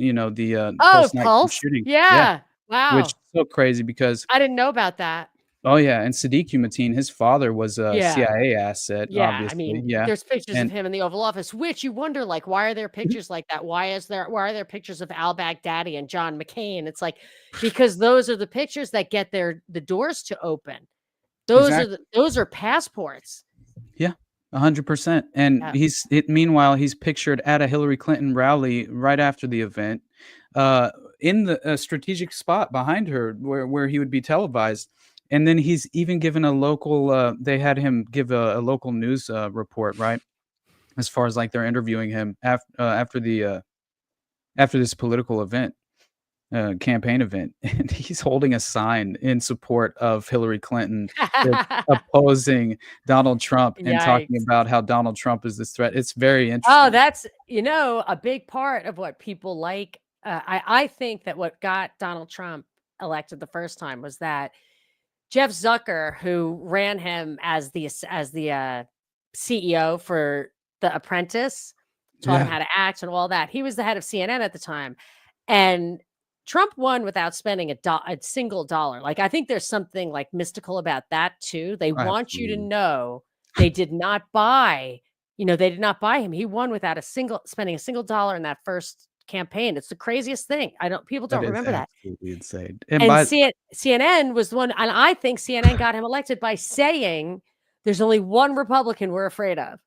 oh, Pulse night Pulse. shooting. Yeah, Yeah. which is Wow. so crazy because I didn't know about that. oh yeah, and Sadiq Mateen, his father was a Yeah. CIA asset, Yeah, I obviously, mean, yeah, there's pictures of and him in the Oval Office, which you wonder, like, why are there pictures like that? Why are there pictures of al-Baghdadi and John McCain? It's like, because those are the pictures that get the doors to open. exactly, Those are passports. yeah, 100%, and Yeah. meanwhile, he's pictured at a Hillary Clinton rally right after the event, uh, in the strategic spot behind her where he would be televised, and then he's even given a local, they had him give a local news report, right? As far as, like, they're interviewing him after this political event. Campaign event, and he's holding a sign in support of Hillary Clinton that's opposing Donald Trump and talking Yikes. about how Donald Trump is this threat. It's very Oh, interesting. that's, a big part of what people like. I think that what got Donald Trump elected the first time was that Jeff Zucker, who ran him as the CEO for The Apprentice, taught him Yeah, how to act and all that. He was the head of CNN at the time, and Trump won without spending a single dollar. Like, I think there's something, like, mystical about that too. They want you to absolutely. know they did not buy, they did not buy him. He won without spending a single dollar in that first campaign. It's the craziest thing. People That don't is remember that. absolutely insane. And And by CNN was the one, and I think CNN got him elected by saying, "There's only one Republican we're afraid of,"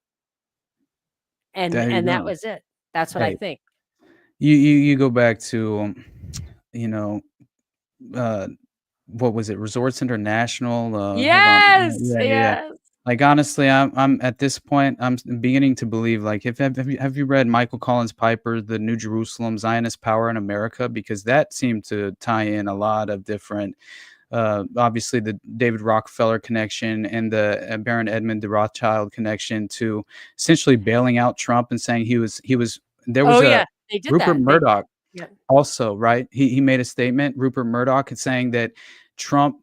and there you and that go. was it. That's what I Hey, think. you go back to, you know, uh what was it? Resorts International, hold on. Yes, Yeah, yeah. yes. Like, honestly, I'm at this point, beginning to believe, like, if have you read Michael Collins Piper, The New Jerusalem, Zionist Power in America? Because that seemed to tie in a lot of different, obviously the David Rockefeller connection and the Baron Edmund de Rothschild connection to essentially bailing out Trump and saying there was Oh a yeah, they did Rupert that. They Murdoch yeah. also, right? He made a statement, Rupert Murdoch, saying that Trump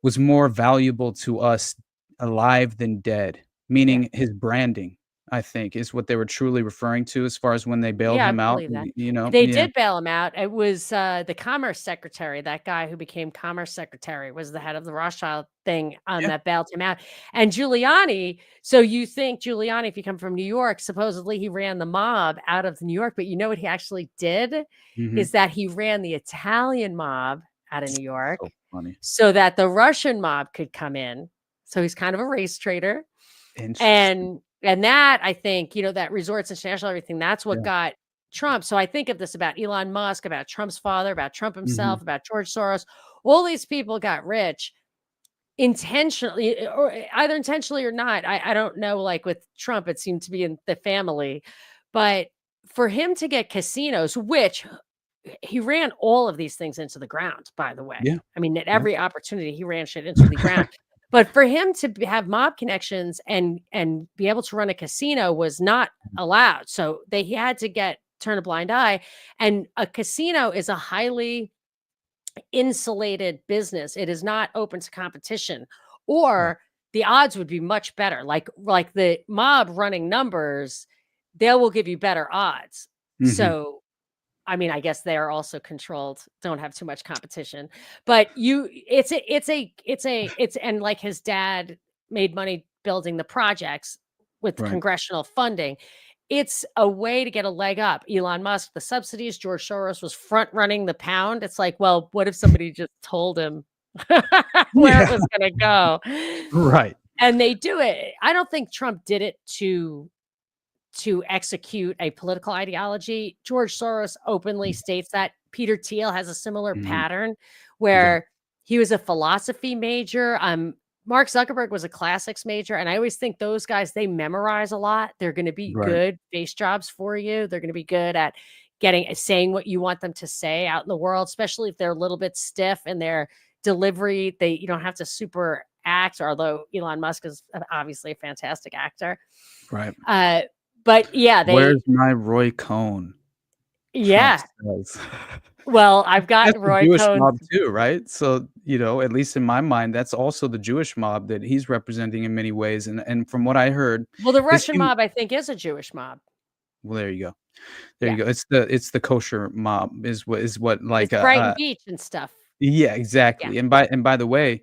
was more valuable to us alive than dead, Yeah. meaning his branding, I think, is what they were truly referring to as far as when they bailed Yeah, I him out, believe that. you know? They Yeah. did bail him out. It was, the Commerce Secretary, that guy who became Commerce Secretary was the head of the Rothschild thing, Yeah. that bailed him out. And Giuliani, so you think Giuliani, if you come from New York, supposedly he ran the mob out of New York, but you know what he actually did? Mhm. Is that he ran the Italian mob out of New York So funny. so that the Russian mob could come in. So he's kind of a race traitor. Interesting. And that I think, that Resorts International, everything, that's what Yeah. got Trump. So I think of this about Elon Musk, about Trump's father, about Trump Mhm. himself, about George Soros. All these people got rich intentionally, or either intentionally or not. I don't know. Like with Trump, it seemed to be in the family. But for him to get casinos, which he ran all of these things into the ground, by the way. Yeah. I mean, at Yeah. every opportunity, he ran shit into the ground. But for him to have mob connections and be able to run a casino was not allowed. So he had to turn a blind eye. And a casino is a highly insulated business. It is not open to competition, Right. or the odds would be much better. Like the mob running numbers, they will give you better odds. Mhm. So I mean, I guess they are also controlled, don't have too much competition. But it's and like his dad made money building the projects with the Right. congressional funding. It's a way to get a leg up. Elon Musk, the subsidies, George Soros was front running the pound. It's like, well, what if somebody just told him where it Yeah. was gonna go? Right. And they do it. I don't think Trump did it to execute a political ideology. George Soros openly states that. Peter Thiel has a similar Mhm. pattern Yeah. where he was a philosophy major. Mark Zuckerberg was a classics major. And I always think those guys, they memorize a lot. They're going to be Right. good face jobs for you. They're going to be good at saying what you want them to say out in the world, especially if they're a little bit stiff in their delivery. You don't have to super act, although Elon Musk is obviously a fantastic actor. Right. But yeah, Where's my Roy Cohn? Trump yeah. says. Well, I've got That's the Roy Jewish Cohn's. mob too, right? So, at least in my mind, that's also the Jewish mob that he's representing in many ways, and from what I heard, Well, the his Russian hum mob, I think, is a Jewish mob. well, there you go. There Yeah. you go. It's the kosher mob is what, like, It's Brighton Beach and stuff. yeah, Yeah. exactly, and by the way,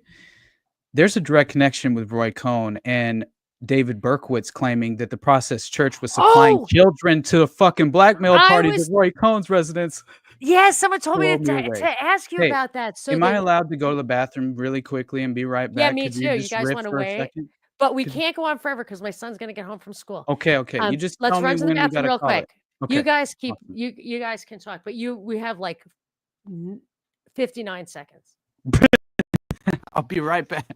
there's a direct connection with Roy Cohn and David Berkowitz claiming that the Process Church was supplying Oh, children to fucking blackmail I parties at was Roy Cohn's residence. yeah, someone told me Blow me away. to ask you Hey, about that. So am I the allowed to go to the bathroom really quickly and be right yeah, back? me Could you too. You just guys riff wanna for a wait? second? But we Could can't go on forever because my son's gonna get home from school. Okay, okay. You just Let's tell me run to the when we bathroom gotta real call it. quick. You Okay. guys keep Awesome. you guys can talk, but we have like 59 seconds. I'll be right back.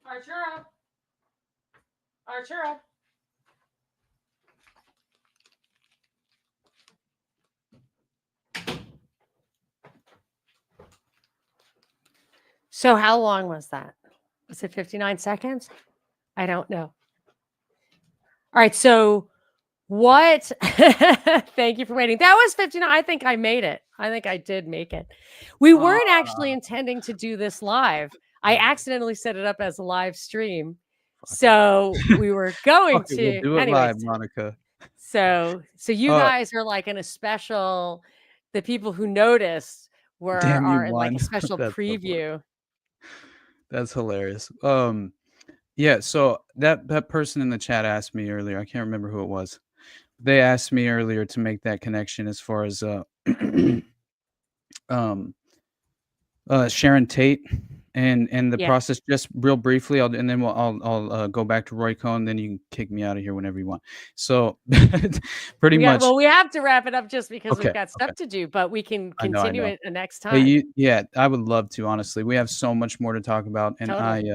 Arturo. Arturo. So how long was that? Was it 59 seconds? I don't know. All right, so What? Thank you for waiting. That was 59. I think I made it. I think I did make it. We weren't actually Ah, intending to do this live. I accidentally set it up as a live stream. fuck it. So we were going Fuck it, we'll to, do it anyways. live, Monica. So you Uh, guys are like in a special, the people who noticed damn, you are in like a won. special That's so funny. preview. That's hilarious. Yeah, so that person in the chat asked me earlier, I can't remember who it was. They asked me earlier to make that connection as far as um Sharon Tate and the Yeah. process just real briefly, and then I'll go back to Roy Cohn, then you can kick me out of here whenever you want. So pretty much We have to wrap it up just because we've okay, got okay. stuff to do, but we can I continue know. it next But time. yeah, I would love to, honestly. We have so much more to talk about, and Totally.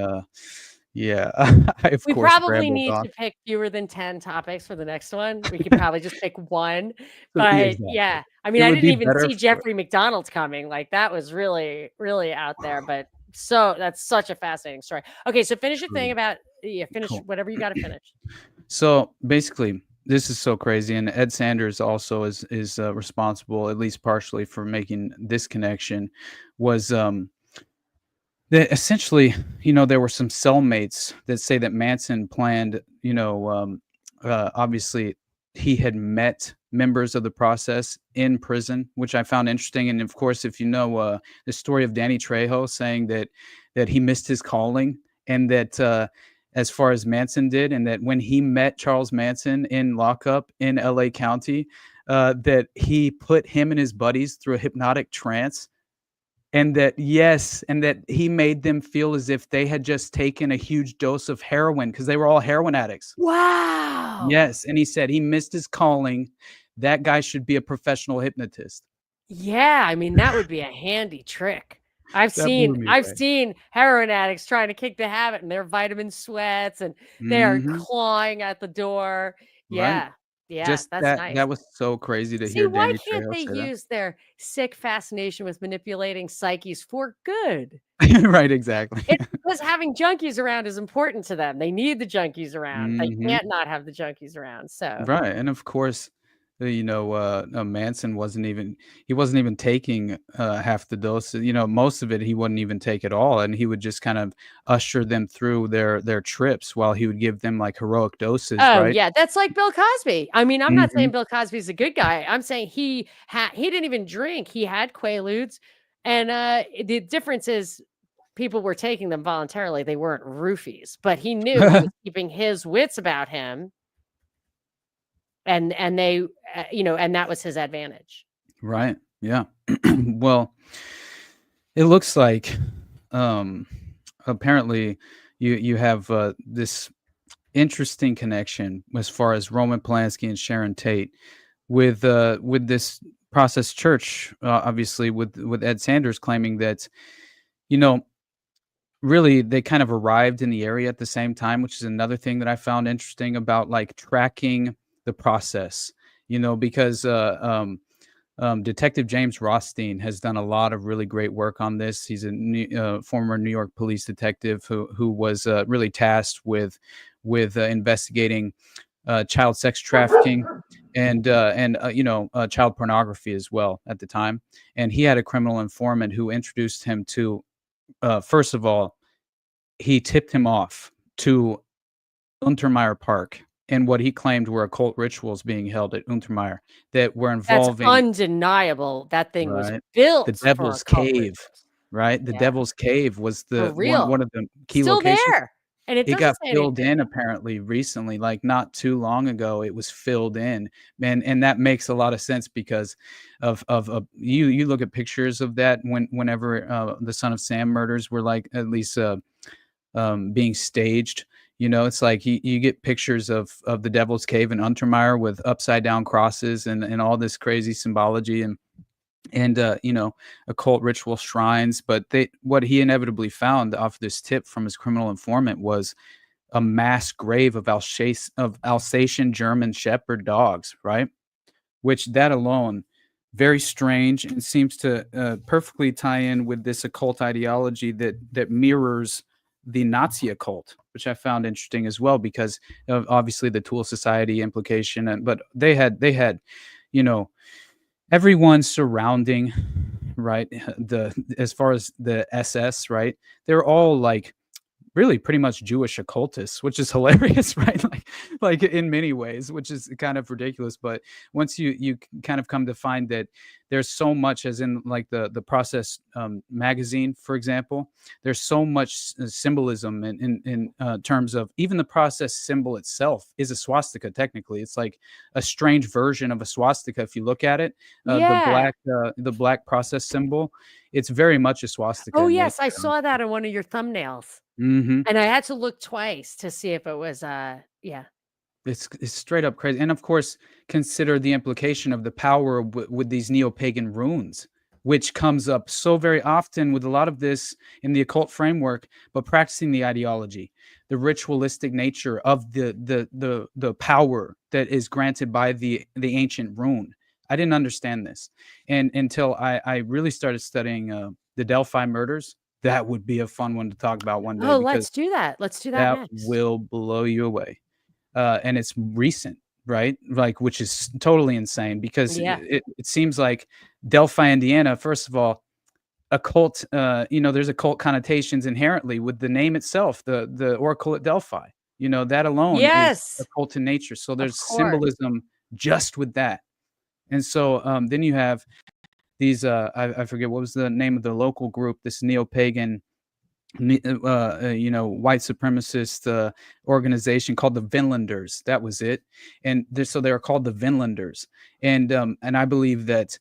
yeah, I of We course probably rambled need on. to pick fewer than 10 topics for the next one. We could probably just pick one. So yeah, But exactly. yeah, I mean, It I would didn't be even better see for Jeffrey McDonald's coming. Like that was really, really out there. But so that's such a fascinating story. Okay, so finish your thing true. about finish Cool. whatever you got to finish. So basically, this is so crazy, and Ed Sanders also is responsible, at least partially, for making this connection. Was that essentially, there were some cellmates that say that Manson planned, obviously he had met members of the process in prison, which I found interesting. And of course, if you know the story of Danny Trejo saying that he missed his calling, and that as far as Manson did, and that when he met Charles Manson in lockup in LA County, that he put him and his buddies through a hypnotic trance, and that he made them feel as if they had just taken a huge dose of heroin because they were all heroin addicts. Wow. Yes, and he said he missed his calling. That guy should be a professional hypnotist. Yeah, I mean, that would be a handy trick. I've That blew seen me I've away. seen heroin addicts trying to kick the habit and their vitamin sweats and they are Mhm. clawing at the door. Right? Yeah. Yeah, Just that's that nice. was so crazy to See, hear why Danny can't Trejo they say that. use their sick fascination with manipulating psyches for good? Right, exactly. It's because having junkies around is important to them. They need the junkies around. They Mhm. can't not have the junkies around. So, Right, and of course, Manson wasn't even taking, half the dose, most of it he wouldn't even take at all, and he would just kind of usher them through their trips while he would give them, like, heroic doses, oh right? yeah, that's like Bill Cosby. I mean, I'm not saying Mhm. Bill Cosby's a good guy. I'm saying he didn't even drink. He had Quaaludes, and the difference is people were taking them voluntarily. They weren't roofies, but he knew he was keeping his wits about him, and they, and that was his advantage. Right, yeah. Well, it looks like, um, apparently you have, this interesting connection as far as Roman Polanski and Sharon Tate with this process church, obviously with Ed Sanders claiming that, you know, really they kind of arrived in the area at the same time, which is another thing that I found interesting about like tracking the process, because Detective James Rothstein has done a lot of really great work on this. He's a former New York police detective who was really tasked with investigating child sex trafficking and child pornography as well at the time. And he had a criminal informant who introduced him to, first of all, he tipped him off to Untermeyer Park and what he claimed were occult rituals being held at Untermeyer that were That's involving. undeniable. That thing was Right. The built for Devil's occult Cave, rituals. right? The Yeah, Devil's Cave was for the one real. of the key Still locations. there, and it It doesn't got say filled anything. in apparently recently, like, not too long ago, it was filled in, and that makes a lot of sense because of you look at pictures of that whenever, the Son of Sam murders were, like, at least, being staged, it's like you get pictures of the Devil's Cave in Untermeyer with upside down crosses and all this crazy symbology and occult ritual shrines. But what he inevitably found off this tip from his criminal informant was a mass grave of Alsatian German Shepherd dogs, right? Which that alone, very strange, and seems to perfectly tie in with this occult ideology that mirrors the Nazi occult, which I found interesting as well because of obviously the Tool Society implication, and but they had, you know, everyone surrounding, right, the as far as the SS, right, they're all like really pretty much Jewish occultists, which is hilarious, right? Like in many ways, which is kind of ridiculous. But once you kind of come to find that there's so much, as in like the Process magazine, for example, there's so much symbolism in terms of even the Process symbol itself is a swastika. Technically, it's like a strange version of a swastika if you look at it. Yeah. The black Process symbol, it's very much a swastika Oh, in yes, I nature. saw that in one of your thumbnails, Hmm. and I had to look twice to see if it was, yeah. It's straight up crazy, and of course, consider the implication of the power with these neo-pagan runes, which comes up so very often with a lot of this in the occult framework, but practicing the ideology, the ritualistic nature of the power that is granted by the ancient rune. I didn't understand this, and until I really started studying the Delphi murders. That would be a fun one to talk about one day Oh, because let's do that. Let's do that that next. will blow you away. And it's recent, right? Like, which is totally insane because Yeah. it seems like Delphi, Indiana, first of all, occult, there's occult connotations inherently with the name itself, the Oracle at Delphi. That alone is Yes, occult in nature. So of there's course. symbolism just with that. And so then you have these, I forget what was the name of the local group, this neo-pagan white supremacist organization called the Vinlanders. That was it, and so they are called the Vinlanders. And I believe that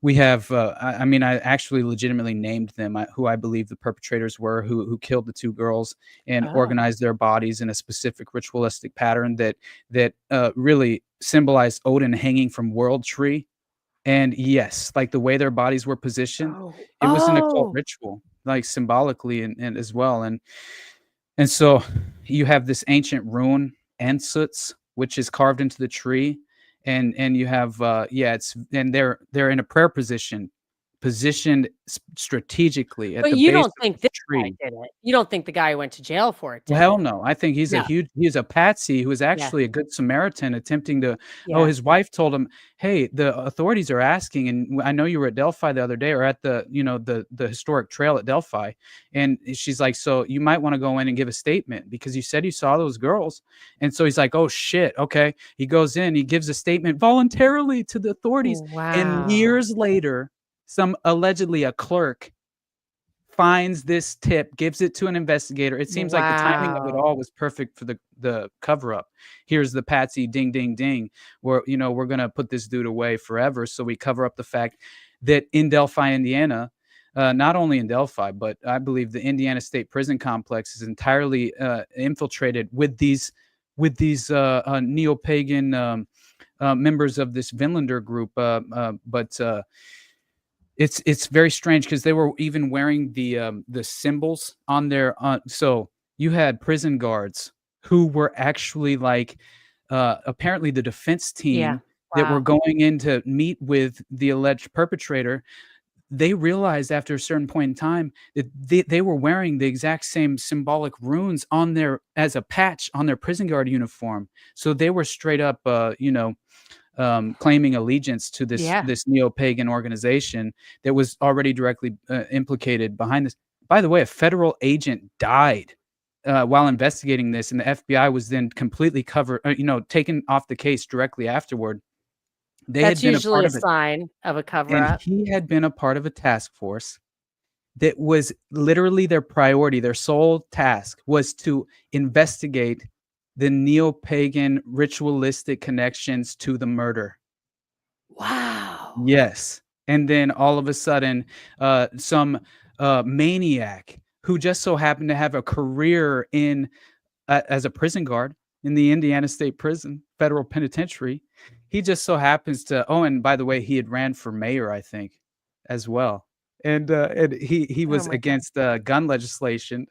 we have. I mean, I actually legitimately named them who I believe the perpetrators were, who killed the two girls and Oh. organized their bodies in a specific ritualistic pattern that really symbolized Odin hanging from World Tree. And yes, like the way their bodies were positioned, Oh. it was an occult Oh! ritual, like symbolically and as well. And so you have this ancient rune, Ansuts, which is carved into the tree. And you have it's and they're in a prayer position, positioned strategically at But the you base don't of think this this guy tree. did it? You don't think the guy who went to jail for it Well, did hell it? no. I think No. he's a patsy who is Yeah, actually a good Samaritan attempting to. Oh, yeah. his wife told him, "Hey, the authorities are asking, and I know you were at Delphi the other day, or at the historic trail at Delphi." And she's like, "So you might want to go in and give a statement because you said you saw those girls." And so he's like, "Oh shit, okay." He goes in, he gives a statement voluntarily to the authorities, and Wow. years later, some allegedly a clerk finds this tip, gives it to an investigator. It seems like the timing of it Wow. all was perfect for the cover up. Here's the patsy ding ding ding. We're gonna put this dude away forever. So we cover up the fact that in Delphi, Indiana, not only in Delphi, but I believe the Indiana State Prison Complex is entirely infiltrated with these neo-pagan members of this Vinlander group. But it's very strange because they were even wearing the symbols on their so you had prison guards who were actually like apparently the defense Yeah. team that were Wow. going in to meet with the alleged perpetrator. They realized after a certain point in time that they were wearing the exact same symbolic runes on their as a patch on their prison guard uniform. So they were straight up claiming allegiance to this Yeah. this neo-pagan organization that was already directly implicated behind this. By the way, a federal agent died while investigating this, and the FBI was then completely taken off the case directly afterward. They had That's been a usually part a of it, sign of a and cover-up. he had been a part of a task force that was literally their priority. Their sole task was to investigate the neo-pagan ritualistic connections to the murder. Wow. Yes, and then all of a sudden, some, maniac who just so happened to have a career as a prison guard in the Indiana State Prison, Federal Penitentiary, he just so happens to and by the way, he had ran for mayor, I think, as well, and he Oh was my god. against, gun legislation.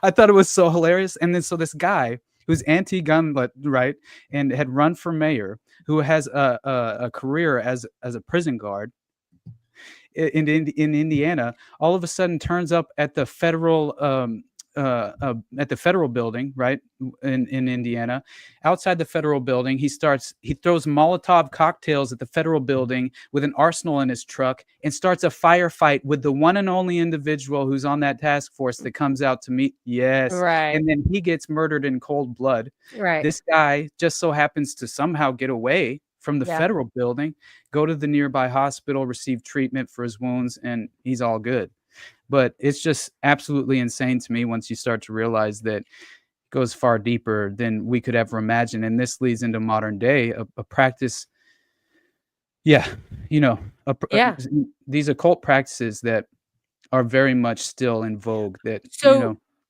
I thought it was so hilarious, and then so this guy who's anti-gun right, and had run for mayor, who has a career as a prison guard in Indiana, all of a sudden turns up at the federal at the federal building, right, in Indiana. Outside the federal building, he throws Molotov cocktails at the federal building with an arsenal in his truck and starts a firefight with the one and only individual who's on that task force that comes out to meet. Yes. Right. And then he gets murdered in cold blood. Right. This guy just so happens to somehow get away from the Yeah. federal building, go to the nearby hospital, receive treatment for his wounds, and he's all good. But it's just absolutely insane to me once you start to realize that it goes far deeper than we could ever imagine. And this leads into modern day, a practice. Yeah. Yeah. These occult practices that are very much still in vogue that,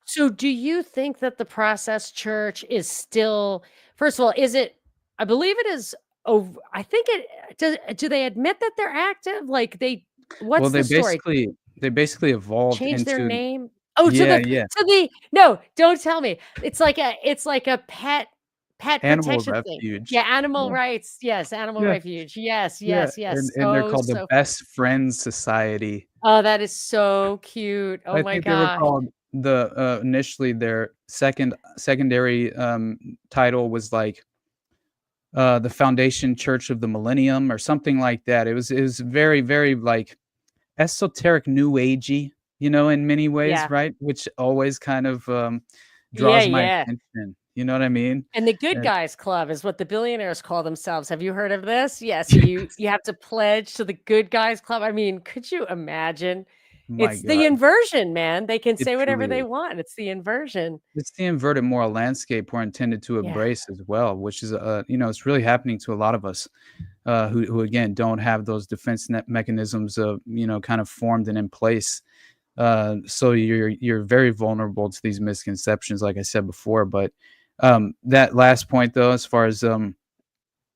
So do you think that the Process Church is still, first of all, is it, I believe it is over, I think do they admit that they're active? Like well, what's the story? they basically evolved Change their into, name? Oh, yeah, no, don't tell me. It's like a pet animal protection thing. refuge. Yeah, animal Yeah. rights. Yes, animal Yeah. refuge. Yes, Yeah. yes, yes. And they're called the So Best Friends Society. oh, that is so cute. Oh I my think they were gosh. called initially their secondary title was like the Foundation Church of the Millennium or something like that. It was very, very like esoteric, new agey, in many ways, Yeah. right? Which always kind of Yeah, draws my yeah. attention. You know what I mean? And the Good And Guys Club is what the billionaires call themselves. Have you heard of this? Yeah, so you have to pledge to the Good Guys Club. I mean, could you imagine? my It's the God, inversion, man. They can it say whatever truly they is. want. It's the inversion. It's the inverted moral landscape we're intended to Yeah. embrace as well, which is it's really happening to a lot of us who again don't have those defense mechanisms kind of formed and in place. So you're very vulnerable to these misconceptions, like I said before. But that last point, though, as far as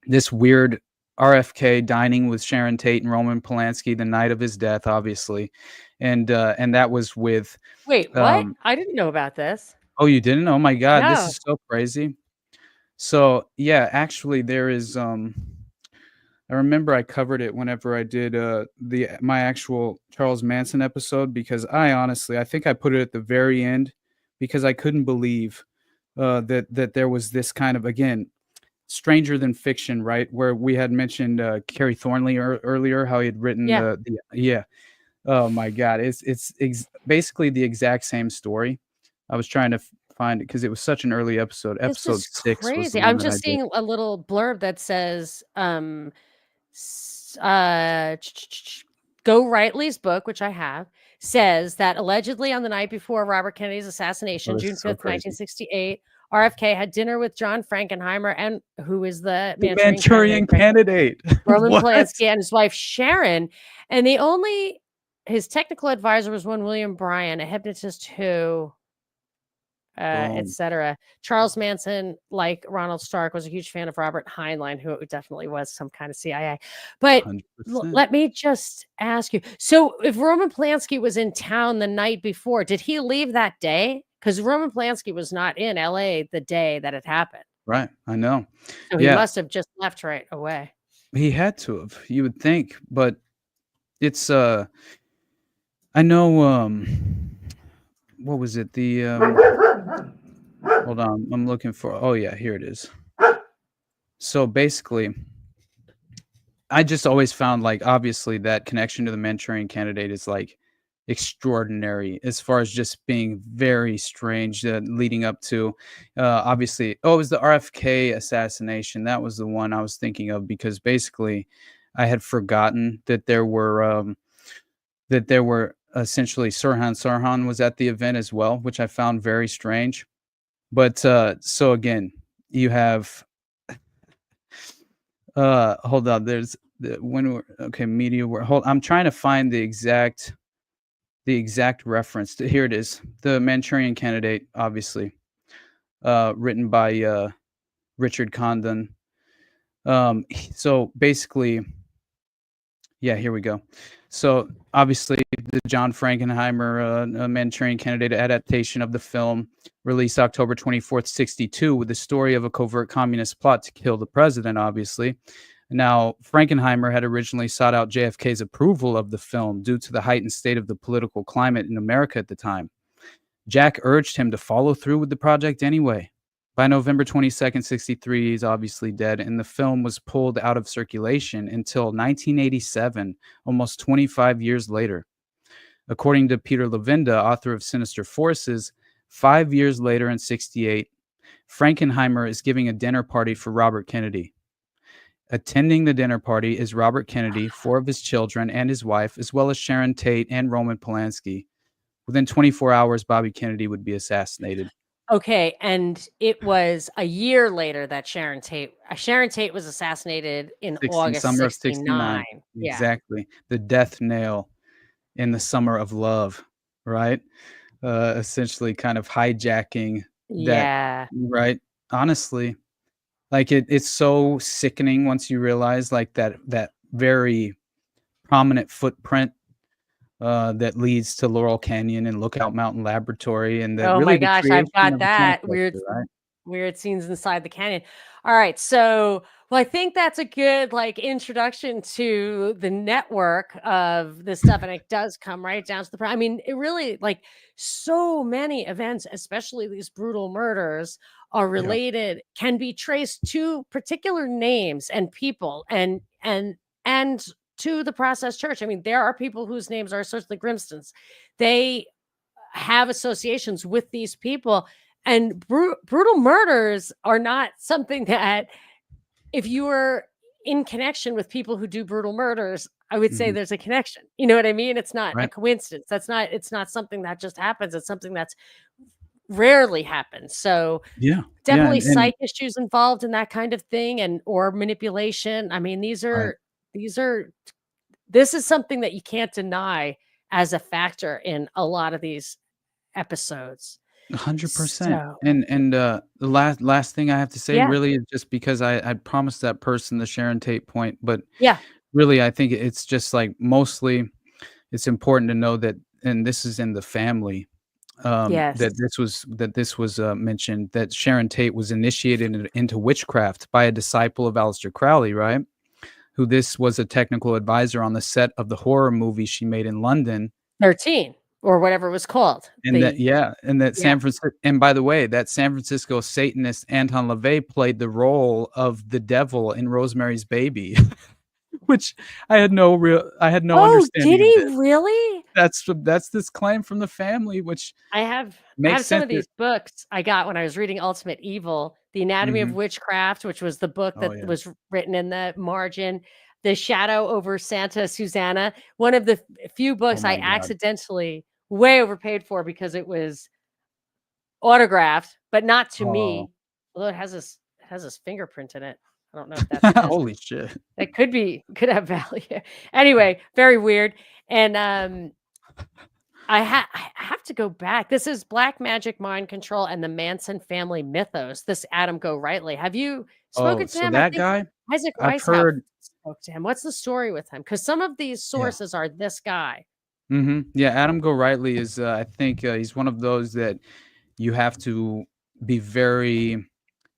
this weird RFK dining with Sharon Tate and Roman Polanski the night of his death, obviously, and that was with. Wait, what? I didn't know about this. Oh, you didn't? Oh my God, this No. is so crazy. So yeah, actually, there is. I remember I covered it whenever I did my actual Charles Manson episode, because I think I put it at the very end because I couldn't believe that there was this kind of, again, stranger than fiction, right? Where we had mentioned Kerry Thornley earlier, how he had written Yeah. yeah. Oh my God, it's basically the exact same story. I was trying to find it because it was such an early episode. This Episode is 6 was crazy. the I'm one that I just did. seeing a little blurb that says, Go Rightly's book, which I have, says that allegedly on the night before Robert Kennedy's assassination, Oh, this June is so 5th, crazy. 1968, RFK had dinner with John Frankenheimer, and who is the The Manchurian Manchurian candidate, Candidate. Roman What? Polanski, and his wife Sharon. And his technical advisor was one William Bryan, a hypnotist who, Boom. etc. Charles Manson, like Ronald Stark, was a huge fan of Robert Heinlein, who definitely was some kind of CIA. But 100%. let me just ask you. So if Roman Polanski was in town the night before, did he leave that day? Because Roman Polanski was not in LA the day that it happened. Right, I know. So he Yeah, must have just left right away. he had to have, you would think, but it's I know what was it? The hold on, I'm looking for, oh yeah, here it is. So basically, I just always found, like, obviously that connection to the Manchurian Candidate is like extraordinary as far as just being very strange, leading up to obviously, it was the RFK assassination. That was the one I was thinking of, because basically I had forgotten that there were essentially Sirhan was at the event as well, which I found very strange. But so again, you have hold on, there's media world. I'm trying to find the exact reference. Here it is. The Manchurian Candidate, obviously, written by Richard Condon. So basically, yeah, here we go. So obviously, the John Frankenheimer Manchurian Candidate adaptation of the film, released October 24th, 62, with the story of a covert communist plot to kill the president, obviously. Now, Frankenheimer had originally sought out JFK's approval of the film due to the heightened state of the political climate in America at the time. Jack urged him to follow through with the project anyway. By November 22nd, 1963, he's obviously dead, and the film was pulled out of circulation until 1987, almost 25 years later. According to Peter Levenda, author of Sinister Forces, 5 years later in 68, Frankenheimer is giving a dinner party for Robert Kennedy. Attending the dinner party is Robert Kennedy, 4 of his children, and his wife, as well as Sharon Tate and Roman Polanski. Within 24 hours, Bobby Kennedy would be assassinated. Okay, and it was a year later that Sharon Tate was assassinated in August Summer of 69. 69. Yeah. Exactly. The death nail in the summer of love, right? Essentially kind of hijacking that, Yeah. right? Honestly, like it's so sickening once you realize like that very prominent footprint that leads to Laurel Canyon and Lookout Mountain Laboratory, and that Oh really my the gosh, I've creation got of the that. cancer, right? Weird scenes inside the canyon. All right, so well, I think that's a good like introduction to the network of this stuff, and it does come right down to I mean, it really like so many events, especially these brutal murders, are Yeah. related, can be traced to particular names and people, and to the Process Church. I mean, there are people whose names are certainly Grimston's. They have associations with these people, and brutal murders are not something that if you are in connection with people who do brutal murders, I would say Mhm. there's a connection. You know what I mean? It's not a Right. coincidence. It's not something that just happens. It's something that's rarely happens. So Yeah. Yeah, definitely and psych issues involved in that kind of thing, and or manipulation. I mean, right. these are this is something that you can't deny as a factor in a lot of these episodes. 100%. So, And the last thing I have to say yeah, really is just because I promised that person the Sharon Tate point, but yeah, really I think it's just like mostly it's important to know that, and this is in the family, yes. that this was mentioned, that Sharon Tate was initiated into witchcraft by a disciple of Aleister Crowley, right? Who this was a technical advisor on the set of the horror movie she made in London. 13 or whatever it was called. And that, yeah, and that Yeah. San Francisco, and by the way, that San Francisco Satanist Anton LaVey played the role of the devil in Rosemary's Baby, which I had no Oh, did understanding of he this. really? That's this claim from the family, which I have makes some sense. of these books I got when I was reading Ultimate Evil, The Anatomy of Mhm. Witchcraft, which was the book Oh, that yeah. was written in the margin, The Shadow over Santa Susanna, one of the few Oh books I my god. accidentally way overpaid for because it was autographed, but not to Oh. me, although it has his fingerprint in it. I don't know if that's his. Holy shit. That could have value. Anyway, very weird, and, I have to go back. This is Black Magic, Mind Control, and the Manson Family Mythos. This Adam Go Rightly. Have you Oh, spoken to so him? I that think guy? Isaac I've Weishaupt heard. spoke to him. What's the story with him? Because some of these Yeah. sources are this guy. Yeah, Adam Go Rightly is, I think, he's one of those that you have to be very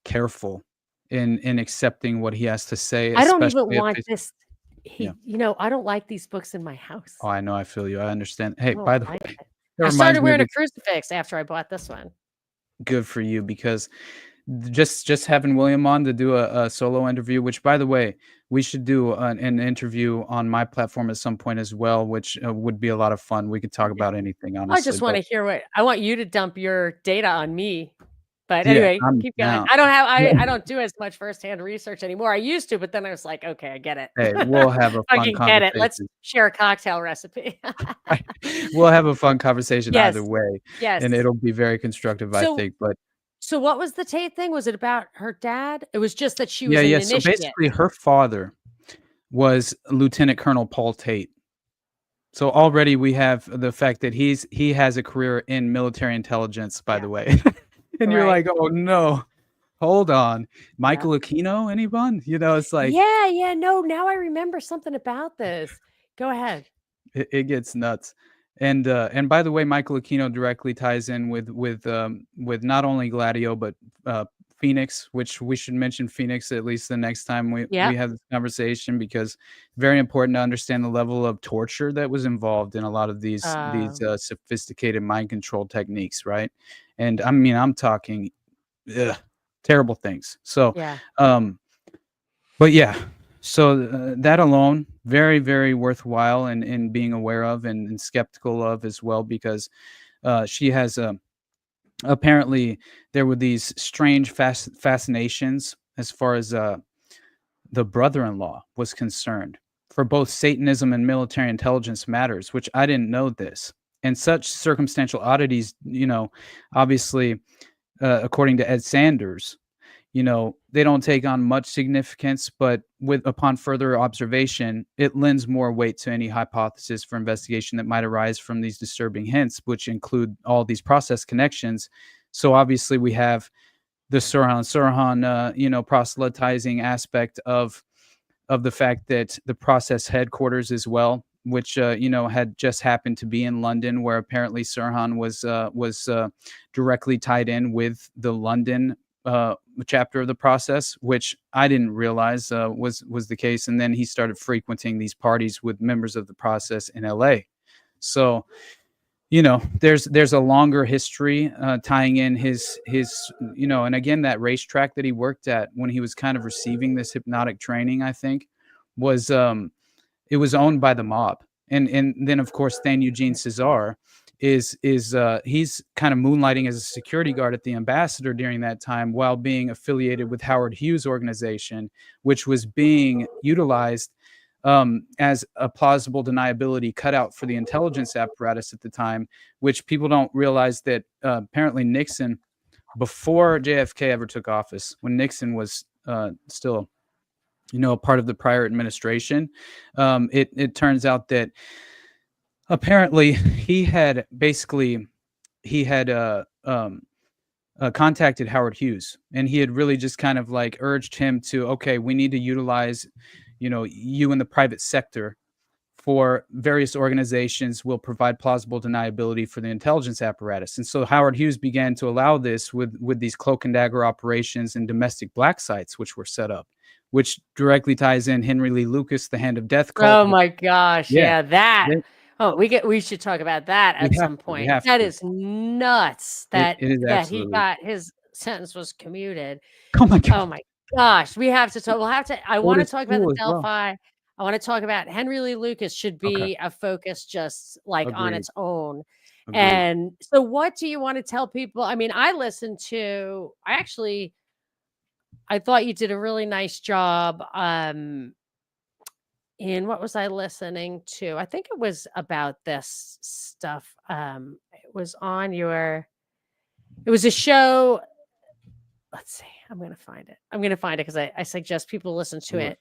careful in accepting what he has to say, I don't even especially if want it's this. yeah. I don't like these books in my house. Oh, I know, I feel you, I understand. I Hey, don't by the like way, it. that I reminds started me of wearing a a crucifix after I bought this one. good for you because just having William on to do a solo interview, which by the way, we should do an interview on my platform at some point as well, which would be a lot of fun. We could talk about anything, I honestly, just wanna but hear what I want you to dump your data on me. But yeah, anyway, I'm keep going. down. I don't do as much firsthand research anymore. I used to, but then I was like, "Okay, I get it." Hey, we'll have a fun Fucking get it. Let's conversation. share a cocktail recipe. Right. We'll have a fun conversation either Yes, way, and yes. it'll be very constructive, I So think, but so what was the Tate thing? Was it about her dad? It was just that she yeah, was an yeah, so initiate. basically her father was Lieutenant Colonel Paul Tate. So already we have the fact that he has a career in military intelligence, by Yeah, the way. And you're right. like, "Oh, no. Hold on. Yeah. Michael Aquino, anyone?" It's like Yeah, yeah, no, now I remember something about this. Go ahead. it gets nuts. And by the way, Michael Aquino directly ties in with not only Gladio, but Phoenix, which we should mention Phoenix at least the next time we Yep. have this conversation, because very important to understand the level of torture that was involved in a lot of these Um, sophisticated mind control techniques, right? And I mean, I'm talking ugh, terrible things. So, yeah. um, but yeah, so that alone, very, very worthwhile and being aware of and skeptical of as well, because she has apparently there were these strange fascinations as far as the brother-in-law was concerned for both Satanism and military intelligence matters, which I didn't know this. And such circumstantial oddities, obviously, according to Ed Sanders, they don't take on much significance, but with upon further observation, it lends more weight to any hypothesis for investigation that might arise from these disturbing hints, which include all these process connections. So obviously we have the Sirhan, proselytizing aspect of the fact that the process headquarters as well, which had just happened to be in London, where apparently Sirhan was directly tied in with the London chapter of the process, which I didn't realize was the case. And then he started frequenting these parties with members of the process in LA. So there's a longer history tying in his and again, that racetrack that he worked at when he was kind of receiving this hypnotic training, I think, was it was owned by the mob. And then of course Stan Eugene Cesar is he's kind of moonlighting as a security guard at the Ambassador during that time, while being affiliated with Howard Hughes' organization, which was being utilized as a plausible deniability cutout for the intelligence apparatus at the time, which people don't realize that apparently Nixon, before JFK ever took office, when Nixon was still a part of the prior administration, it turns out that apparently he had contacted Howard Hughes, and he had really just kind of like urged him to, okay, we need to utilize you in the private sector for various organizations will provide plausible deniability for the intelligence apparatus. And so Howard Hughes began to allow this with these cloak and dagger operations and domestic black sites, which were set up, which directly ties in Henry Lee Lucas, the Hand of Death cult. Oh my gosh. Yeah, Yeah. That. they- Oh, we should talk about that we at have some to. We point. have That to. is nuts It is that he absolutely. got his sentence was commuted. Oh my Oh god. my gosh. We have to talk. We'll have to. I Go want to to talk about the school as well. Delphi. I want to talk about Henry Lee Lucas should Okay. be a focus just like on Agreed. its own. Agreed. And so what do you want to tell people? I mean, I thought you did a really nice job in what was I listening to? I think it was about this stuff. It was a show. Let's see. I'm going to find it. I'm going to find it because I suggest people listen to Do it. it.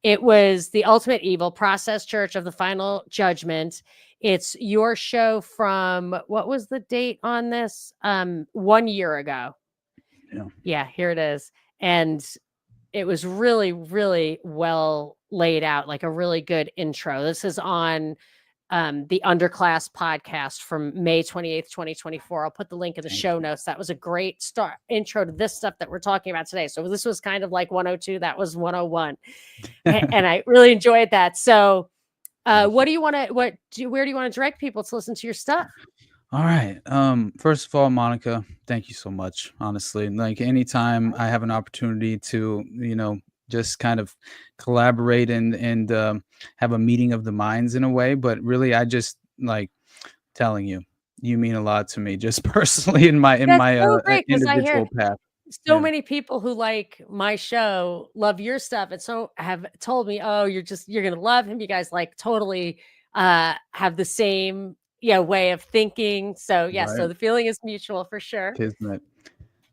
It was The Ultimate Evil Process Church of the Final Judgment. It's your show from, what was the date on this? 1 year ago. Yeah. Yeah, here it is. And it was really, really well laid out, like a really good intro. This is on the Underclass podcast from May 28th, 2024. I'll put the link in the Thank show you. notes. That was a great start intro to this stuff that we're talking about today. So this was kind of like 102. That was 101. And I really enjoyed that. So where do you want to direct people to listen to your stuff? All right. First of all, Monica, thank you so much. Honestly, like anytime I have an opportunity to, just kind of collaborate and have a meeting of the minds in a way, but really, I just like telling you, you mean a lot to me, just personally in my That's so great because I hear individual path. so Yeah. many people who like my show love your stuff and so have told me, oh, you're gonna love him. You guys like totally have the same way of thinking. So so Right. the feeling is mutual for sure. Kismet.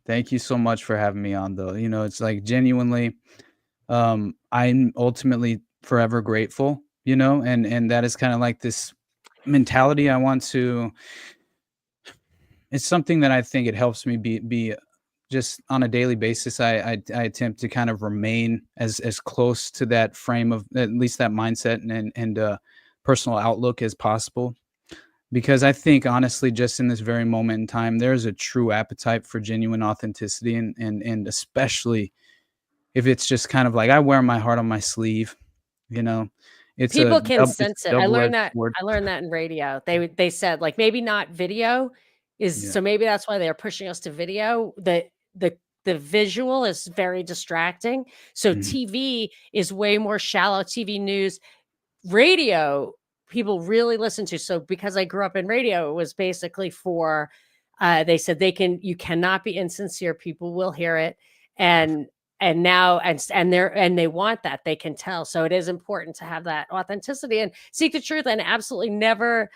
Thank you so much for having me on, though. It's like genuinely, I'm ultimately forever grateful, and that is kind of like this mentality I want to. It's something that I think it helps me be just on a daily basis. I attempt to kind of remain as close to that frame of at least that mindset and personal outlook as possible. because I think honestly, just in this very moment in time, there's a true appetite for genuine authenticity, and especially if it's just kind of like I wear my heart on my sleeve, you know, People can it's sense a it. double-edged sword. I learned that in radio. They said, like, maybe not video is Yeah. so maybe that's why they're pushing us to video. The the visual is very distracting. So Mhm. TV is way more shallow. TV news, radio, people really listen to. So because I grew up in radio, it was basically for they said you cannot be insincere, people will hear it. And now and they want that, they can tell. So it is important to have that authenticity and seek the truth and absolutely never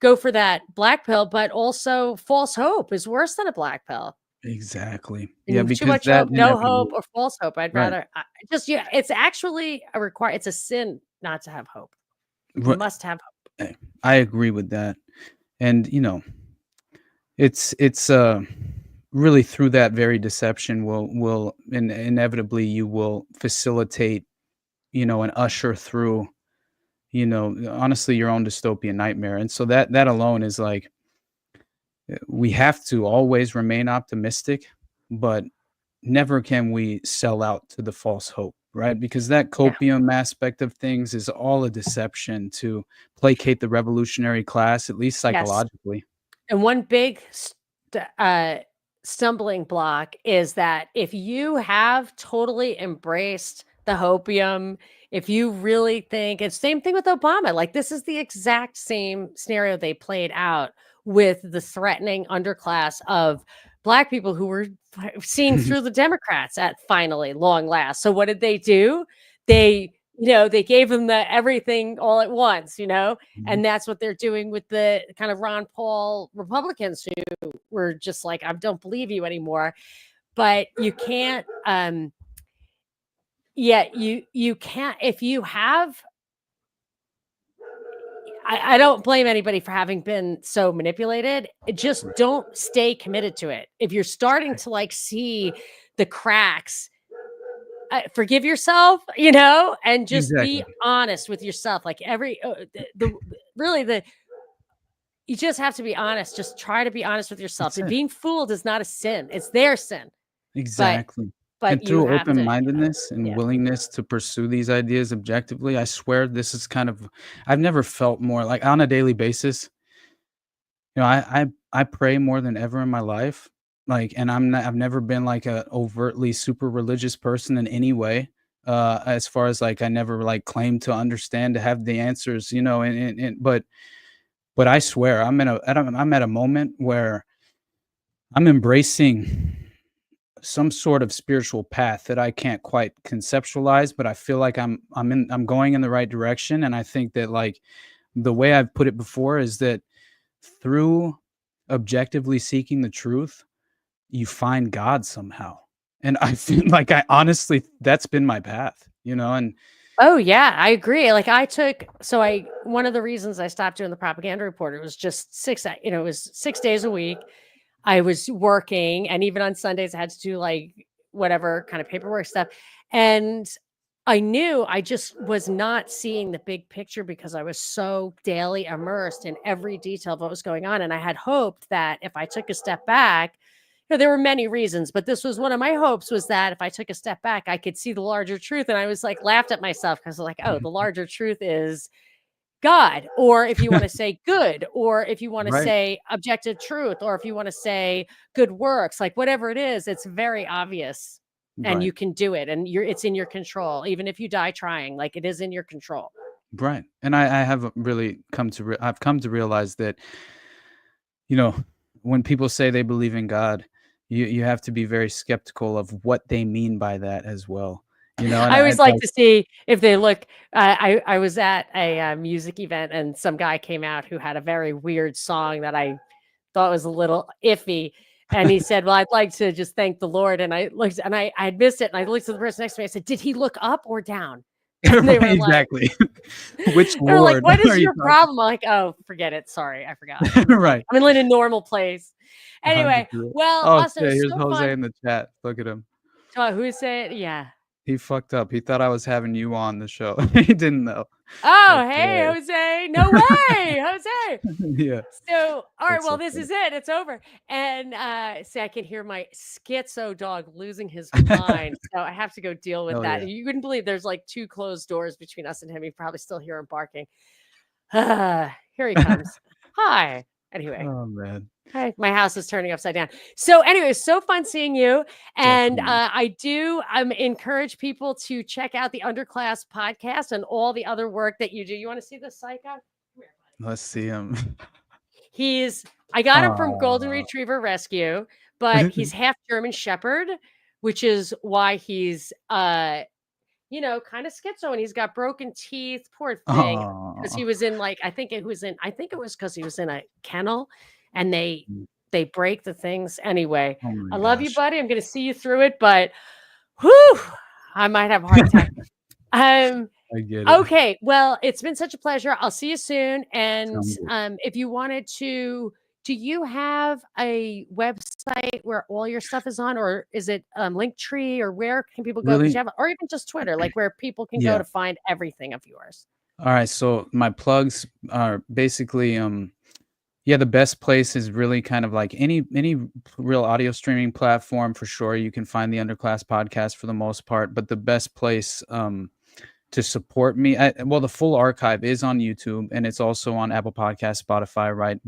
go for that black pill, but also false hope is worse than a black pill. Exactly. Yeah, And too because much that hope, no hope, inevitably. or false hope. I'd Right. rather just yeah, it's actually it's a sin not to have hope. You Ri must have hope. I agree with that, and, it's really through that very deception will inevitably you will facilitate, and usher through, honestly, your own dystopian nightmare, and so that alone is like, we have to always remain optimistic, but never can we sell out to the false hope, right? Because that Yeah. copium aspect of things is all a deception to placate the revolutionary class, at least Yes. psychologically. And one big stumbling block is that if you have totally embraced the hopium, if you really think it's same thing with Obama, like this is the exact same scenario they played out with the threatening underclass of black people who were seeing through the Democrats at finally long last. So what did they do? They they gave them the everything all at once, Mhm. and that's what they're doing with the kind of Ron Paul Republicans who were just like, I don't believe you anymore. But you can't, yeah, you can't if you have. I don't blame anybody for having been so manipulated. Just Right. don't stay committed to it. If you're starting to like see the cracks, forgive yourself, and just be Exactly. honest with yourself. Like the really the you just have to be honest. Just try to be honest with yourself. That's And it. being fooled is not a sin. It's their sin. But Exactly. but And you through have to, open-mindedness and yeah. willingness to pursue these ideas objectively, I swear this is kind of I've never felt more like on a daily basis, I pray more than ever in my life, like, and I've never been like a overtly super religious person in any way, as far as like I never like claimed to understand to have the answers, but I swear I'm at a moment where I'm embracing some sort of spiritual path that I can't quite conceptualize, but I feel like I'm going in the right direction, and I think that, like, the way I've put it before is that through objectively seeking the truth, you find God somehow, and I feel like I honestly that's been my path, and Oh yeah, I agree. Like I one of the reasons I stopped doing the propaganda report, it was just it was 6 days a week. I was working, and even on Sundays I had to do like whatever kind of paperwork stuff. And I knew I just was not seeing the big picture because I was so daily immersed in every detail of what was going on. And I had hoped that if I took a step back, there were many reasons, but this was one of my hopes, was that if I took a step back, I could see the larger truth. And I was like, laughed at myself because like, oh, the larger truth is God, or if you want to say good, or if you want to right, say objective truth, or if you want to say good works, like whatever it is, it's very obvious and right, you can do it and it's in your control. Even if you die trying, like it is in your control. right, and I have really I've come to realize that, you know, when people say they believe in God, you have to be very skeptical of what they mean by that as well, and I I always like like to see if they look. I was at a music event and some guy came out who had a very weird song that I thought was a little iffy. And he said, "Well, I'd like to just thank the Lord." And I looked, and I had missed it. And I looked at the person next to me. I said, "Did he look up or down?" And right, exactly. Which they were like, Lord "What are is you your talking problem?" I'm like, "Oh, forget it. Sorry, I forgot. Right, I'm in a normal place." Anyway, 100%. well, Oh, Austin, it shit, was here's so Jose fun. in the chat, look at him. Who is it? Yeah. He fucked up. He thought I was having you on the show. He didn't know. But, Oh, hey, Jose. No way, Jose. yeah, So, all right, that's well, so this funny. is it. It's over. And see, I can hear my schizo dog losing his mind. So I have to go deal with Oh, that. yeah. And you wouldn't believe there's like 2 closed doors between us and him. You probably still hear him barking. Here he comes. Hi. Anyway. Oh, man. Hi. My house is turning upside down. So, anyway, so fun seeing you. And Definitely. I do encourage people to check out the Underclass podcast and all the other work that you do. You want to see this psycho? Come here, buddy. Let's see him. I got him from Golden Aw. Retriever Rescue, but he's half German Shepherd, which is why he's kind of schizo, and he's got broken teeth. Poor thing, because Aw. he was in I think it was because he was in a kennel, and they Mm. they break the things anyway. Oh my I love you, gosh. buddy. I'm gonna see you through it, but whew, I might have a heart attack. I get it. Okay, well, it's been such a pleasure. I'll see you soon. And Sounds good. if you wanted to, do you have a website where all your stuff is on, or is it Linktree, or where can people go? Because Really? you have, or even just Twitter, like where people can go Yeah. to find everything of yours. Alright, so my plugs are basically, yeah, the best place is really kind of like any real audio streaming platform for sure. You can find the Underclass podcast for the most part, but the best place, to support me, well, the full archive is on YouTube, and it's also on Apple Podcasts, Spotify, right?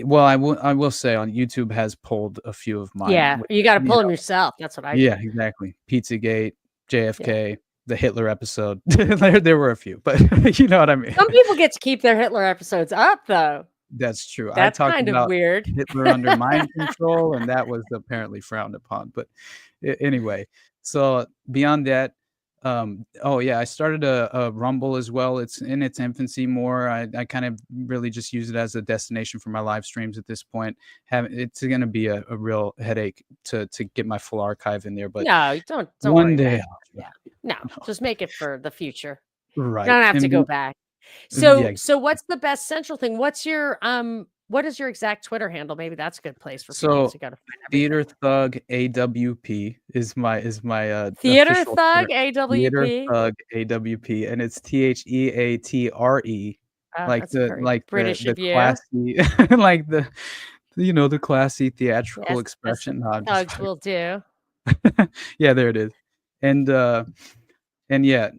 Well, I will say on YouTube has pulled a few of mine, Yeah, which, you got to you pull them know, yourself. That's what I yeah, do. exactly. Pizzagate, Yeah. JFK, the Hitler episode. There were a few, but you know what I mean. Some people get to keep their Hitler episodes up, though. That's true. I That's talked kind of about weird. Hitler under mind control, and that was apparently frowned upon. But anyway, so beyond that, oh yeah, I started a Rumble as well. It's in its infancy more. I kind of really just use it as a destination for my live streams at this point. It's going to be a real headache to get my full archive in there, but No, don't one worry about day it. I'll try. Yeah. No, No. just make it for the future. You Right. don't have to And go back. yeah, So what's the best central thing? What is your exact Twitter handle? Maybe that's a good place for people so to go to find Theater everything. Thug AWP is my Theater official Thug Twitter. Theater AWP. Thug AWP, and it's TheaTre, Oh, that's very like British the of you. classy, like the classy theatrical Yes, that's what expression. No, I'm just thugs will do. yeah, there it is. And yeah,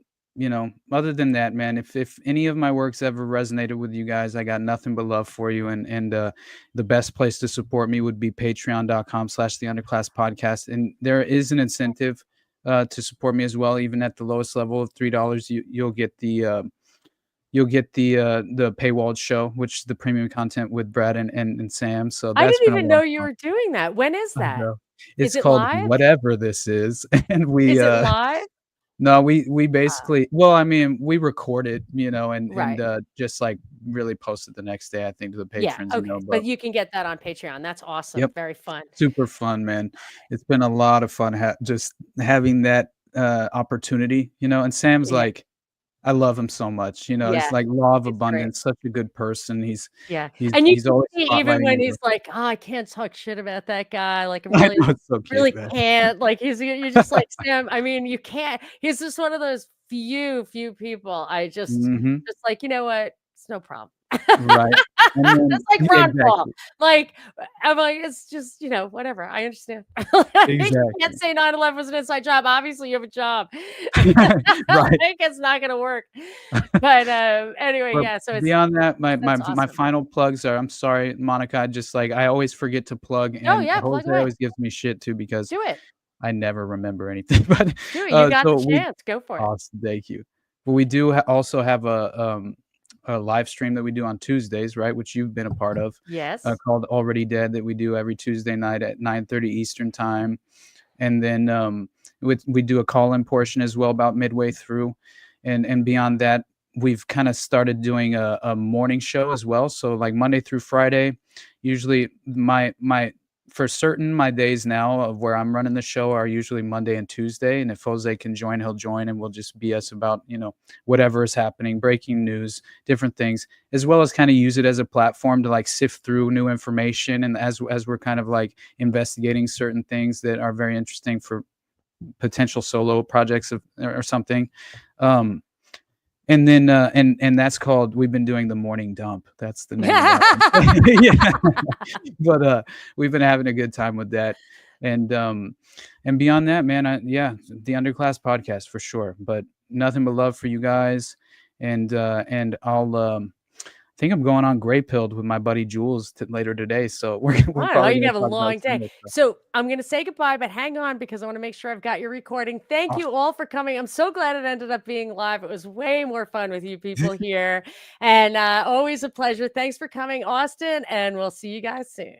other than that, man, if any of my works ever resonated with you guys, I got nothing but love for you. And the best place to support me would be patreon.com/the Underclass Podcast. And there is an incentive to support me as well. Even at the lowest level of $3, you'll get the paywalled show, which is the premium content with Brad and Sam. So I that's didn't been a even lot know of you fun. were doing that. When is I that? know. Is It's it called live? Whatever This Is, and Is it live? no, we Ah, basically, well, I mean, we record it, and right. just like really post it the next day, I think, to the Yeah, patrons, okay. but But you can get that on Patreon. That's awesome. yep, Very fun. super fun, man. It's been a lot of fun just having that opportunity, and Sam's Yeah. like, I love him so much, Yeah. it's like law of He's great. abundance, such a good person. Yeah, He's and you he's can always see even spotlighting when me. he's like, "Oh, I can't talk shit about that guy," like, I I really know, it's so cute, really man. can't, like, you're just like, "Sam," I mean, you can't he's just one of those few people I Mhm. just like, "You know what? It's no problem." Right. And Just then like yeah, Ron Paul. exactly. Like, I'm like, "It's just, whatever, I understand." You can't Exactly. say 9/11 was an inside job, obviously you have a job. Right. Like, it's not gonna work. But, anyway, But yeah, so beyond that, my that's my awesome. final plugs are, I'm sorry, Monica, I always forget to plug, Oh, and yeah, plug Jose away. always gives me shit too because Do it. I never remember anything. But Do it. You got the so we chance. Go for it. awesome, thank you. But we do also have a live stream that we do on Tuesdays, right, which you've been a part of, Yes. called Already Dead, that we do every Tuesday night at 9:30 Eastern time. And then we do a call-in portion as well about midway through, and beyond that, we've kind of started doing a morning show as well. So like Monday through Friday, usually my for certain my days now of where I'm running the show are usually Monday and Tuesday. And if Jose can join, he'll join, and we'll just BS about whatever is happening, breaking news, different things, as well as kind of use it as a platform to like sift through new information. And as we're kind of like investigating certain things that are very interesting for potential solo projects or something. And then and that's called, we've been doing the morning dump. That's the name of that one. Yeah. But we've been having a good time with that. And beyond that, man, the Underclass podcast for sure. But nothing but love for you guys. And I'll I think I'm going on gray pilled with my buddy Jules later today. So we're probably you gonna got a talk about long some of day. this stuff. So I'm going to say goodbye, but hang on because I want to make sure I've got your recording. Thank you all for coming. I'm so glad it ended up being live. It was way more fun with you people here, and always a pleasure. Thanks for coming, Austin, and we'll see you guys soon.